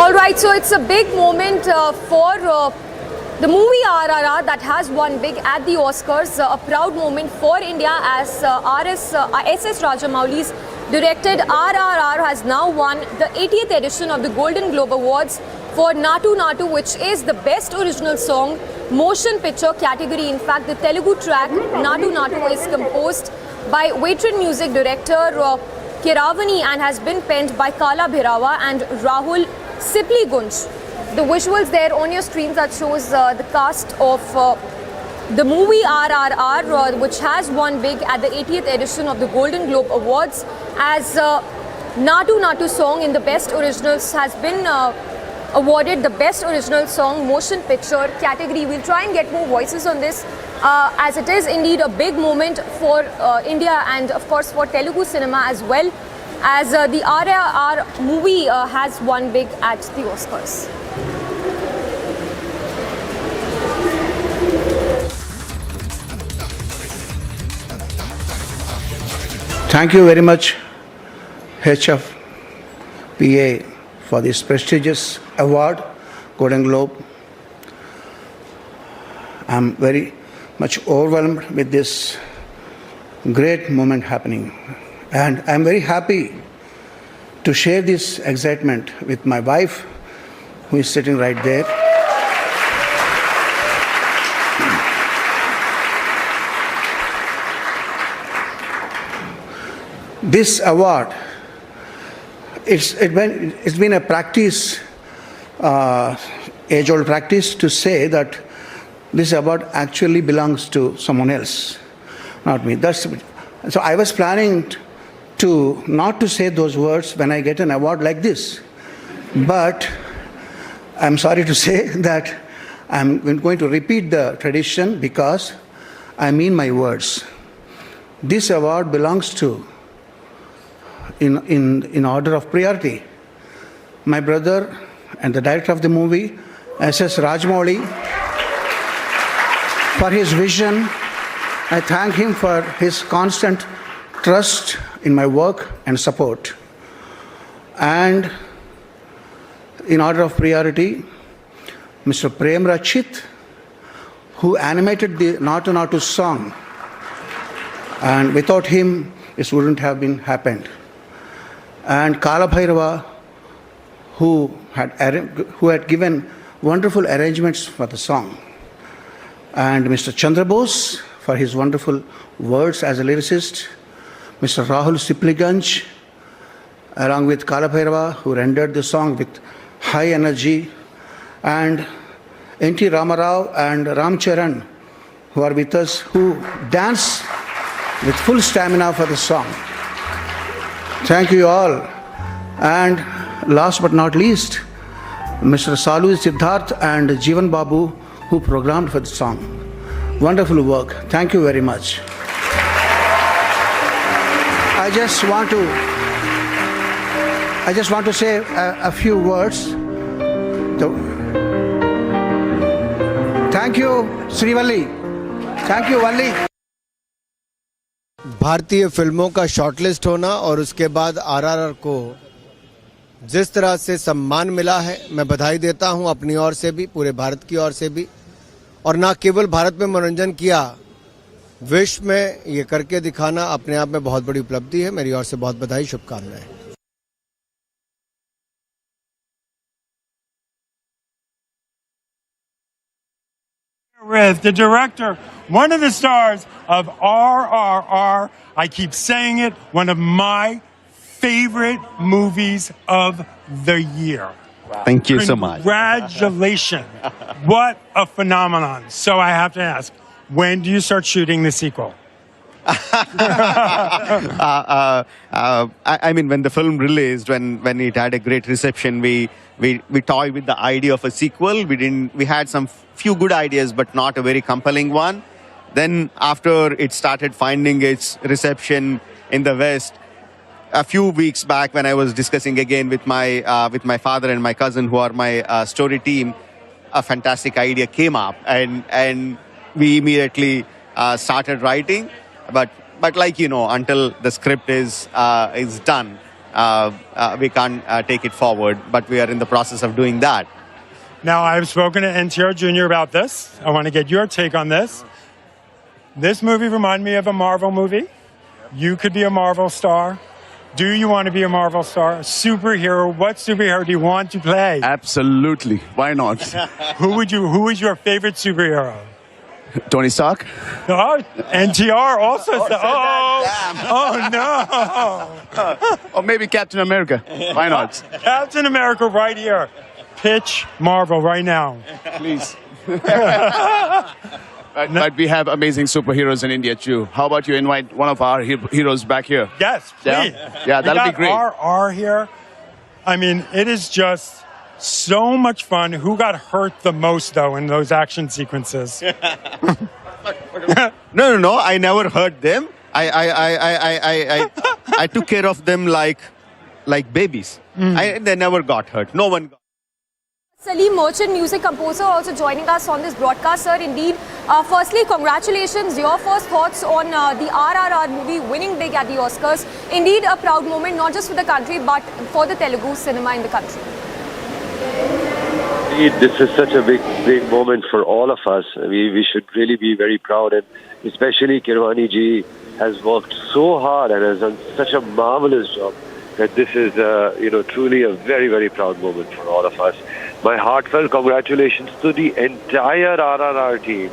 Alright, so it's a big moment for the movie RRR that has won big at the Oscars. A proud moment for India as S.S. Rajamouli's directed RRR has now won the 80th edition of the Golden Globe Awards for Natu Natu, which is the Best Original Song Motion Picture category. In fact, the Telugu track Natu Natu is composed by veteran music director Kiravani and has been penned by Kala Bhirawa and Rahul Sipli Gunj. The visuals there on your screens that shows the cast of The movie RRR, which has won big at the 80th edition of the Golden Globe Awards as Natu Natu song in the Best Originals, has been awarded the Best Original Song Motion Picture category. We'll try and get more voices on this as it is indeed a big moment for India and of course for Telugu cinema as well, as the RRR movie has won big at the Oscars. Thank you very much, HF PA, for this prestigious award, Golden Globe. I'm very much overwhelmed with this great moment happening. And I'm very happy to share this excitement with my wife, who is sitting right there. This award, it's been a practice, age-old practice, to say that this award actually belongs to someone else, not me. So I was planning not to say those words when I get an award like this. But I'm sorry to say that I'm going to repeat the tradition because I mean my words. This award belongs to, in order of priority, my brother and the director of the movie, S.S. Rajamouli, for his vision. I thank him for his constant trust in my work and support. And in order of priority, Mr. Prem Rachit, who animated the Natu Natu song, and without him, this wouldn't have been happened. And Kala Bhairava, who had given wonderful arrangements for the song. And Mr. Chandra Bose, for his wonderful words as a lyricist. Mr. Rahul Sipliganj, along with Kala Bhairava, who rendered the song with high energy. And N.T. Ramarao and Ram Charan, who are with us, who dance with full stamina for the song. Thank you all. And last but not least, Mr. Salu Siddharth and Jeevan Babu, who programmed for the song. Wonderful work. Thank you very much. I just want to say a few words. Thank you, Srivalli. Thank you, Valli. भारतीय फिल्मों का shortlist होना और उसके बाद आरआरआर को जिस तरह से सम्मान मिला है, मैं बधाई देता हूं अपनी ओर से भी, पूरे भारत की ओर से भी। और ना केवल भारत में मनोरंजन किया, विश्व में ये करके दिखाना अपने आप में बहुत बड़ी उपलब्धि है। मेरी ओर से बहुत बधाई, शुभकामनाएं। With the director, one of the stars of RRR, I keep saying it, one of my favorite movies of the year. Wow. Thank you so much. Congratulations. What a phenomenon. So I have to ask, when do you start shooting the sequel? I mean, when the film released, when it had a great reception, we toyed with the idea of a sequel. We had some few good ideas, but not a very compelling one. Then after it started finding its reception in the West, a few weeks back when I was discussing again with my father and my cousin, who are my story team, a fantastic idea came up, and we immediately started writing. But like you know, until the script is done, we can't take it forward. But we are in the process of doing that. Now, I've spoken to NTR Jr. about this. I want to get your take on this. This movie reminded me of a Marvel movie. You could be a Marvel star. Do you want to be a Marvel star? Superhero? What superhero do you want to play? Absolutely. Why not? Who is your favorite superhero? Tony Stark. Oh, NTR also said, oh no. Or maybe Captain America. Why not? Captain America right here. Pitch Marvel right now. Please. But we have amazing superheroes in India too. How about you invite one of our heroes back here? Yes, please. Yeah, that'll be great. RR here. I mean, it is just so much fun. Who got hurt the most, though, in those action sequences? No. I never hurt them. I took care of them like babies. They never got hurt. No one got. Salim Merchant, music composer, also joining us on this broadcast, sir. Indeed, firstly, congratulations. Your first thoughts on the RRR movie winning big at the Oscars. Indeed, a proud moment, not just for the country, but for the Telugu cinema in the country. Indeed, this is such a big moment for all of us. We should really be very proud, and especially Kirwani ji has worked so hard and has done such a marvelous job that this is, truly a very, very proud moment for all of us. My heartfelt congratulations to the entire RRR team.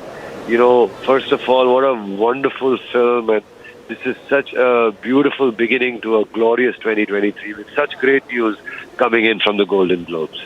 First of all, what a wonderful film, and this is such a beautiful beginning to a glorious 2023 with such great news coming in from the Golden Globes.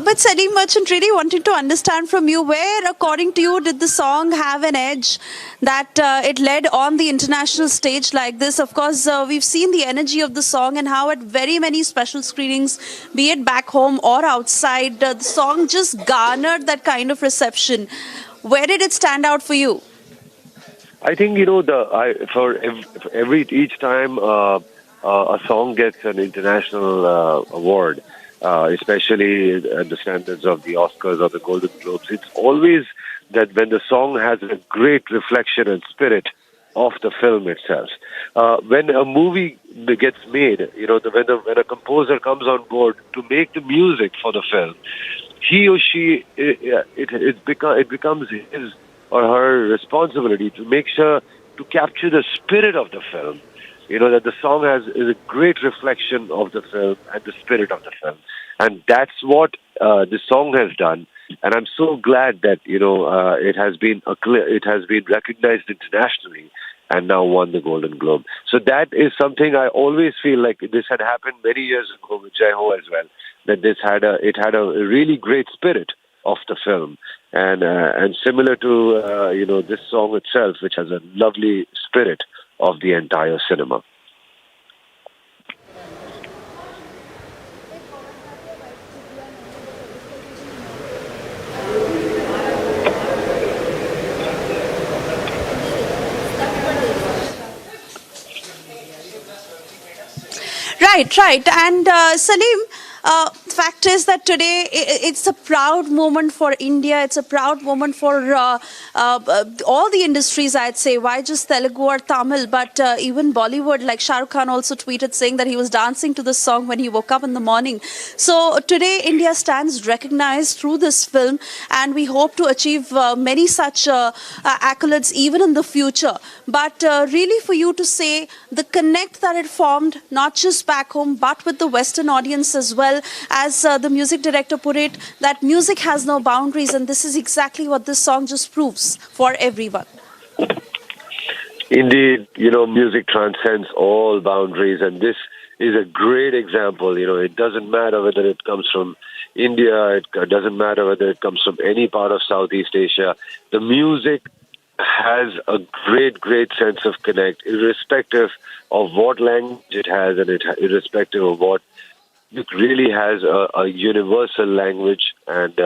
But Salim Merchant, really wanting to understand from you, where, according to you, did the song have an edge that it led on the international stage like this? Of course, we've seen the energy of the song and how at very many special screenings, be it back home or outside, the song just garnered that kind of reception. Where did it stand out for you? I think, each time a song gets an international award, especially at the standards of the Oscars or the Golden Globes, it's always that when the song has a great reflection and spirit of the film itself. When a movie gets made, when a composer comes on board to make the music for the film, he or she, it becomes his or her responsibility to make sure to capture the spirit of the film. That the song is a great reflection of the film and the spirit of the film. And that's what the song has done. And I'm so glad that, it has been recognized internationally and now won the Golden Globe. So that is something I always feel like this had happened many years ago with Jai Ho as well, that it had a really great spirit of the film. And similar to, this song itself, which has a lovely spirit of the entire cinema. Right. And Salim, fact is that today it's a proud moment for India. It's a proud moment for all the industries, I'd say. Why just Telugu or Tamil, but even Bollywood. Like Shah Rukh Khan also tweeted saying that he was dancing to this song when he woke up in the morning. So today India stands recognized through this film, and we hope to achieve many such accolades even in the future. But really for you to say the connect that it formed, not just back home, but with the Western audience as well, as the music director put it, that music has no boundaries, and this is exactly what this song just proves for everyone. Indeed, music transcends all boundaries, and this is a great example. It doesn't matter whether it comes from India, it doesn't matter whether it comes from any part of Southeast Asia. The music has a great sense of connect, irrespective of what language it has, and irrespective of what it really has a universal language, and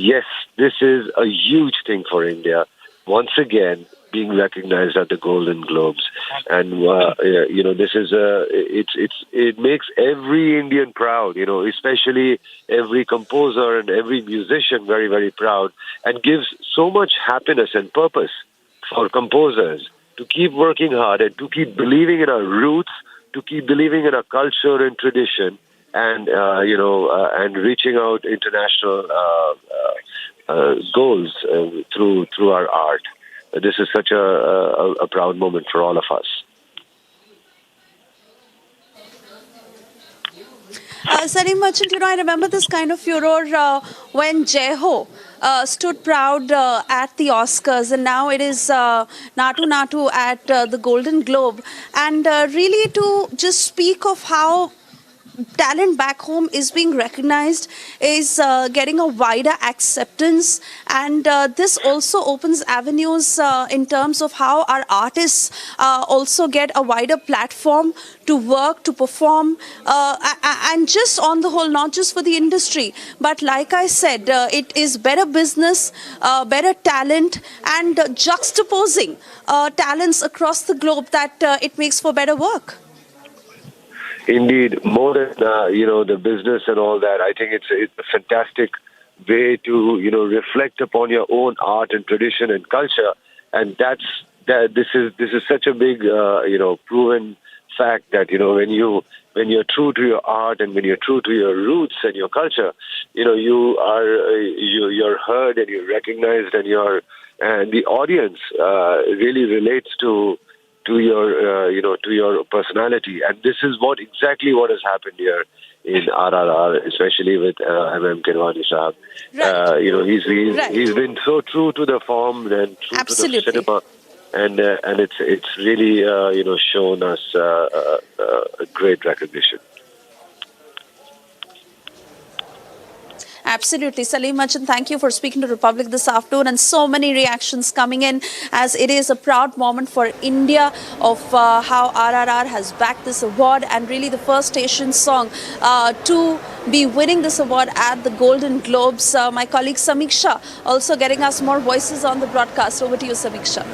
yes, this is a huge thing for India. Once again, being recognized at the Golden Globes, and this is it makes every Indian proud. Especially every composer and every musician very, very proud, and gives so much happiness and purpose for composers to keep working hard and to keep believing in our roots, to keep believing in our culture and tradition, and and reaching out international goals through our art. This is such a proud moment for all of us. Salim Merchant, I remember this kind of furor when Jai Ho stood proud at the Oscars, and now it is Natu at the Golden Globe. And really to just speak of how talent back home is being recognized, is getting a wider acceptance, and this also opens avenues in terms of how our artists also get a wider platform to work, to perform, and just on the whole, not just for the industry, but like I said, it is better business, better talent, and juxtaposing talents across the globe that it makes for better work. Indeed, more than the business and all that, I think it's a fantastic way to reflect upon your own art and tradition and culture, and this is such a big proven fact that when you're true to your art and when you're true to your roots and your culture, you're heard and you're recognized, and the audience really relates to your personality, and this is exactly what has happened here in RRR, especially with Kirwani Sahab. Right. He's been so true to the form and true Absolutely. to the cinema, and it's really shown us a great recognition. Absolutely. Salim Machan, thank you for speaking to Republic this afternoon, and so many reactions coming in, as it is a proud moment for India of how RRR has backed this award, and really the first Asian song to be winning this award at the Golden Globes. My colleague Samiksha also getting us more voices on the broadcast. Over to you, Samiksha.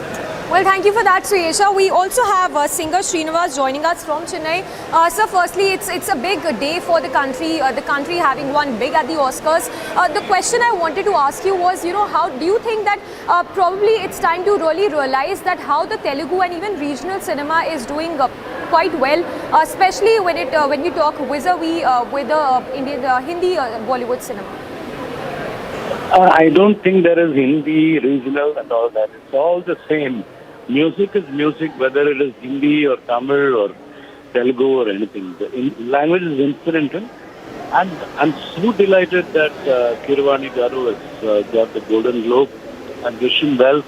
Well, thank you for that, Suyesha. We also have singer Srinivas joining us from Chennai. Sir, firstly, it's a big day for the country having won big at the Oscars. The question I wanted to ask you was, how do you think that probably it's time to really realize that how the Telugu and even regional cinema is doing quite well, especially when we talk vis-a-vis with the Hindi Bollywood cinema? I don't think there is Hindi, regional and all that. It's all the same. Music is music, whether it is Hindi or Tamil or Telugu or anything. The language is incidental. And I'm so delighted that Kirwani Garu has got the Golden Globe, and wish him well,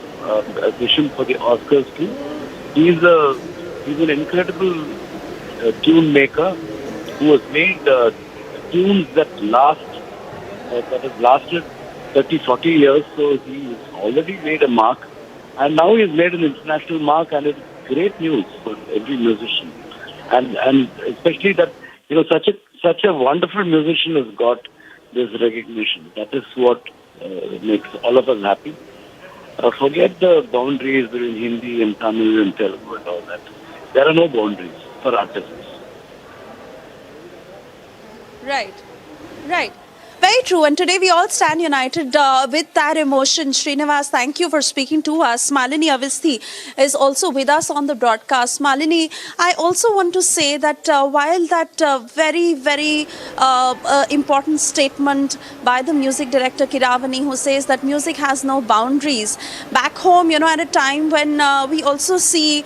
wish him for the Oscars too. He's an incredible tune maker who has made tunes that have lasted 30, 40 years. So he's already made a mark, and now he's made an international mark, and it's great news for every musician, and especially that such a wonderful musician has got this recognition. That is what makes all of us happy. Forget the boundaries between Hindi and Tamil and Telugu and all that. There are no boundaries for artists. Right. Very true. And today we all stand united with that emotion. Srinivas, thank you for speaking to us. Malini Avisti is also with us on the broadcast. Malini, I also want to say that while that very, very important statement by the music director Kiravani, who says that music has no boundaries, back home, at a time when we also see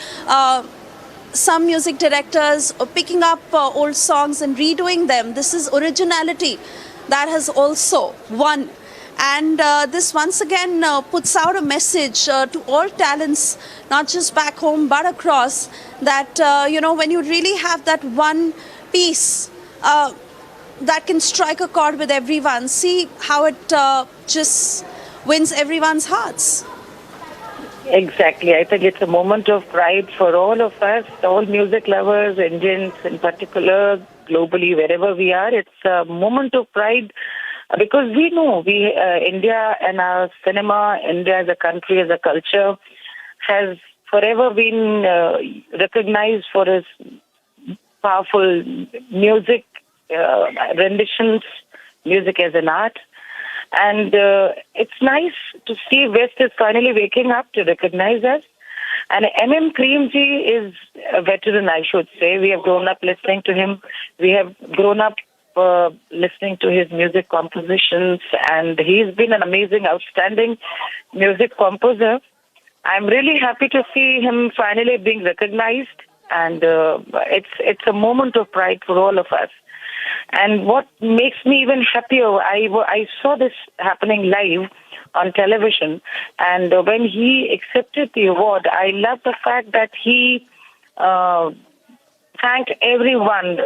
some music directors picking up old songs and redoing them. This is originality that has also won. And this once again puts out a message to all talents, not just back home but across, that, when you really have that one piece that can strike a chord with everyone, see how it just wins everyone's hearts. Exactly. I think it's a moment of pride for all of us, all music lovers, Indians in particular, globally, wherever we are. It's a moment of pride because we know India and our cinema, India as a country, as a culture, has forever been recognized for its powerful music renditions, music as an art. And it's nice to see West is finally waking up to recognize us. And M.M. Creamji is a veteran, I should say. We have grown up listening to him. We have grown up listening to his music compositions. And he's been an amazing, outstanding music composer. I'm really happy to see him finally being recognized. And it's a moment of pride for all of us. And what makes me even happier, I saw this happening live on television, and when he accepted the award, I love the fact that he thanked everyone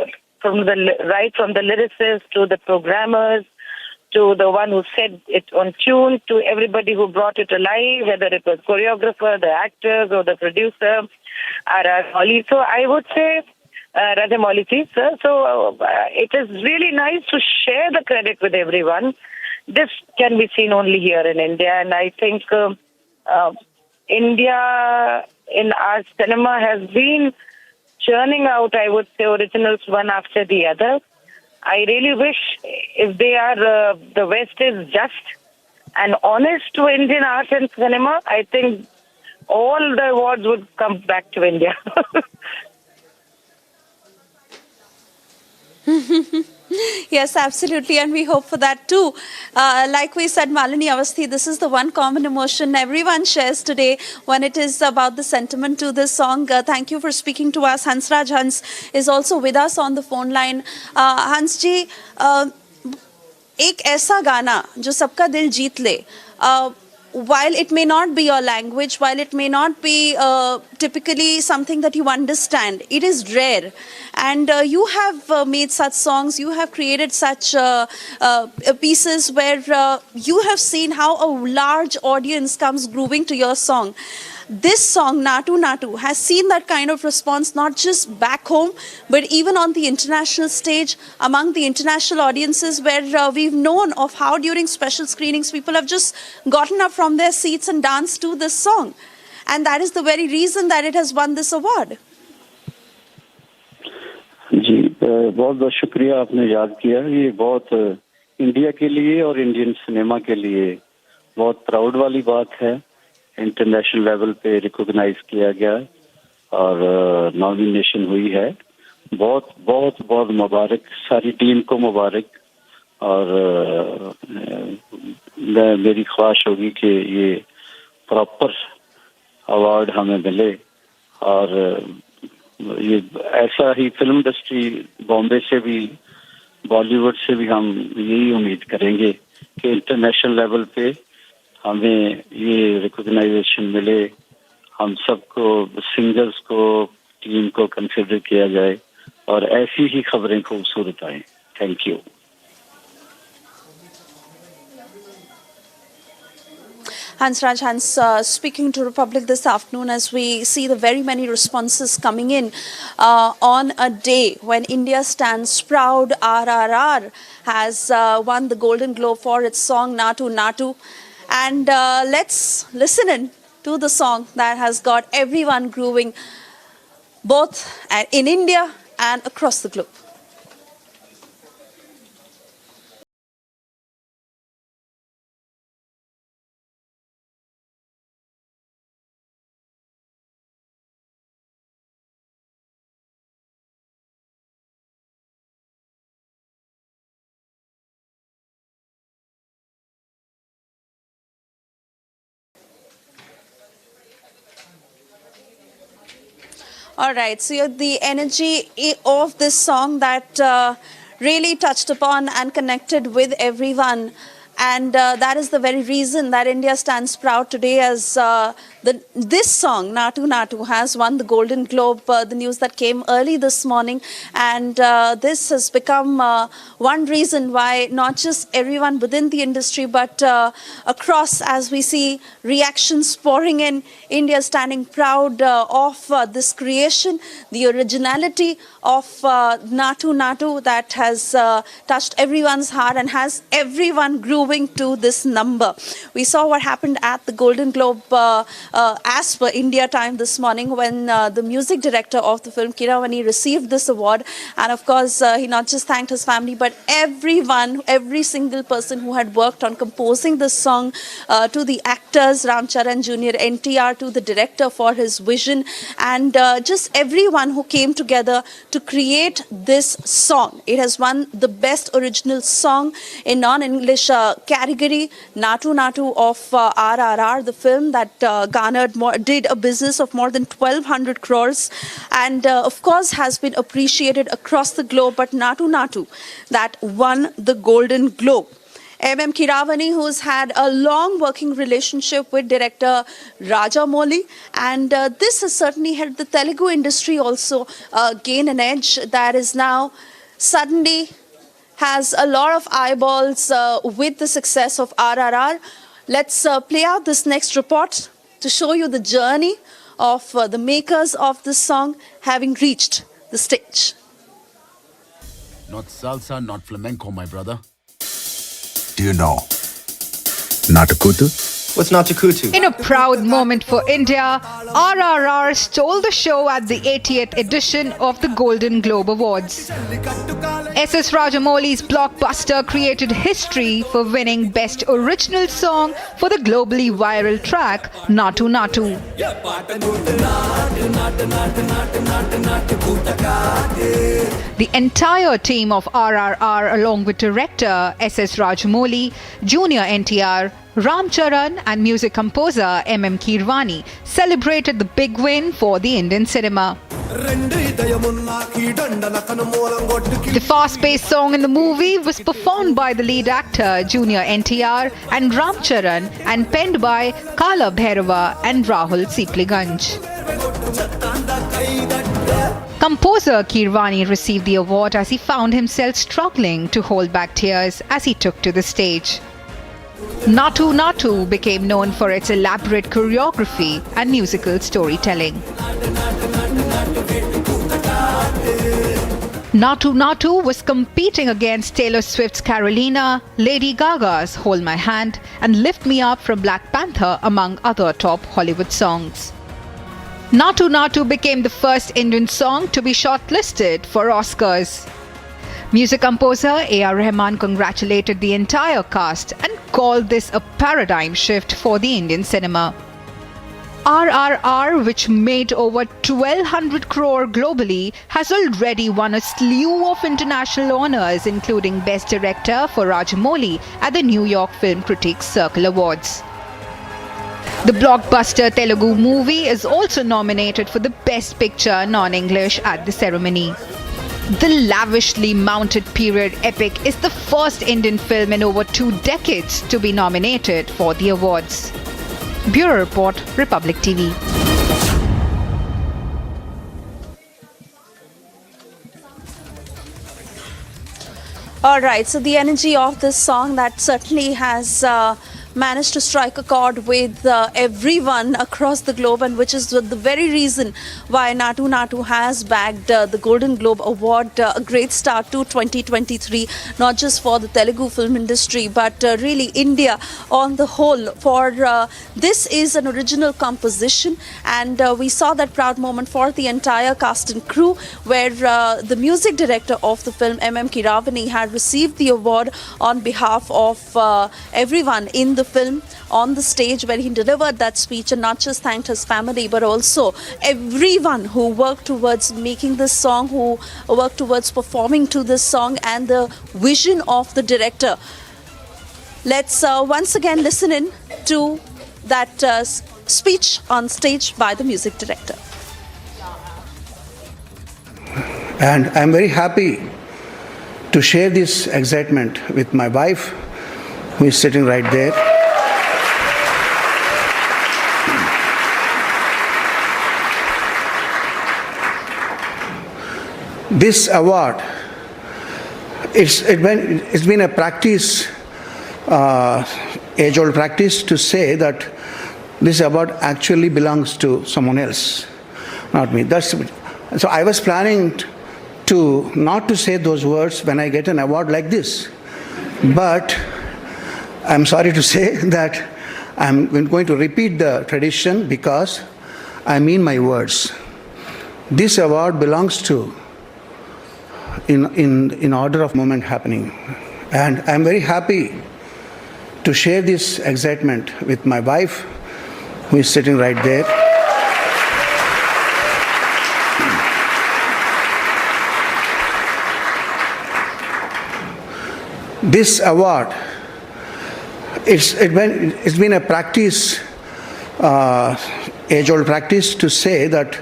right from the lyricists to the programmers, to the one who set it on tune, to everybody who brought it alive, whether it was choreographer, the actors, or the producer, Rajamouli. So I would say, Rajamouli ji, sir. So it is really nice to share the credit with everyone. This can be seen only here in India, and I think India in our cinema has been churning out, I would say, originals one after the other. I really wish if they are, the West is just and honest to Indian art and cinema, I think all the awards would come back to India. Yes, absolutely, and we hope for that too. Like we said, Malini Avasthi, this is the one common emotion everyone shares today when it is about the sentiment to this song. Thank you for speaking to us. Hansraj Hans is also with us on the phone line. Hans ji, एक ऐसा गाना जो सबका दिल जीत ले, while it may not be your language, while it may not be typically something that you understand, it is rare. And you have made such songs, you have created such pieces where you have seen how a large audience comes grooving to your song. This song, Natu Natu, has seen that kind of response not just back home, but even on the international stage, among the international audiences, where we've known of how during special screenings, people have just gotten up from their seats and danced to this song. And that is the very reason that it has won this award. जी बहुत बहुत शुक्रिया आपने याद किया. ये बहुत India के लिए और इंडियन सिनेमा के लिए बहुत प्राउड वाली बात है. इंटरनेशनल लेवल पे रिकॉग्नाइज किया गया और नॉमिनेशन हुई है. बहुत बहुत बहुत मुबारक, सारी टीम को मुबारक. और मेरी ख्वाहिश होगी कि ये प्रॉपर अवार्ड हमें मिले. और ये ऐसा ही फिल्म इंडस्ट्री बॉम्बे से भी, बॉलीवुड से भी हम यही उम्मीद करेंगे कि इंटरनेशनल लेवल पे हमें ये रिकॉग्नाइजेशन मिले. हम सबको, सिंगर्स को, टीम को कंसिडर किया जाए और ऐसी ही खबरें खूबसूरत आए. Thank you. Hansraj Hans speaking to Republic this afternoon as we see the very many responses coming in on a day when India stands proud. RRR has won the Golden Globe for its song Natu Natu. And let's listen in to the song that has got everyone grooving both in India and across the globe. All right, so the energy of this song that really touched upon and connected with everyone. And that is the very reason that India stands proud today as this song, Natu Natu, has won the Golden Globe. The news that came early this morning. And this has become one reason why not just everyone within the industry, but across, as we see reactions pouring in, India standing proud of this creation, the originality of Natu Natu that has touched everyone's heart and has everyone grooving to this number. We saw what happened at the Golden Globe as per India time this morning when the music director of the film, Kiravani, received this award. And of course, he not just thanked his family, but everyone, every single person who had worked on composing this song, to the actors, Ram Charan Jr., NTR, to the director for his vision, and just everyone who came together to create this song. It has won the best original song in non-English category, Natu Natu of RRR, the film that did a business of more than 1,200 crores and of course has been appreciated across the globe, but Natu Natu that won the Golden Globe. Kiravani, who's had a long working relationship with director Rajamouli, and this has certainly helped the Telugu industry also gain an edge that is now suddenly has a lot of eyeballs with the success of RRR. Let's play out this next report to show you the journey of the makers of this song having reached the stage. Not salsa, not flamenco, my brother. Do you know Natakutu? What's Natakutu? In a proud moment for India, RRR stole the show at the 80th edition of the Golden Globe Awards. S.S. Rajamouli's blockbuster created history for winning Best Original Song for the globally viral track Natu Natu. The entire team of RRR, along with director S.S. Rajamouli, Junior NTR, Ram Charan and music composer M.M. Keerwani celebrated the big win for the Indian cinema. The fast-paced song in the movie was performed by the lead actor Junior NTR and Ram Charan and penned by Kala Bhairava and Rahul Sipliganj. Composer Keerwani received the award as he found himself struggling to hold back tears as he took to the stage. Natu Natu became known for its elaborate choreography and musical storytelling. Natu Natu was competing against Taylor Swift's Carolina, Lady Gaga's Hold My Hand, and Lift Me Up from Black Panther, among other top Hollywood songs. Natu Natu became the first Indian song to be shortlisted for Oscars. Music composer A.R. Rahman congratulated the entire cast and called this a paradigm shift for the Indian cinema. RRR, which made over 1,200 crore globally, has already won a slew of international honors, including Best Director for Rajamouli at the New York Film Critics Circle Awards. The blockbuster Telugu movie is also nominated for the Best Picture non-English at the ceremony. The lavishly mounted period epic is the first Indian film in over 2 decades to be nominated for the awards. Bureau Report, Republic TV. All right, so the energy of this song that certainly has managed to strike a chord with everyone across the globe, and which is the very reason why Natu Natu has bagged the Golden Globe Award. A great start to 2023, not just for the Telugu film industry, but really India on the whole. For this is an original composition, and we saw that proud moment for the entire cast and crew, where the music director of the film, M.M. Keerwani, had received the award on behalf of everyone in the film on the stage, where he delivered that speech and not just thanked his family, but also everyone who worked towards making this song, who worked towards performing to this song, and the vision of the director. Let's once again listen in to that speech on stage by the music director. And I'm very happy to share this excitement with my wife, who is sitting right there. This award, it's been a practice, age-old practice, to say that this award actually belongs to someone else, not me. So I was planning to not to say those words when I get an award like this, but I'm sorry to say that I'm going to repeat the tradition, because I mean my words. This award belongs to, in order of moment happening, and I'm very happy to share this excitement with my wife, who is sitting right there. This award, it's been a practice, age-old practice, to say that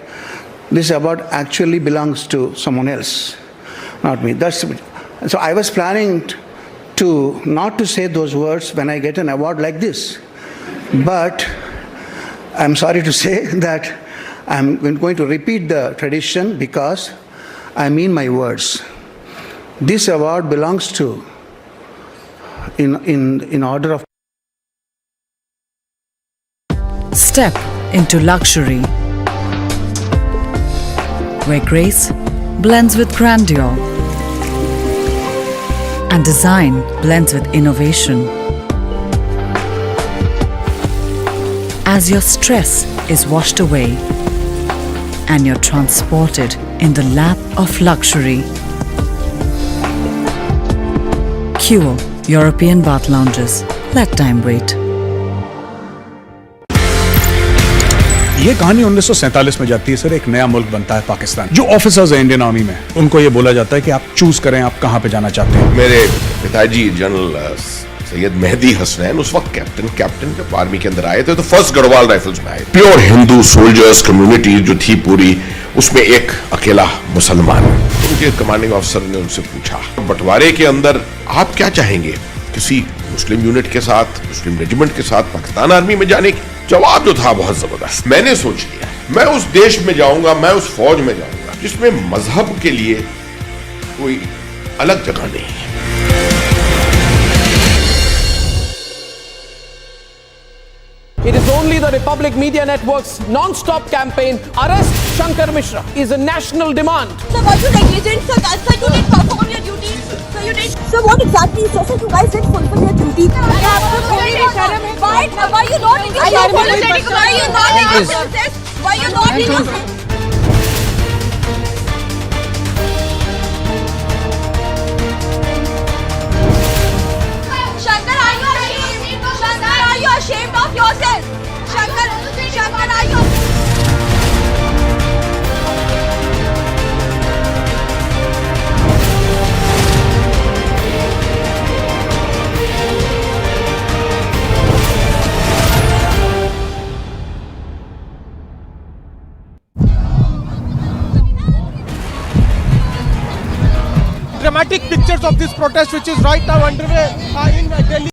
this award actually belongs to someone else, not me. So I was planning to not to say those words when I get an award like this, but I'm sorry to say that I'm going to repeat the tradition, because I mean my words. this award belongs to, in order of. Step into luxury, where grace blends with grandeur and design blends with innovation. As your stress is washed away and you're transported in the lap of luxury. Cure European bath lounges. Let time wait. ये कहानी 1947 में जाती है sir. एक नया मुल्क बनता है पाकिस्तान। जो ऑफिसर्स हैं इंडियन आर्मी में, उनको ये बोला जाता है कि आप चूज करें आप कहां पे जाना चाहते हैं। मेरे पिताजी जनरल सैयद मेहदी हसनैन उस वक्त कैप्टन जब आर्मी के अंदर आए थे तो फर्स्ट गढ़वाल राइफल्स में आए। प्योर हिंदू सोल्जर्स कम्युनिटी जो थी पूरी, उसमें एक अकेला मुसलमान। उनके कमांडिंग ऑफिसर ने उनसे पूछा, बंटवारे के अंदर आप क्या चाहेंगे, किसी मुस्लिम यूनिट के साथ, मुस्लिम रेजिमेंट के साथ पाकिस्तान आर्मी में जाने की? जवाब जो था बहुत जबरदस्त। मैंने सोच लिया मैं उस देश में जाऊंगा, मैं उस फौज में जाऊंगा जिसमें मजहब के लिए कोई अलग जगह नहीं है। It is only the Republic Media Network's non-stop campaign, Arrest Shankar Mishra, is a national demand. Sir, were you negligent? Sir, you didn't perform your duties. Sir, you didn't. Sir, what exactly? Sir, you guys didn't fulfill your duty. Why are you not in your service? Why are you not in your service? Why are you not in your service? Shankar, are you ashamed? Shankar, are you ashamed of yourself? Shankar, are you? Dramatic pictures of this protest which is right now underway in Delhi.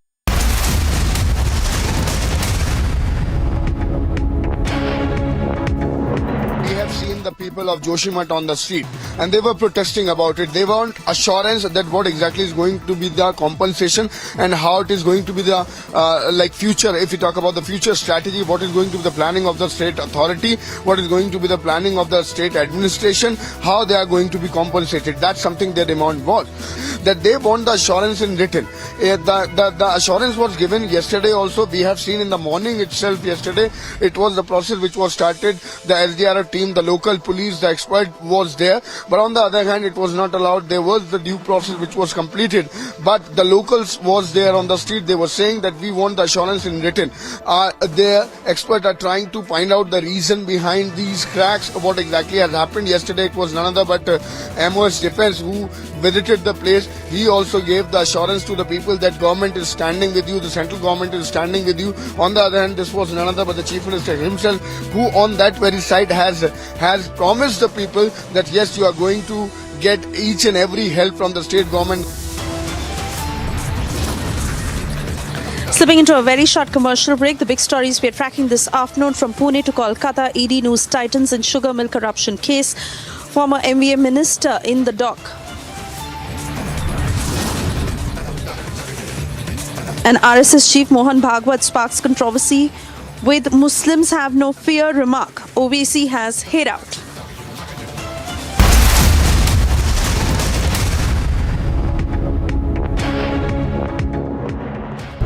We have seen the people of Joshimath on the street and they were protesting about it. They want assurance that what exactly is going to be the compensation and how it is going to be the future. If you talk about the future strategy, what is going to be the planning of the state authority, what is going to be the planning of the state administration, how they are going to be compensated. That's something their demand was. That they want the assurance in written. The assurance was given yesterday also. We have seen in the morning itself yesterday, it was the process which was started. The SDRF team, the local police, the expert was there. But on the other hand, it was not allowed. There was the due process which was completed. But the locals was there on the street. They were saying that we want the assurance in written. Their experts are trying to find out the reason behind these cracks, what exactly has happened. Yesterday it was none other but MOS Defense who visited the place. He also gave the assurance to the people that government is standing with you, the central government is standing with you. On the other hand, this was none other but the Chief Minister himself who on that very side has promised the people that yes, you are going to get each and every help from the state government. Slipping into a very short commercial break, the big stories we are tracking this afternoon from Pune to Kolkata. ED news tightens in sugar mill corruption case. Former MVA minister in the dock. And RSS chief Mohan Bhagwat sparks controversy with Muslims have no fear remark. OVC has hid out.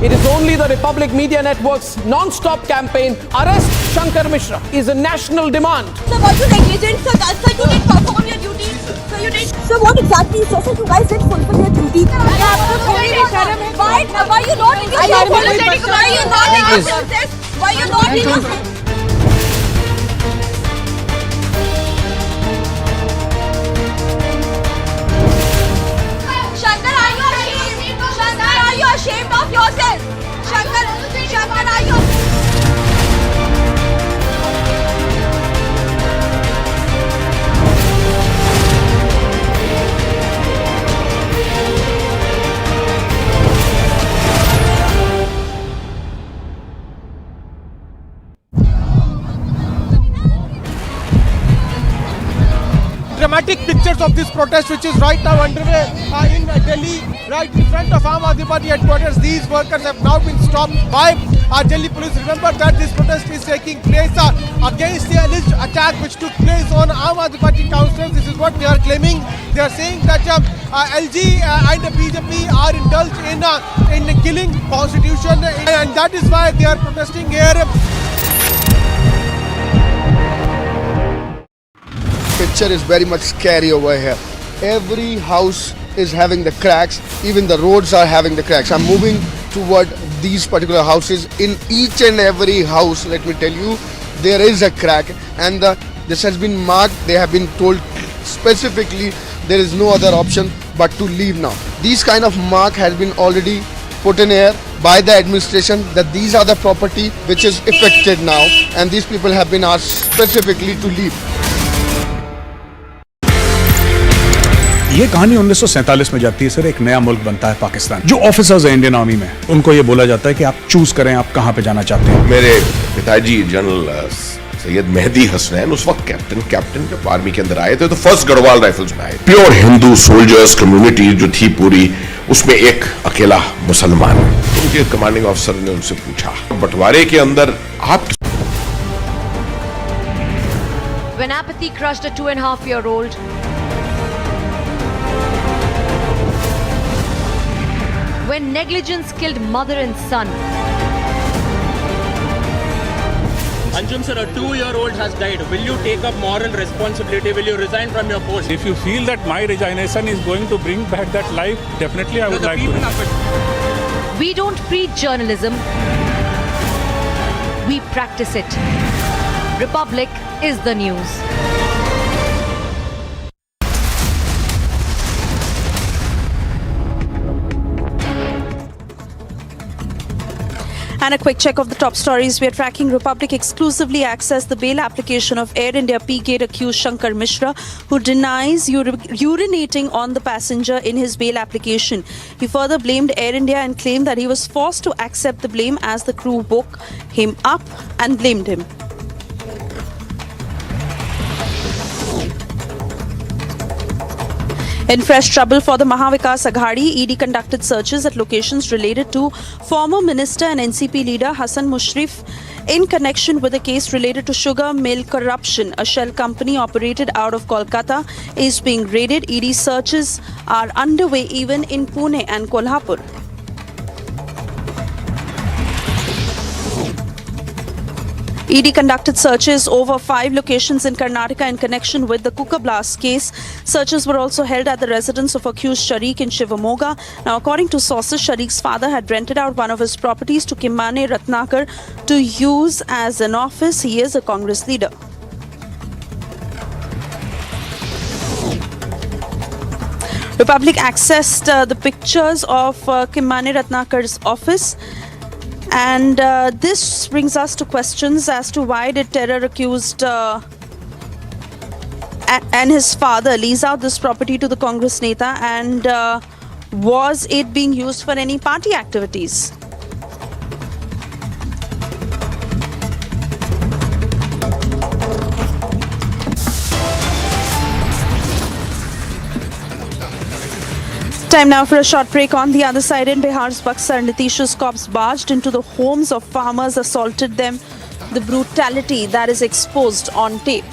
It is only the Republic Media Network's non-stop campaign, Arrest Shankar Mishra, is a national demand. Sir, were you negligent? Sir, you didn't perform your duties. Sir, you didn't. Sir, what exactly? Sir, you guys didn't fulfill your duty. Why are you not in your service? Why are you not in your service? Why are you not in your service? Shankar, are you ashamed? Shankar, are you ashamed of yourself? Shankar, are you? dramatic pictures of this protest which is right now underway in Delhi, right in front of Aam Aadmi Party headquarters. These workers have now been stopped by Delhi police. Remember that this protest is taking place against the alleged attack which took place on Aam Aadmi Party councillors. This is what they are claiming. They are saying that LG and the BJP are indulged in killing constitution, and that is why they are protesting here. Picture is very much scary over here. Every house is having the cracks. Even the roads are having the cracks. I'm moving toward these particular houses. In each and every house, let me tell you, there is a crack, and this has been marked. They have been told specifically there is no other option but to leave now. These kind of mark has been already put in air by the administration that these are the property which is affected now, and these people have been asked specifically to leave. ये कहानी 1947 में जाती है sir. एक नया मुल्क बनता है पाकिस्तान। जो ऑफिसर्स हैं इंडियन आर्मी में, उनको ये बोला जाता है कि आप चूज करें आप कहां पे जाना चाहते हैं। मेरे पिताजी जनरल सैयद मेहदी हसनैन उस वक्त कैप्टन जब आर्मी के अंदर आए थे तो फर्स्ट गढ़वाल राइफल्स में आए। प्योर हिंदू सोल्जर्स कम्युनिटी जो थी पूरी, उसमें एक अकेला मुसलमान। उनके कमांडिंग ऑफिसर ने उनसे पूछा बंटवारे के अंदर आप When apathy crushed a 2.5-year-old, when negligence killed mother and son, Anjum sir, a 2-year-old has died. Will you take up moral responsibility? Will you resign from your post? If you feel that my resignation is going to bring back that life, definitely I would like to. We don't preach journalism. We practice it. Republic is the news. And a quick check of the top stories we are tracking. Republic exclusively accessed the bail application of Air India P-Gate accused Shankar Mishra, who denies urinating on the passenger in his bail application. He further blamed Air India and claimed that he was forced to accept the blame as the crew woke him up and blamed him. In fresh trouble for the Mahavikas Aghadi, ED conducted searches at locations related to former minister and NCP leader Hassan Mushrif in connection with a case related to sugar mill corruption. A shell company operated out of Kolkata is being raided. ED searches are underway even in Pune and Kolhapur. ED conducted searches over 5 locations in Karnataka in connection with the cooker blast case. Searches were also held at the residence of accused Sharik in Shivamoga. Now, according to sources, Sharik's father had rented out one of his properties to Kimmane Ratnakar to use as an office. He is a Congress leader. Republic accessed the pictures of Kimmane Ratnakar's office. And this brings us to questions as to why did terror accused and his father lease out this property to the Congress Neta, and was it being used for any party activities? Time now for a short break. On the other side, in Bihar's Buxar, Nitish's cops barged into the homes of farmers, assaulted them. The brutality that is exposed on tape.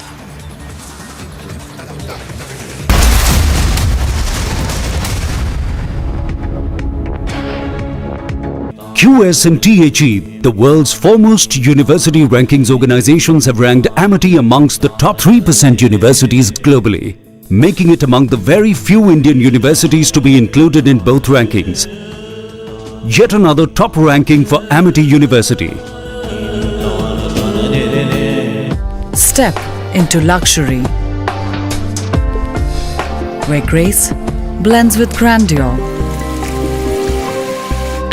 QSMTHE, the world's foremost university rankings organizations, have ranked Amity amongst the top 3% universities globally, making it among the very few Indian universities to be included in both rankings. Yet another top ranking for Amity University. Step into luxury, where grace blends with grandeur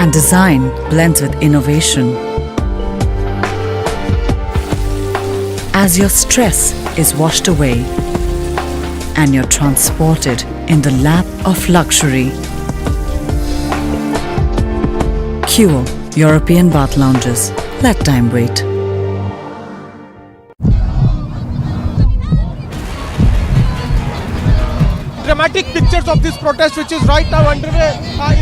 and design blends with innovation. As your stress is washed away and you're transported in the lap of luxury. Cure European bath lounges. Let time wait. dramatic pictures of this protest which is right now underway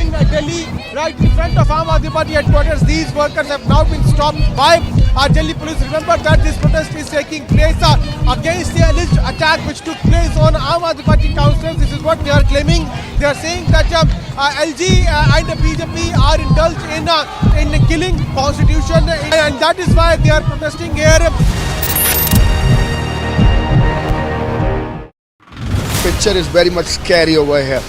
in Delhi, right in front of Aam Aadmi Party headquarters. These workers have now been stopped by Delhi police. Remember that this protest is taking place against the alleged attack which took place on Aam Aadmi Party councillors. This is what they are claiming. They are saying that LG and the BJP are indulged in killing constitution, and that is why they are protesting here. Picture is very much scary over here.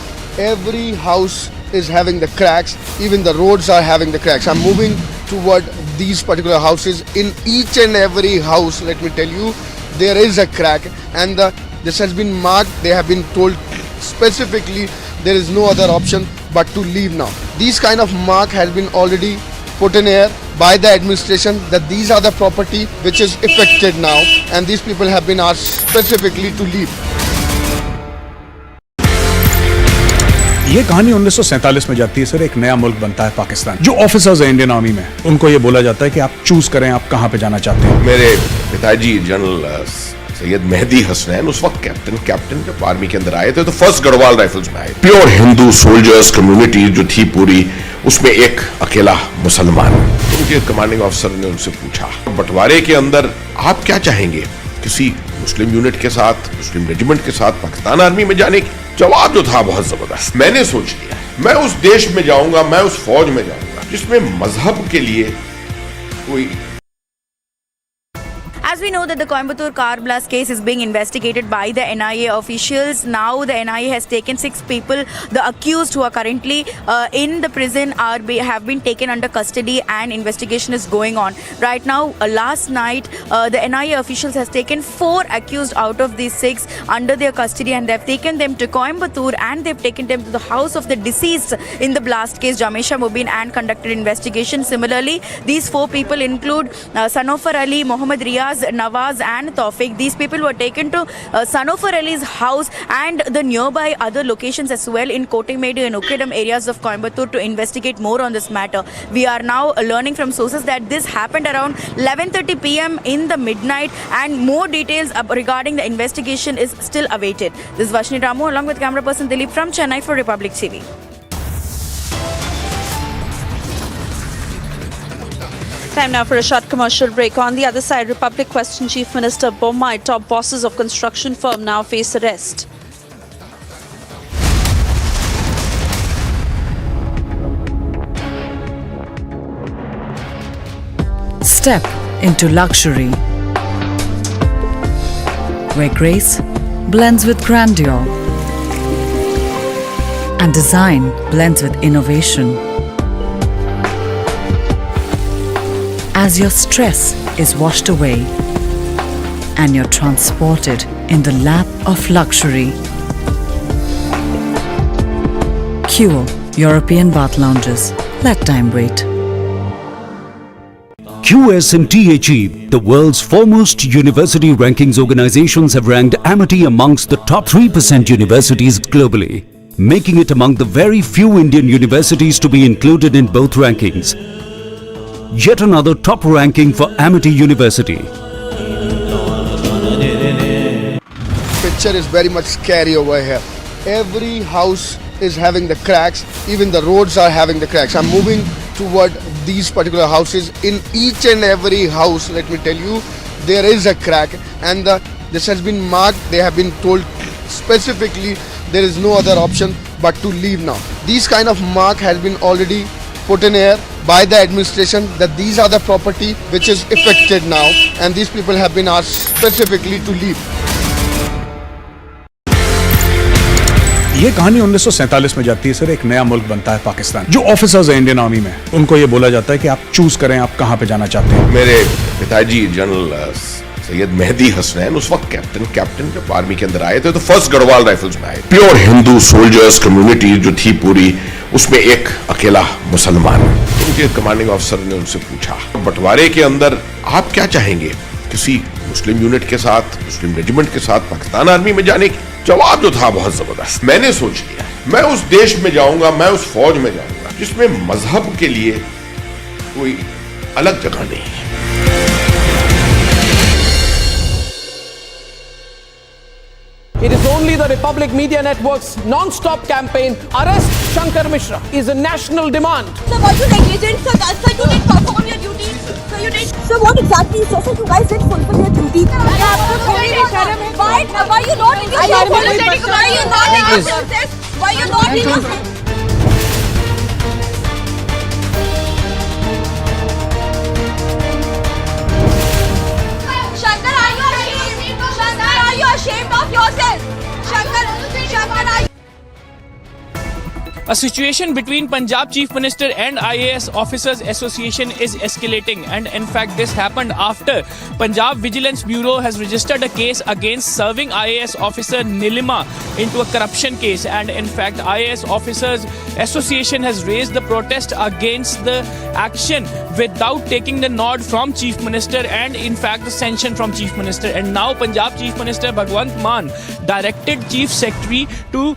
Every house is having the cracks. Even the roads are having the cracks. I'm moving toward these particular houses. In each and every house, let me tell you, there is a crack, and this has been marked. They have been told specifically there is no other option but to leave now. These kind of mark has been already put in air by the administration that these are the property which is affected now, and these people have been asked specifically to leave. ये कहानी 1947 में जाती है sir. एक नया मुल्क बनता है पाकिस्तान। जो ऑफिसर्स हैं इंडियन आर्मी में, उनको ये बोला जाता है कि आप चूज करें आप कहां पे जाना चाहते हैं। मेरे पिताजी जनरल सैयद मेहदी हसनैन उस वक्त कैप्टन जब आर्मी के अंदर आए थे तो फर्स्ट गढ़वाल राइफल्स में आए। प्योर हिंदू सोल्जर्स कम्युनिटी जो थी पूरी, उसमें एक अकेला मुसलमान। तो मुझे कमांडिंग ऑफिसर ने उनसे पूछा, बंटवारे के अंदर आप क्या चाहेंगे, किसी मुस्लिम यूनिट के साथ, मुस्लिम रेजिमेंट के साथ पाकिस्तान आर्मी में जाने की? जवाब जो था बहुत जबरदस्त। मैंने सोच लिया मैं उस देश में जाऊंगा, मैं उस फौज में जाऊंगा जिसमें मजहब के लिए कोई। As we know that the Coimbatore car blast case is being investigated by the NIA officials. Now the NIA has taken 6 people. The accused who are currently in the prison have been taken under custody, and investigation is going on. Right now, last night, the NIA officials has taken 4 accused out of these 6 under their custody, and they've taken them to Coimbatore, and they've taken them to the house of the deceased in the blast case, Jamesha Mubin, and conducted investigation. Similarly, these 4 people include Sanofar Ali, Mohammad Riaz, Nawaz and Tawfiq. These people were taken to Sanofar Ali's house and the nearby other locations as well in Kotimedu and Ukkedam areas of Coimbatore to investigate more on this matter. We are now learning from sources that this happened around 11:30 p.m. in the midnight, and more details regarding the investigation is still awaited. This is Vashni Ramu along with camera person Dilip from Chennai for Republic TV. Time now for a short commercial break. On the other side, Republic questioned Chief Minister Bommai. Top bosses of construction firm now face arrest. Step into luxury, where grace blends with grandeur and design blends with innovation. As your stress is washed away and you're transported in the lap of luxury. Cure European bath lounges. Let time wait. QS and THE, the world's foremost university rankings organizations, have ranked Amity amongst the top 3% universities globally, making it among the very few Indian universities to be included in both rankings. Yet another top ranking for Amity University. Picture is very much scary over here. Every house is having the cracks. Even the roads are having the cracks. I'm moving toward these particular houses. In each and every house, let me tell you, there is a crack, and this has been marked. They have been told specifically there is no other option but to leave now. These kind of mark has been already put in air by the administration that these are the property which is affected now, and these people have been asked specifically to leave. ये कहानी 1947 में जाती है sir. एक नया मुल्क बनता है पाकिस्तान। जो ऑफिसर्स हैं इंडियन आर्मी में, उनको ये बोला जाता है कि आप चूज करें आप कहां पे जाना चाहते हैं। मेरे पिताजी जनरल सैयद मेहदी हसनैन उस वक्त कैप्टन जब आर्मी के अंदर आए थे तो फर्स्ट गढ़वाल राइफल्स में आए। प्योर हिंदू सोल्जर्स कम्युनिटी जो थी पूरी, उसमें एक अकेला मुसलमान। तो मुझे कमांडिंग ऑफिसर ने उनसे पूछा, बंटवारे के अंदर आप क्या चाहेंगे, किसी मुस्लिम यूनिट के साथ, मुस्लिम रेजिमेंट के साथ पाकिस्तान आर्मी में जाने की? जवाब जो था बहुत जबरदस्त। मैंने सोच लिया मैं उस देश में जाऊंगा, मैं उस फौज में जाऊंगा जिसमें मजहब के लिए कोई अलग जगह नहीं है। It is only the Republic Media Network's non-stop campaign, Arrest Shankar Mishra, is a national demand. Sir, were you negligent? Sir, you didn't perform your duty. Sir, you didn't. Sir, what exactly? Sir, you guys didn't fulfill your duty. Why you not in your apologetic? Why you not in your senses? Why you not in your senses? Shankar, are you ashamed? Shankar, are you ashamed of yourself? Shankar, are you? A situation between Punjab Chief Minister and IAS Officers Association is escalating, and in fact this happened after Punjab Vigilance Bureau has registered a case against serving IAS officer Nilima into a corruption case, and in fact IAS Officers Association has raised the protest against the action without taking the nod from Chief Minister and in fact the sanction from Chief Minister. And now Punjab Chief Minister Bhagwant Mann directed Chief Secretary to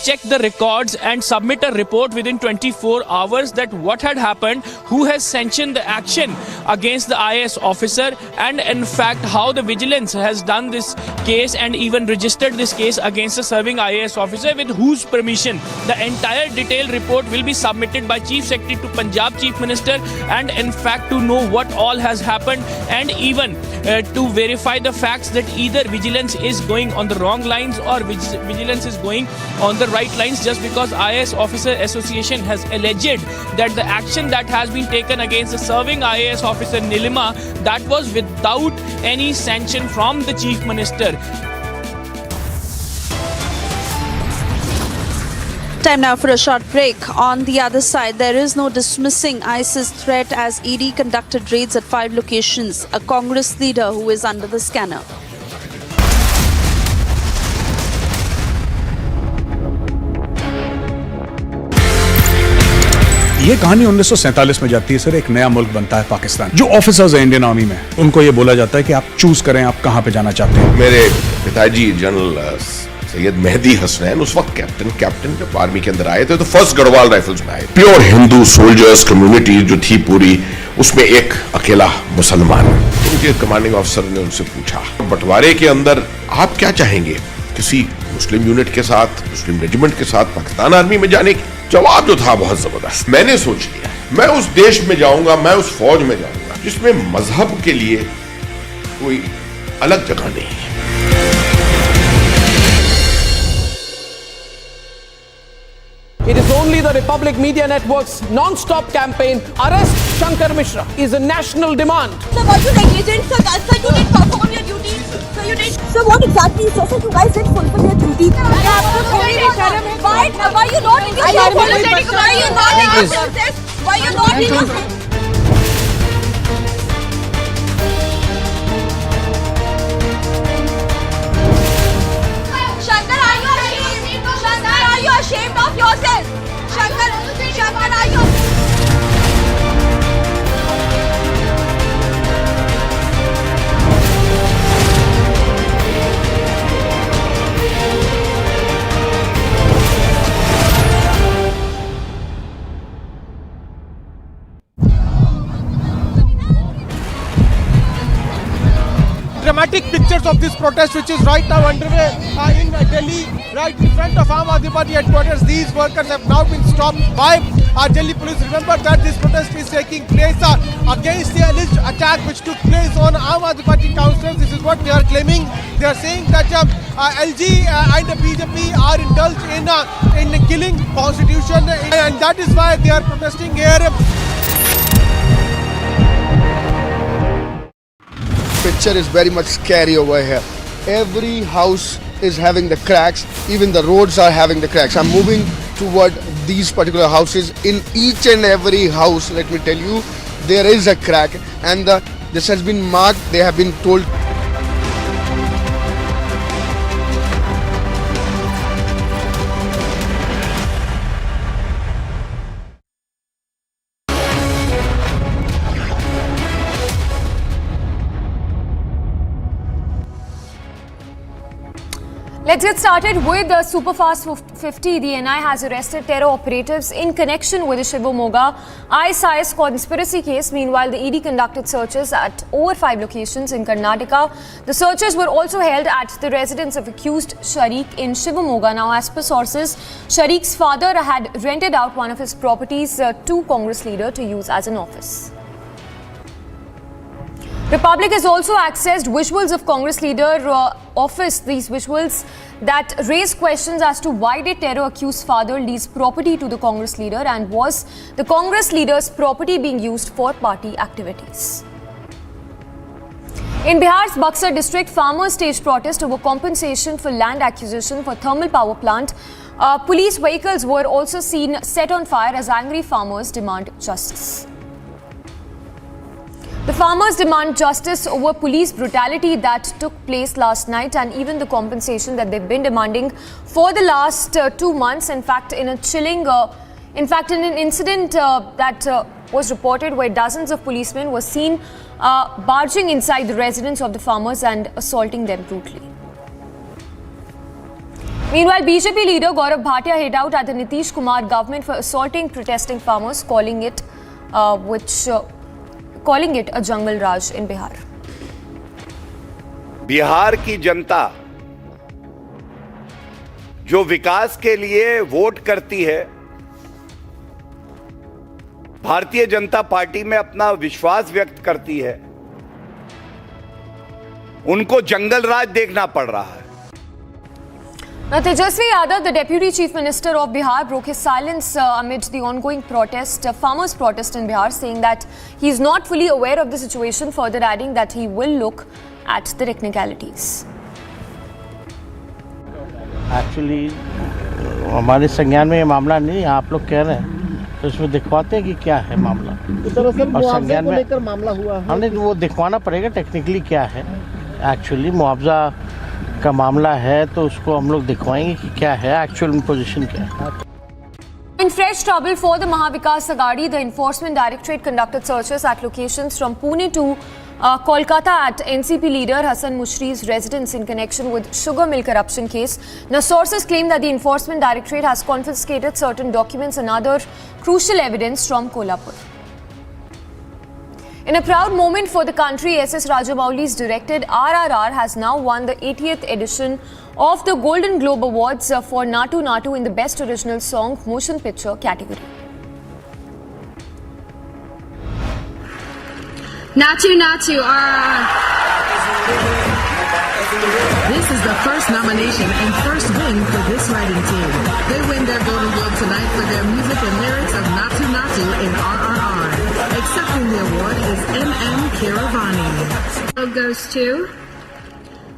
check the records and submit a report within 24 hours that what had happened, who has sanctioned the action against the IAS officer, and in fact how the vigilance has done this case and even registered this case against the serving IAS officer, with whose permission. The entire detailed report will be submitted by Chief Secretary to Punjab Chief Minister, and in fact to know what all has happened, and even to verify the facts that either vigilance is going on the wrong lines or vigilance is going on the right lines, just because IAS Officer Association has alleged that the action that has been taken against the serving IAS officer Nilima, that was without any sanction from the Chief Minister. Time now for a short break. On the other side, there is no dismissing ISIS threat as ED conducted raids at 5 locations. A Congress leader who is under the scanner. ये कहानी 1947 में जाती है sir, एक नया मुल्क बनता है पाकिस्तान। जो ऑफिसर्स हैं इंडियन आर्मी में, उनको ये बोला जाता है कि आप चूज करें आप कहां पे जाना चाहते हैं। मेरे पिताजी जनरल सैयद मेहदी हसनैन उस वक्त कैप्टन जब आर्मी के अंदर आए थे तो फर्स्ट गढ़वाल राइफल्स में आए। प्योर हिंदू सोल्जर्स कम्युनिटी जो थी पूरी, उसमें एक अकेला मुसलमान। उनके कमांडिंग ऑफिसर ने उनसे पूछा, बंटवारे के अंदर आप क्या चाहेंगे, किसी मुस्लिम यूनिट के साथ, मुस्लिम रेजिमेंट के साथ पाकिस्तान आर्मी में जाने की? जवाब जो था बहुत जबरदस्त। मैंने सोच लिया मैं उस देश में जाऊंगा, मैं उस फौज में जाऊंगा जिसमें मजहब के लिए कोई अलग जगह नहीं है। It is only the Republic Media Network's non-stop campaign, Arrest Shankar Mishra, is a national demand. Sir, were you negligent? Sir, you didn't perform your duty. Sir, you didn't. Sir, what exactly? Sir, you guys didn't fulfill your duty. Why you not in your apologetic? Why you not in your senses? Why you not in your senses? Shankar, are you ashamed? Shankar, are you ashamed of yourself? Shankar, are you? Dramatic pictures of this protest, which is right now underway in Delhi, right in front of Aam Aadmi Party headquarters. These workers have now been stopped by Delhi police. Remember that this protest is taking place against the alleged attack which took place on Aam Aadmi Party councillors. This is what they are claiming. They are saying that LG and the BJP are indulged in killing constitution, and that is why they are protesting here. Picture is very much scary over here. Every house is having the cracks, even the roads are having the cracks. I'm moving toward these particular houses. In each and every house, let me tell you, there is a crack, and this has been marked. They have been told. Let's get started with the Superfast 50. The NI has arrested terror operatives in connection with the Shivamogga ISIS conspiracy case. Meanwhile, the ED conducted searches at over 5 locations in Karnataka. The searches were also held at the residence of accused Sharik in Shivamogga. Now, as per sources, Sharik's father had rented out one of his properties to Congress leader to use as an office. Republic has also accessed visuals of Congress leader office. These visuals that raise questions as to why did terror accused father lease property to the Congress leader, and was the Congress leader's property being used for party activities. In Bihar's Buxar district, farmers staged protest over compensation for land acquisition for thermal power plant. Police vehicles were also seen set on fire as angry farmers demand justice. The farmers demand justice over police brutality that took place last night, and even the compensation that they've been demanding for the last 2 months. In fact, in an incident that was reported where dozens of policemen were seen barging inside the residence of the farmers and assaulting them brutally. Meanwhile, BJP leader Gaurav Bhatia hit out at the Nitish Kumar government for assaulting protesting farmers, calling it a jungle raj in Bihar. Bihar की जनता जो विकास के लिए vote करती है, Bharatiya Janata party में अपना विश्वास व्यक्त करती है, उनको जंगल राज देखना पड़ रहा है. Now, Tejasvi Yadav, the Deputy Chief Minister of Bihar, broke his silence amid the ongoing farmers' protest in Bihar, saying that he is not fully aware of the situation, further adding that he will look at the technicalities. Actually हमारे संज्ञान में ये मामला नहीं, आप लोग कह रहे हैं तो इसमें दिखवाते हैं कि क्या है मामला. और संज्ञान में लेकर मामला हुआ, हमने वो दिखवाना पड़ेगा टेक्निकली क्या है. एक्चुअली मुआवजा का मामला है तो उसको हम लोग दिखवाएंगे कि क्या है एक्चुअल पोजीशन क्या है. In fresh trouble for the Mahavikas Aghadi, the Enforcement Directorate conducted searches at locations from Pune to Kolkata at NCP leader Hassan Mushri's residence in connection with sugar mill corruption case. Now, sources claim that the Enforcement Directorate has confiscated certain documents and other crucial evidence from Kolhapur. In a proud moment for the country, S.S. Rajamouli's directed RRR has now won the 80th edition of the Golden Globe Awards for Natu Natu in the Best Original Song Motion Picture category. Natu Natu, RRR. This is the first nomination and first win for this writing team. They win their Golden Globe tonight for their music and lyrics of Natu Natu in RRR. Accepting the award is M.M. Kiravani. Goes to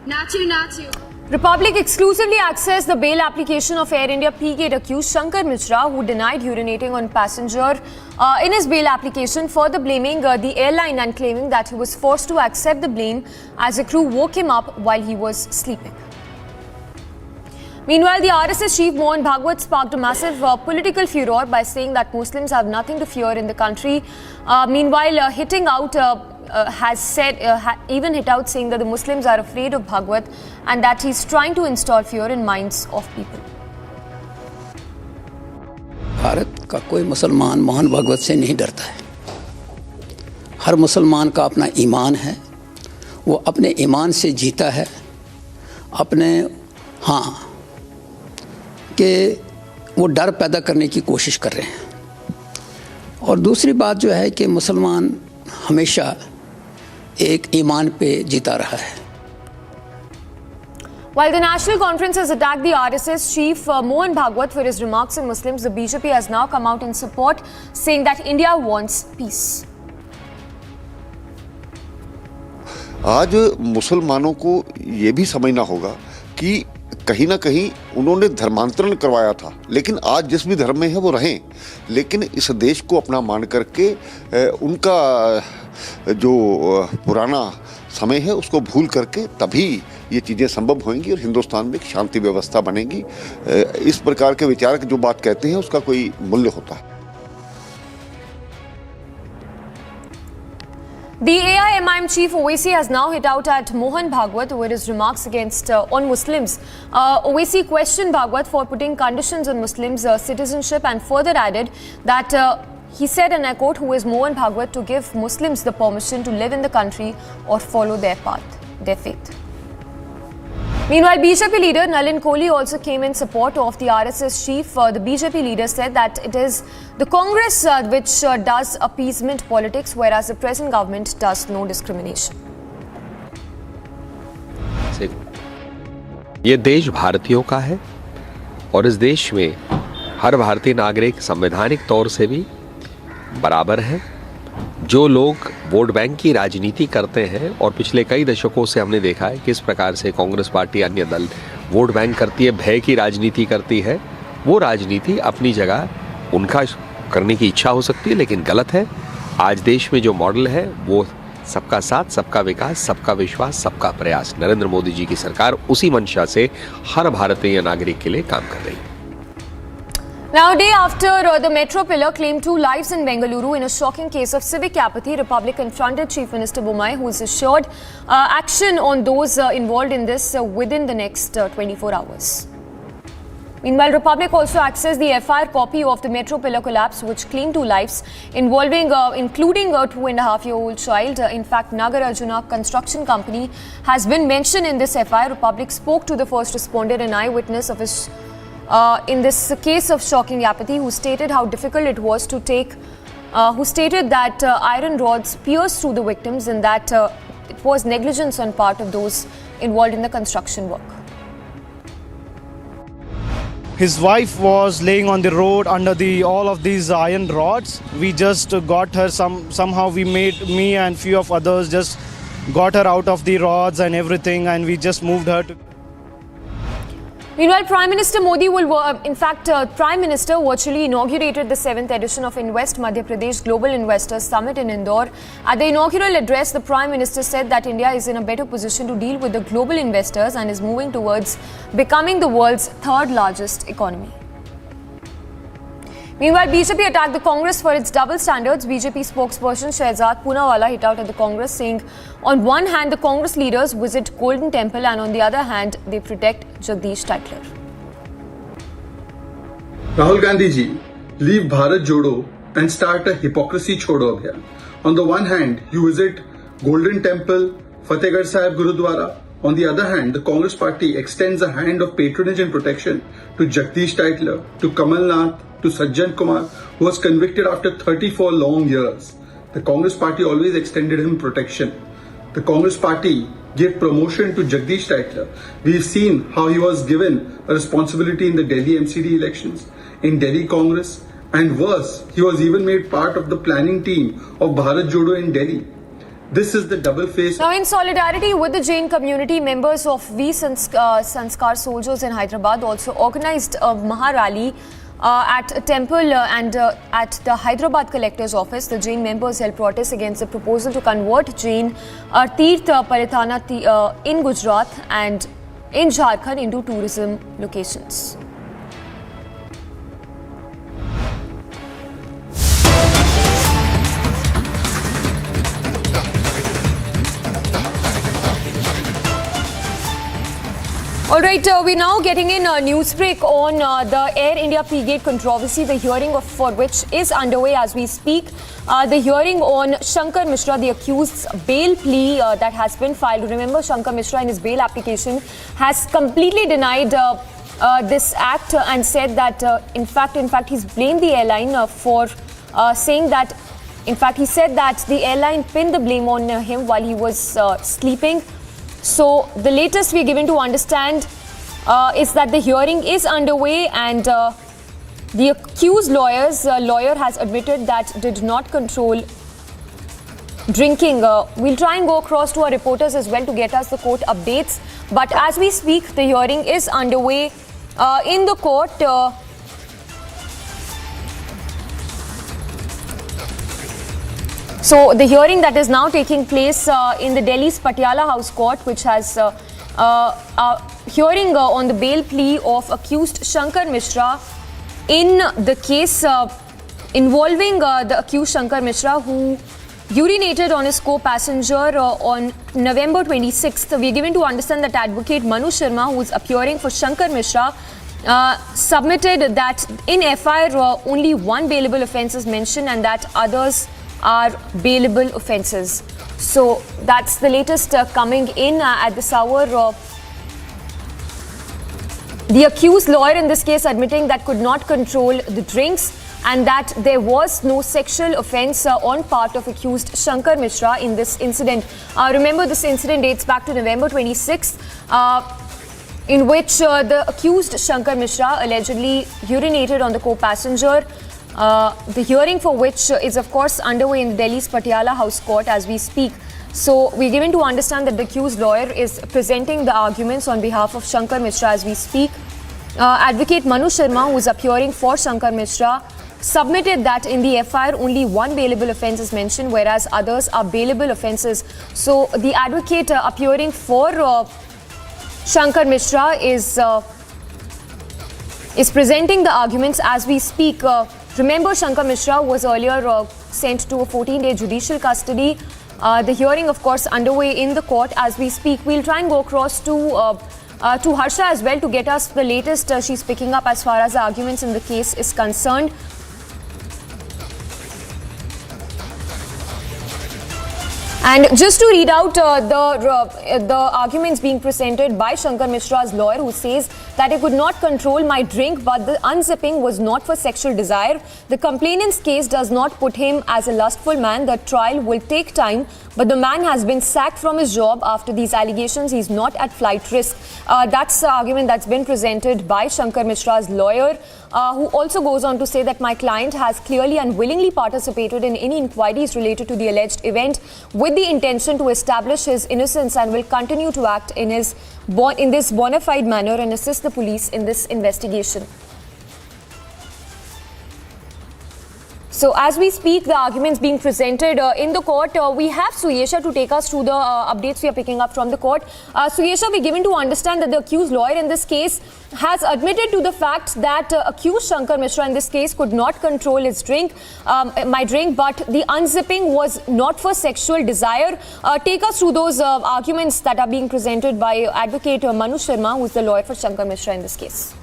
Natu Natu. Republic exclusively accessed the bail application of Air India P-Gate accused Shankar Mishra, who denied urinating on passenger in his bail application, further blaming the airline and claiming that he was forced to accept the blame as the crew woke him up while he was sleeping. Meanwhile, the RSS chief Mohan Bhagwat sparked a massive political furor by saying that Muslims have nothing to fear in the country. Meanwhile, hitting out has said, even hit out saying that the Muslims are afraid of Bhagwat and that he's trying to install fear in minds of people. Bharat का कोई मुसलमान मोहन भागवत से नहीं डरता है. हर मुसलमान का अपना ईमान है, वो अपने ईमान से जीता है. अपने कि वो डर पैदा करने की कोशिश कर रहे हैं. और दूसरी बात जो है कि मुसलमान हमेशा एक ईमान पे जीता रहा है. While the National Conference has attacked the RSS chief Mohan Bhagwat for his remarks on Muslims, the BJP has now come out in support, saying that India wants peace. आज मुसलमानों को ये भी समझना होगा कि कहीं ना कहीं उन्होंने धर्मांतरण करवाया था, लेकिन आज जिस भी धर्म में है वो रहें, लेकिन इस देश को अपना मान करके उनका जो पुराना समय है उसको भूल करके तभी ये चीज़ें संभव होंगी और हिंदुस्तान में एक शांति व्यवस्था बनेगी. इस प्रकार के विचारक जो बात कहते हैं उसका कोई मूल्य होता है. The AIMIM chief Owaisi has now hit out at Mohan Bhagwat over his remarks against on Muslims. Owaisi questioned Bhagwat for putting conditions on Muslims' citizenship and further added that he said, and I quote, "Who is Mohan Bhagwat to give Muslims the permission to live in the country or follow their path, their faith?" Meanwhile, BJP leader Nalin Kohli also came in support of the RSS chief. The BJP leader said that it is the Congress which does appeasement politics, whereas the present government does no discrimination. ये देश भारतीयों का है और इस देश में हर भारतीय नागरिक संवैधानिक तौर से भी बराबर है। जो लोग वोट बैंक की राजनीति करते हैं और पिछले कई दशकों से हमने देखा है किस प्रकार से कांग्रेस पार्टी अन्य दल वोट बैंक करती है, भय की राजनीति करती है, वो राजनीति अपनी जगह उनका करने की इच्छा हो सकती है लेकिन गलत है। आज देश में जो मॉडल है वो सबका साथ, सबका विकास, सबका विश्वास, सबका प्रयास। नरेंद्र मोदी जी की सरकार उसी मंशा से हर भारतीय नागरिक के लिए काम कर रही है। Now, a day after the metro pillar claimed 2 lives in Bengaluru in a shocking case of civic apathy, Republic confronted Chief Minister Bommai, who has assured action on those involved in this within the next 24 hours. Meanwhile, Republic also accessed the FIR copy of the metro pillar collapse, which claimed 2 lives involving, including a 2.5-year-old child. In fact, Nagar Arjuna Construction Company has been mentioned in this FIR. Republic spoke to the first responder, an eyewitness of his in this case of shocking apathy, who stated how difficult it was to take, who stated that iron rods pierced through the victims and that it was negligence on part of those involved in the construction work. His wife was laying on the road under all of these iron rods. We just got her somehow we made, me and few of others just got her out of the rods and everything, and we just moved her to. Meanwhile, Prime Minister Modi will, Prime Minister virtually inaugurated the 7th edition of Invest Madhya Pradesh Global Investors Summit in Indore. At the inaugural address, the Prime Minister said that India is in a better position to deal with the global investors and is moving towards becoming the world's 3rd largest economy. Meanwhile, BJP attacked the Congress for its double standards. BJP spokesperson Shehzad Poonawalla hit out at the Congress, saying on one hand the Congress leaders visit Golden Temple and on the other hand they protect Jagdish Titler. Rahul Gandhi ji, leave Bharat Jodo and start a hypocrisy chodo abhiyan. On the one hand, you visit Golden Temple, Fatehgarh Sahib Gurudwara. On the other hand, the Congress party extends a hand of patronage and protection to Jagdish Titler, to Kamal Nath, to Sajjan Kumar, who was convicted after 34 long years. The Congress party always extended him protection. The Congress party gave promotion to Jagdish Titler. We've seen how he was given a responsibility in the Delhi MCD elections, in Delhi Congress, and worse, he was even made part of the planning team of Bharat Jodo in Delhi. This is the double face. Now, in solidarity with the Jain community, members of V Sanskar soldiers in Hyderabad also organized a Maha Rally at a temple and at the Hyderabad collector's office. The Jain members held protests against the proposal to convert Jain Tirth Parithana in Gujarat and in Jharkhand into tourism locations. Alright, we're now getting in a news break on the Air India P-Gate controversy, the hearing for which is underway as we speak. The hearing on Shankar Mishra, the accused's bail plea that has been filed. Remember, Shankar Mishra in his bail application has completely denied this act and said that in fact he's blamed the airline for saying that, in fact he said that the airline pinned the blame on him while he was sleeping. So the latest we're given to understand is that the hearing is underway and the accused lawyer has admitted that did not control drinking. We'll try and go across to our reporters as well to get us the court updates. But as we speak, the hearing is underway in the court. So the hearing that is now taking place in the Delhi's Patiala House Court, which has a hearing on the bail plea of accused Shankar Mishra in the case involving the accused Shankar Mishra, who urinated on his co-passenger on November 26th. We're given to understand that advocate Manu Sharma, who is appearing for Shankar Mishra, submitted that in FIR only one bailable offence is mentioned and that others are bailable offences. So that's the latest coming in at this hour. The accused lawyer in this case admitting that could not control the drinks and that there was no sexual offence on part of accused Shankar Mishra in this incident. Remember, this incident dates back to November 26th, in which the accused Shankar Mishra allegedly urinated on the co-passenger. The hearing for which is of course underway in Delhi's Patiala House Court as we speak. So we're given to understand that the accused lawyer is presenting the arguments on behalf of Shankar Mishra as we speak. Advocate Manu Sharma, who is appearing for Shankar Mishra, submitted that in the FIR only one bailable offence is mentioned, whereas others are bailable offences. So the advocate appearing for Shankar Mishra is presenting the arguments as we speak. Remember, Shankar Mishra was earlier sent to a 14-day judicial custody. The hearing, of course, underway in the court as we speak. We'll try and go across to Harsha as well to get us the latest she's picking up as far as the arguments in the case is concerned. And just to read out the arguments being presented by Shankar Mishra's lawyer, who says that he could not control my drink, but the unzipping was not for sexual desire. The complainant's case does not put him as a lustful man. The trial will take time, but the man has been sacked from his job after these allegations. He's not at flight risk. That's the argument that's been presented by Shankar Mishra's lawyer, who also goes on to say that my client has clearly and willingly participated in any inquiries related to the alleged event with the intention to establish his innocence and will continue to act in this bona fide manner and assist the police in this investigation. So as we speak, the arguments being presented in the court, we have Suyesha to take us through the updates we are picking up from the court. Suyesha, we're given to understand that the accused lawyer in this case has admitted to the fact that accused Shankar Mishra in this case could not control his drink, but the unzipping was not for sexual desire. Take us through those arguments that are being presented by advocate Manu Sharma, who is the lawyer for Shankar Mishra in this case.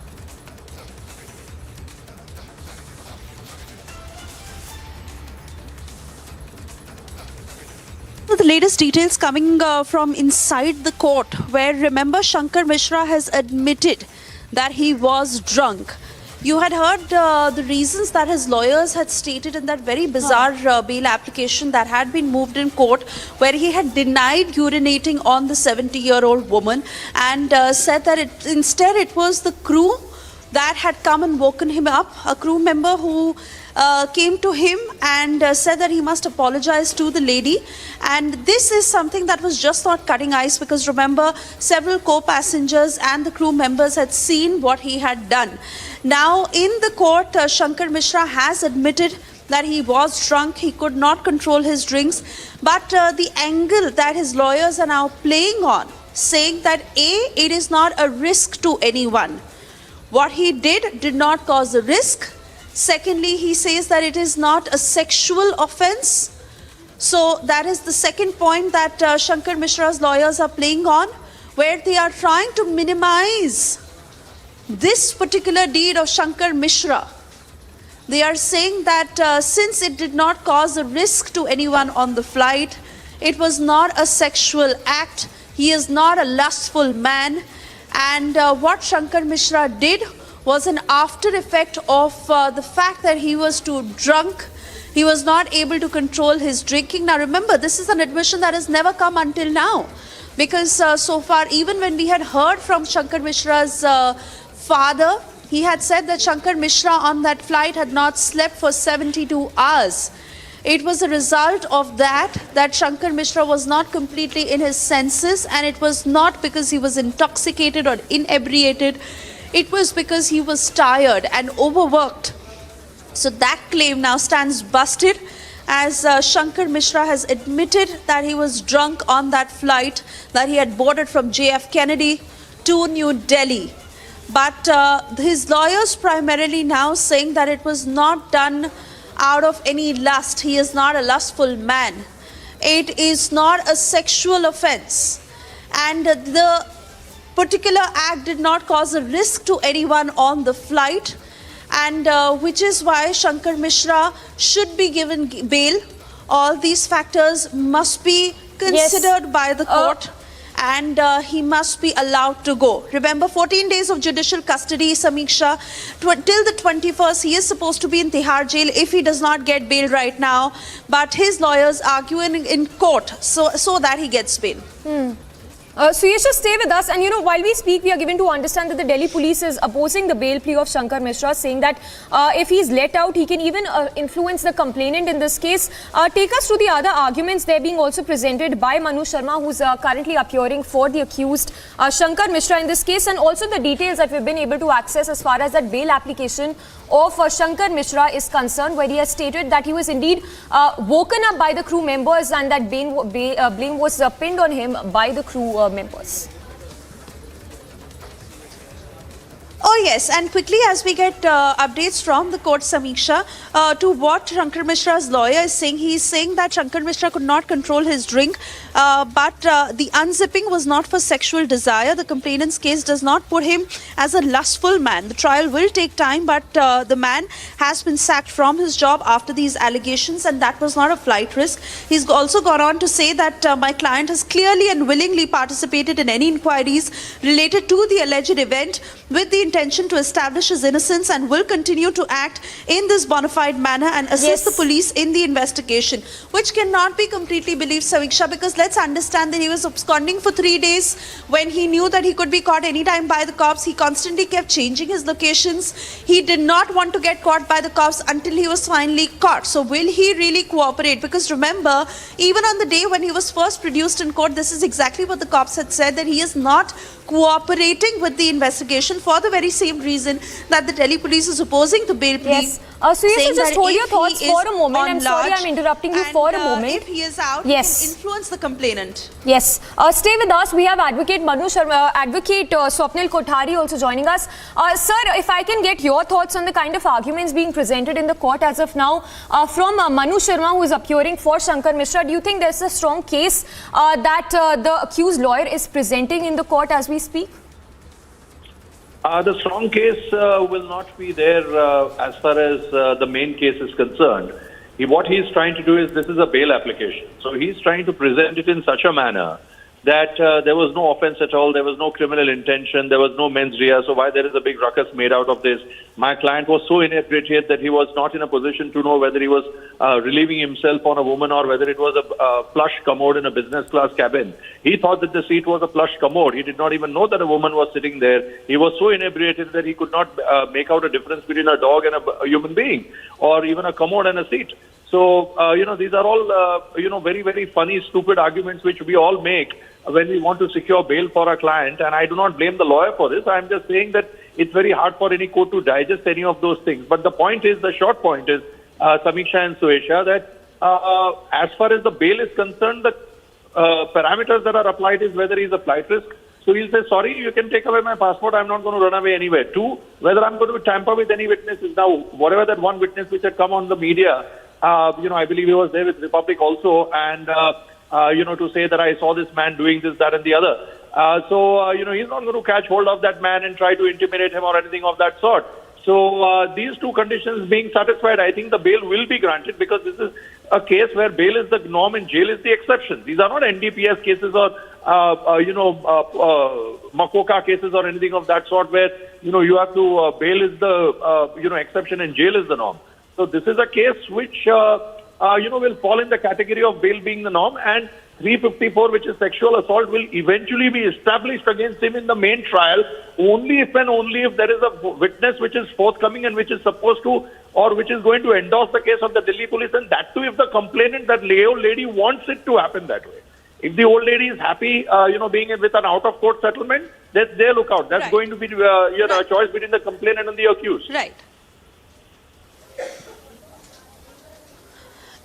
The latest details coming from inside the court, where remember Shankar Mishra has admitted that he was drunk. You had heard the reasons that his lawyers had stated in that very bizarre bail application that had been moved in court, where he had denied urinating on the 70-year-old woman and said that instead it was the crew that had come and woken him up, a crew member who came to him and said that he must apologize to the lady. And this is something that was just not cutting ice, because remember, several co-passengers and the crew members had seen what he had done. Now in the court, Shankar Mishra has admitted that he was drunk, he could not control his drinks, but the angle that his lawyers are now playing on, saying that it is not a risk to anyone. What he did not cause a risk. Secondly, he says that it is not a sexual offense. So that is the second point that Shankar Mishra's lawyers are playing on, where they are trying to minimize this particular deed of Shankar Mishra. They are saying that since it did not cause a risk to anyone on the flight, it was not a sexual act, he is not a lustful man, and what Shankar Mishra did was an after effect of the fact that he was too drunk. He was not able to control his drinking. Now remember, this is an admission that has never come until now, because so far, even when we had heard from Shankar Mishra's father, he had said that Shankar Mishra on that flight had not slept for 72 hours. It was a result of that Shankar Mishra was not completely in his senses, and it was not because he was intoxicated or inebriated. It was because he was tired and overworked. So that claim now stands busted, as Shankar Mishra has admitted that he was drunk on that flight that he had boarded from JF Kennedy to New Delhi. But his lawyers primarily now saying that it was not done out of any lust. He is not a lustful man. it is not a sexual offense, and the particular act did not cause a risk to anyone on the flight, and which is why Shankar Mishra should be given bail. All these factors must be considered by the court. And he must be allowed to go. Remember, 14 days of judicial custody, Samiksha. Till the 21st, he is supposed to be in Tihar jail if he does not get bail right now. But his lawyers argue in court so that he gets bail. So you should stay with us, and while we speak, we are given to understand that the Delhi police is opposing the bail plea of Shankar Mishra, saying that if he's let out, he can even influence the complainant in this case. Take us through the other arguments. They're being also presented by Manu Sharma, who's currently appearing for the accused Shankar Mishra in this case, and also the details that we've been able to access as far as that bail application of Shankar Mishra is concerned, where he has stated that he was indeed woken up by the crew members and that blame was pinned on him by the crew members. Oh yes, and quickly as we get updates from the court, Samiksha, to what Shankar Mishra's lawyer is saying, he is saying that Shankar Mishra could not control his drink, but the unzipping was not for sexual desire. The complainant's case does not put him as a lustful man. The trial will take time, but the man has been sacked from his job after these allegations, and that was not a flight risk. He's also gone on to say that my client has clearly and willingly participated in any inquiries related to the alleged event with the intention to establish his innocence, and will continue to act in this bona fide manner and assist the police in the investigation, which cannot be completely believed, Samiksha, because let's understand that he was absconding for 3 days when he knew that he could be caught anytime by the cops. He constantly kept changing his locations. He did not want to get caught by the cops until he was finally caught. So will he really cooperate? Because remember, even on the day when he was first produced in court, this is exactly what the cops had said, that he is not cooperating with the investigation for the very same reason that the Delhi police is opposing the bail plea. Yes. So you just hold your thoughts for a moment. I'm sorry I'm interrupting you for a moment. If he is out, he can influence the complainant. Yes. Stay with us. We have Advocate Manu Sharma, Advocate Swapnil Kothari also joining us. Sir, if I can get your thoughts on the kind of arguments being presented in the court as of now from Manu Sharma, who is appearing for Shankar Mishra. Do you think there's a strong case that the accused lawyer is presenting in the court as we speak? The strong case will not be there as far as the main case is concerned. What he's trying to do is, this is a bail application. So he's trying to present it in such a manner that there was no offense at all, there was no criminal intention, there was no mens rea. So why there is a big ruckus made out of this? My client was so inebriated that he was not in a position to know whether he was relieving himself on a woman or whether it was a plush commode in a business class cabin. He thought that the seat was a plush commode. He did not even know that a woman was sitting there. He was so inebriated that he could not make out a difference between a dog and a human being, or even a commode and a seat. So, these are all, very, very funny, stupid arguments which we all make when we want to secure bail for our client. And I do not blame the lawyer for this. I'm just saying that it's very hard for any court to digest any of those things. But the point is, the short point is, Samiksha and Suesha, that as far as the bail is concerned, the parameters that are applied is whether he's a flight risk. So he'll say, sorry, you can take away my passport. I'm not going to run away anywhere. 2, whether I'm going to tamper with any witnesses. Now, whatever that one witness which had come on the media, I believe he was there with Republic also, and, to say that I saw this man doing this, that and the other. He's not going to catch hold of that man and try to intimidate him or anything of that sort. So these two conditions being satisfied, I think the bail will be granted, because this is a case where bail is the norm and jail is the exception. These are not NDPS cases or, Makoka cases or anything of that sort where, you have to, bail is the, exception and jail is the norm. So this is a case which, will fall in the category of bail being the norm, and 354, which is sexual assault, will eventually be established against him in the main trial only if and only if there is a witness which is forthcoming and which is supposed to, or which is going to endorse the case of the Delhi police, and that too if the complainant, that old lady, wants it to happen that way. If the old lady is happy, being with an out-of-court settlement, that's their lookout. That's going to be, a choice between the complainant and the accused. Right.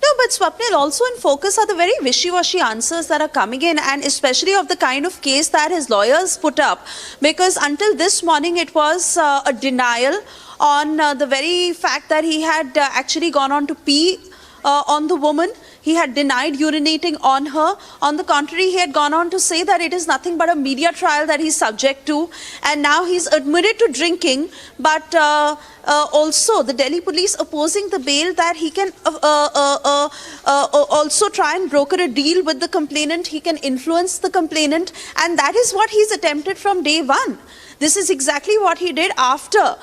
No, but Swapnil, also in focus are the very wishy-washy answers that are coming in, and especially of the kind of case that his lawyers put up. Because until this morning, it was a denial on the very fact that he had actually gone on to pee on the woman. He had denied urinating on her. On the contrary, he had gone on to say that it is nothing but a media trial that he's subject to. And now he's admitted to drinking, but also the Delhi police opposing the bail that he can also try and broker a deal with the complainant. He can influence the complainant, and that is what he's attempted from day one. This is exactly what he did after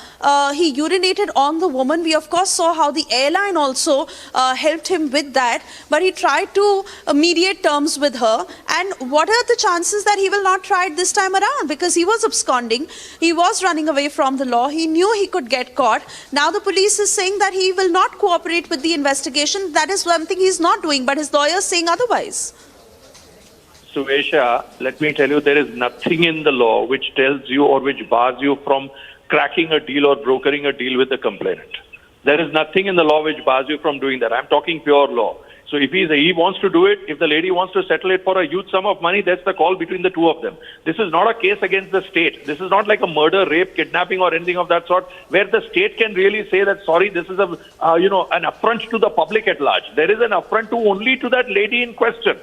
he urinated on the woman. We of course saw how the airline also helped him with that, but he tried to mediate terms with her. And what are the chances that he will not try it this time around? Because he was absconding, he was running away from the law, he knew he could get caught. Now the police is saying that he will not cooperate with the investigation. That is one thing he's not doing, but his lawyer is saying otherwise. Suesha, let me tell you, there is nothing in the law which tells you or which bars you from cracking a deal or brokering a deal with the complainant. There is nothing in the law which bars you from doing that. I'm talking pure law. So if he wants to do it, if the lady wants to settle it for a huge sum of money, that's the call between the two of them. This is not a case against the state. This is not like a murder, rape, kidnapping or anything of that sort, where the state can really say that, sorry, this is an affront to the public at large. There is an affront only to that lady in question.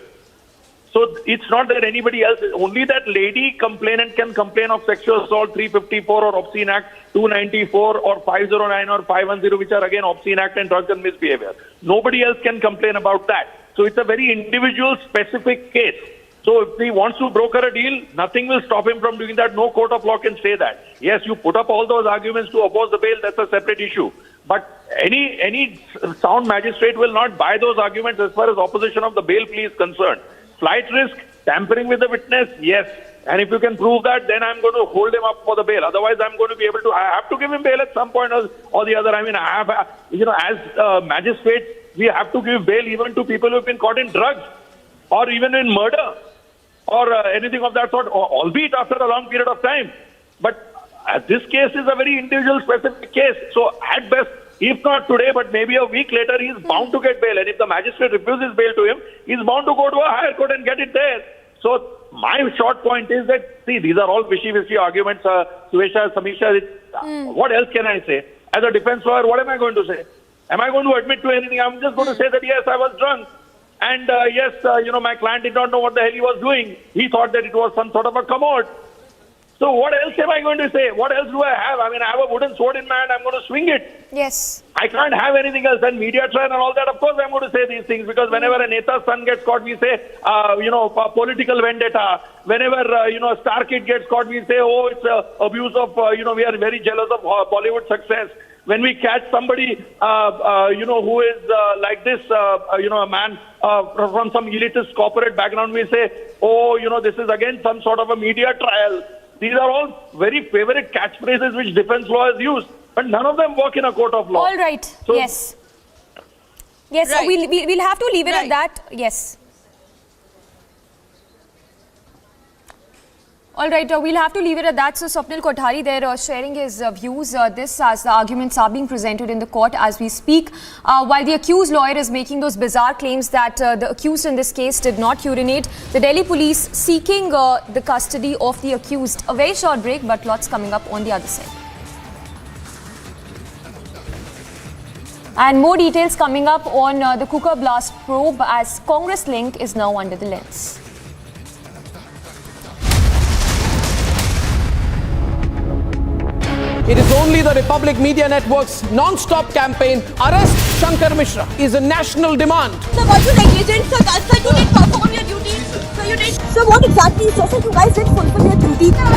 So it's not that anybody else, only that lady complainant can complain of sexual assault 354 or Obscene Act 294 or 509 or 510, which are again Obscene Act and drunken misbehavior. Nobody else can complain about that. So it's a very individual specific case. So if he wants to broker a deal, nothing will stop him from doing that. No court of law can say that. Yes, you put up all those arguments to oppose the bail, that's a separate issue. But any sound magistrate will not buy those arguments as far as opposition of the bail plea is concerned. Flight risk, tampering with the witness, yes. And if you can prove that, then I'm going to hold him up for the bail. Otherwise, I'm going to be able to, I have to give him bail at some point or the other. I mean, I have, as magistrates, we have to give bail even to people who have been caught in drugs or even in murder or anything of that sort, albeit after a long period of time. But this case is a very individual specific case. So at best, if not today, but maybe a week later, he is bound to get bail. And if the magistrate refuses bail to him, he is bound to go to a higher court and get it there. So my short point is that, see, these are all wishy-washy arguments. Suesha, Samisha, what else can I say? As a defense lawyer, what am I going to say? Am I going to admit to anything? I'm just going to say that, yes, I was drunk. And yes, my client did not know what the hell he was doing. He thought that it was some sort of a commode. So what else am I going to say? What else do I have? I mean, I have a wooden sword in my hand. I'm going to swing it. Yes. I can't have anything else. And media trial and all that, of course, I'm going to say these things because whenever a Neta's son gets caught, we say, political vendetta. Whenever, a star kid gets caught, we say, oh, it's abuse of, we are very jealous of Bollywood success. When we catch somebody, who is like this, a man from some elitist corporate background, we say, oh, this is again some sort of a media trial. These are all very favorite catchphrases which defense lawyers use, but none of them work in a court of law. All right. So, yes. Yes, right. So we'll have to leave it at that. Yes. All right, we'll have to leave it at that. So Swapnil Kothari there sharing his views this as the arguments are being presented in the court as we speak. While the accused lawyer is making those bizarre claims that the accused in this case did not urinate, the Delhi police seeking the custody of the accused. A very short break, but lots coming up on the other side. And more details coming up on the cooker blast probe as Congress link is now under the lens. It is only the Republic Media Network's non-stop campaign, Arrest Shankar Mishra, is a national demand. Sir, were you negligent? Sir, you didn't perform your duty. So what exactly? So you guys didn't fulfill your duty. Why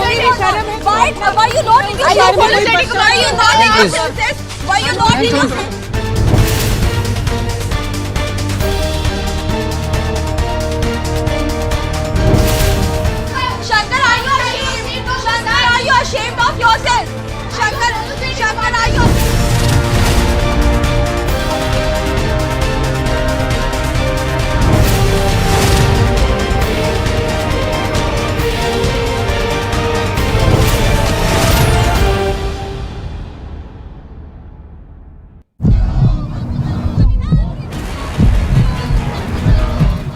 are you not in the process? Why are you not in the Shankar, are you ashamed? Shankar, are you ashamed of yourself? Shankar, are you?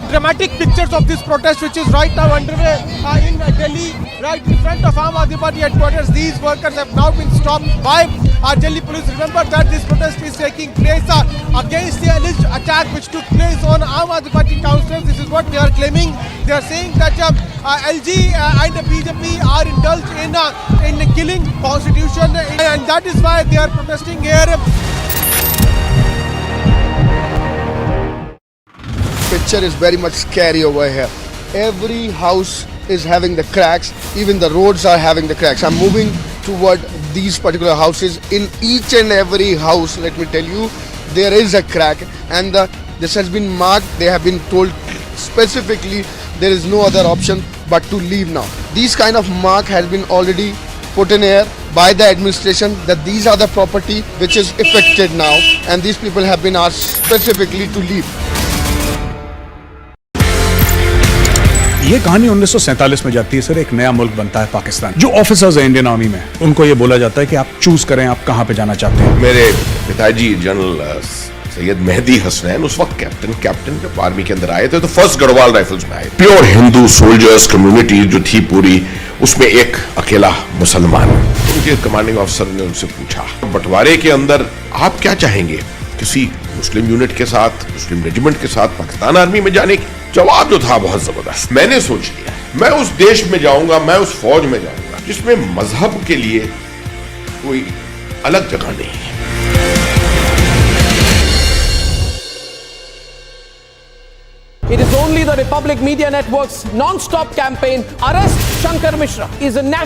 Dramatic pictures of this protest which is right now underway in Delhi. right in front of Aam Aadmi Party headquarters. These workers have now been stopped by Delhi police. Remember that this protest is taking place against the alleged attack which took place on Aam Aadmi Party councillors. This is what they are claiming. They are saying that LG and the BJP are indulged in killing constitution, and that is why they are protesting here. Picture is very much scary over here. Every house is having the cracks. Even the roads are having the cracks. I'm moving toward these particular houses. In each and every house, let me tell you, there is a crack, and this has been marked. They have been told specifically there is no other option but to leave now. These kind of mark has been already put in air by the administration that these are the property which is affected now, and these people have been asked specifically to leave. ये कहानी 1947 में जाती है sir. एक नया मुल्क बनता है पाकिस्तान। जो ऑफिसर्स हैं इंडियन आर्मी में, उनको ये बोला जाता है कि आप चूज करें आप कहां पे जाना चाहते हैं। मेरे पिताजी जनरल सैयद मेहदी हसनैन उस वक्त कैप्टन जब आर्मी के अंदर आए थे तो फर्स्ट गढ़वाल राइफल्स में आए। प्योर हिंदू सोल्जर्स कम्युनिटी जो थी पूरी, उसमें एक अकेला मुसलमान। उनके कमांडिंग ऑफिसर ने उनसे पूछा, बंटवारे के अंदर आप क्या चाहेंगे, किसी मुस्लिम यूनिट के साथ, मुस्लिम रेजिमेंट के साथ पाकिस्तान आर्मी में जाने की? जवाब जो था बहुत जबरदस्त। मैंने सोच लिया मैं उस देश में जाऊंगा, मैं उस फौज में जाऊंगा जिसमें मजहब के लिए कोई अलग जगह नहीं है। It is only the Republic Media Network's non-stop campaign, Arrest Shankar Mishra, is a national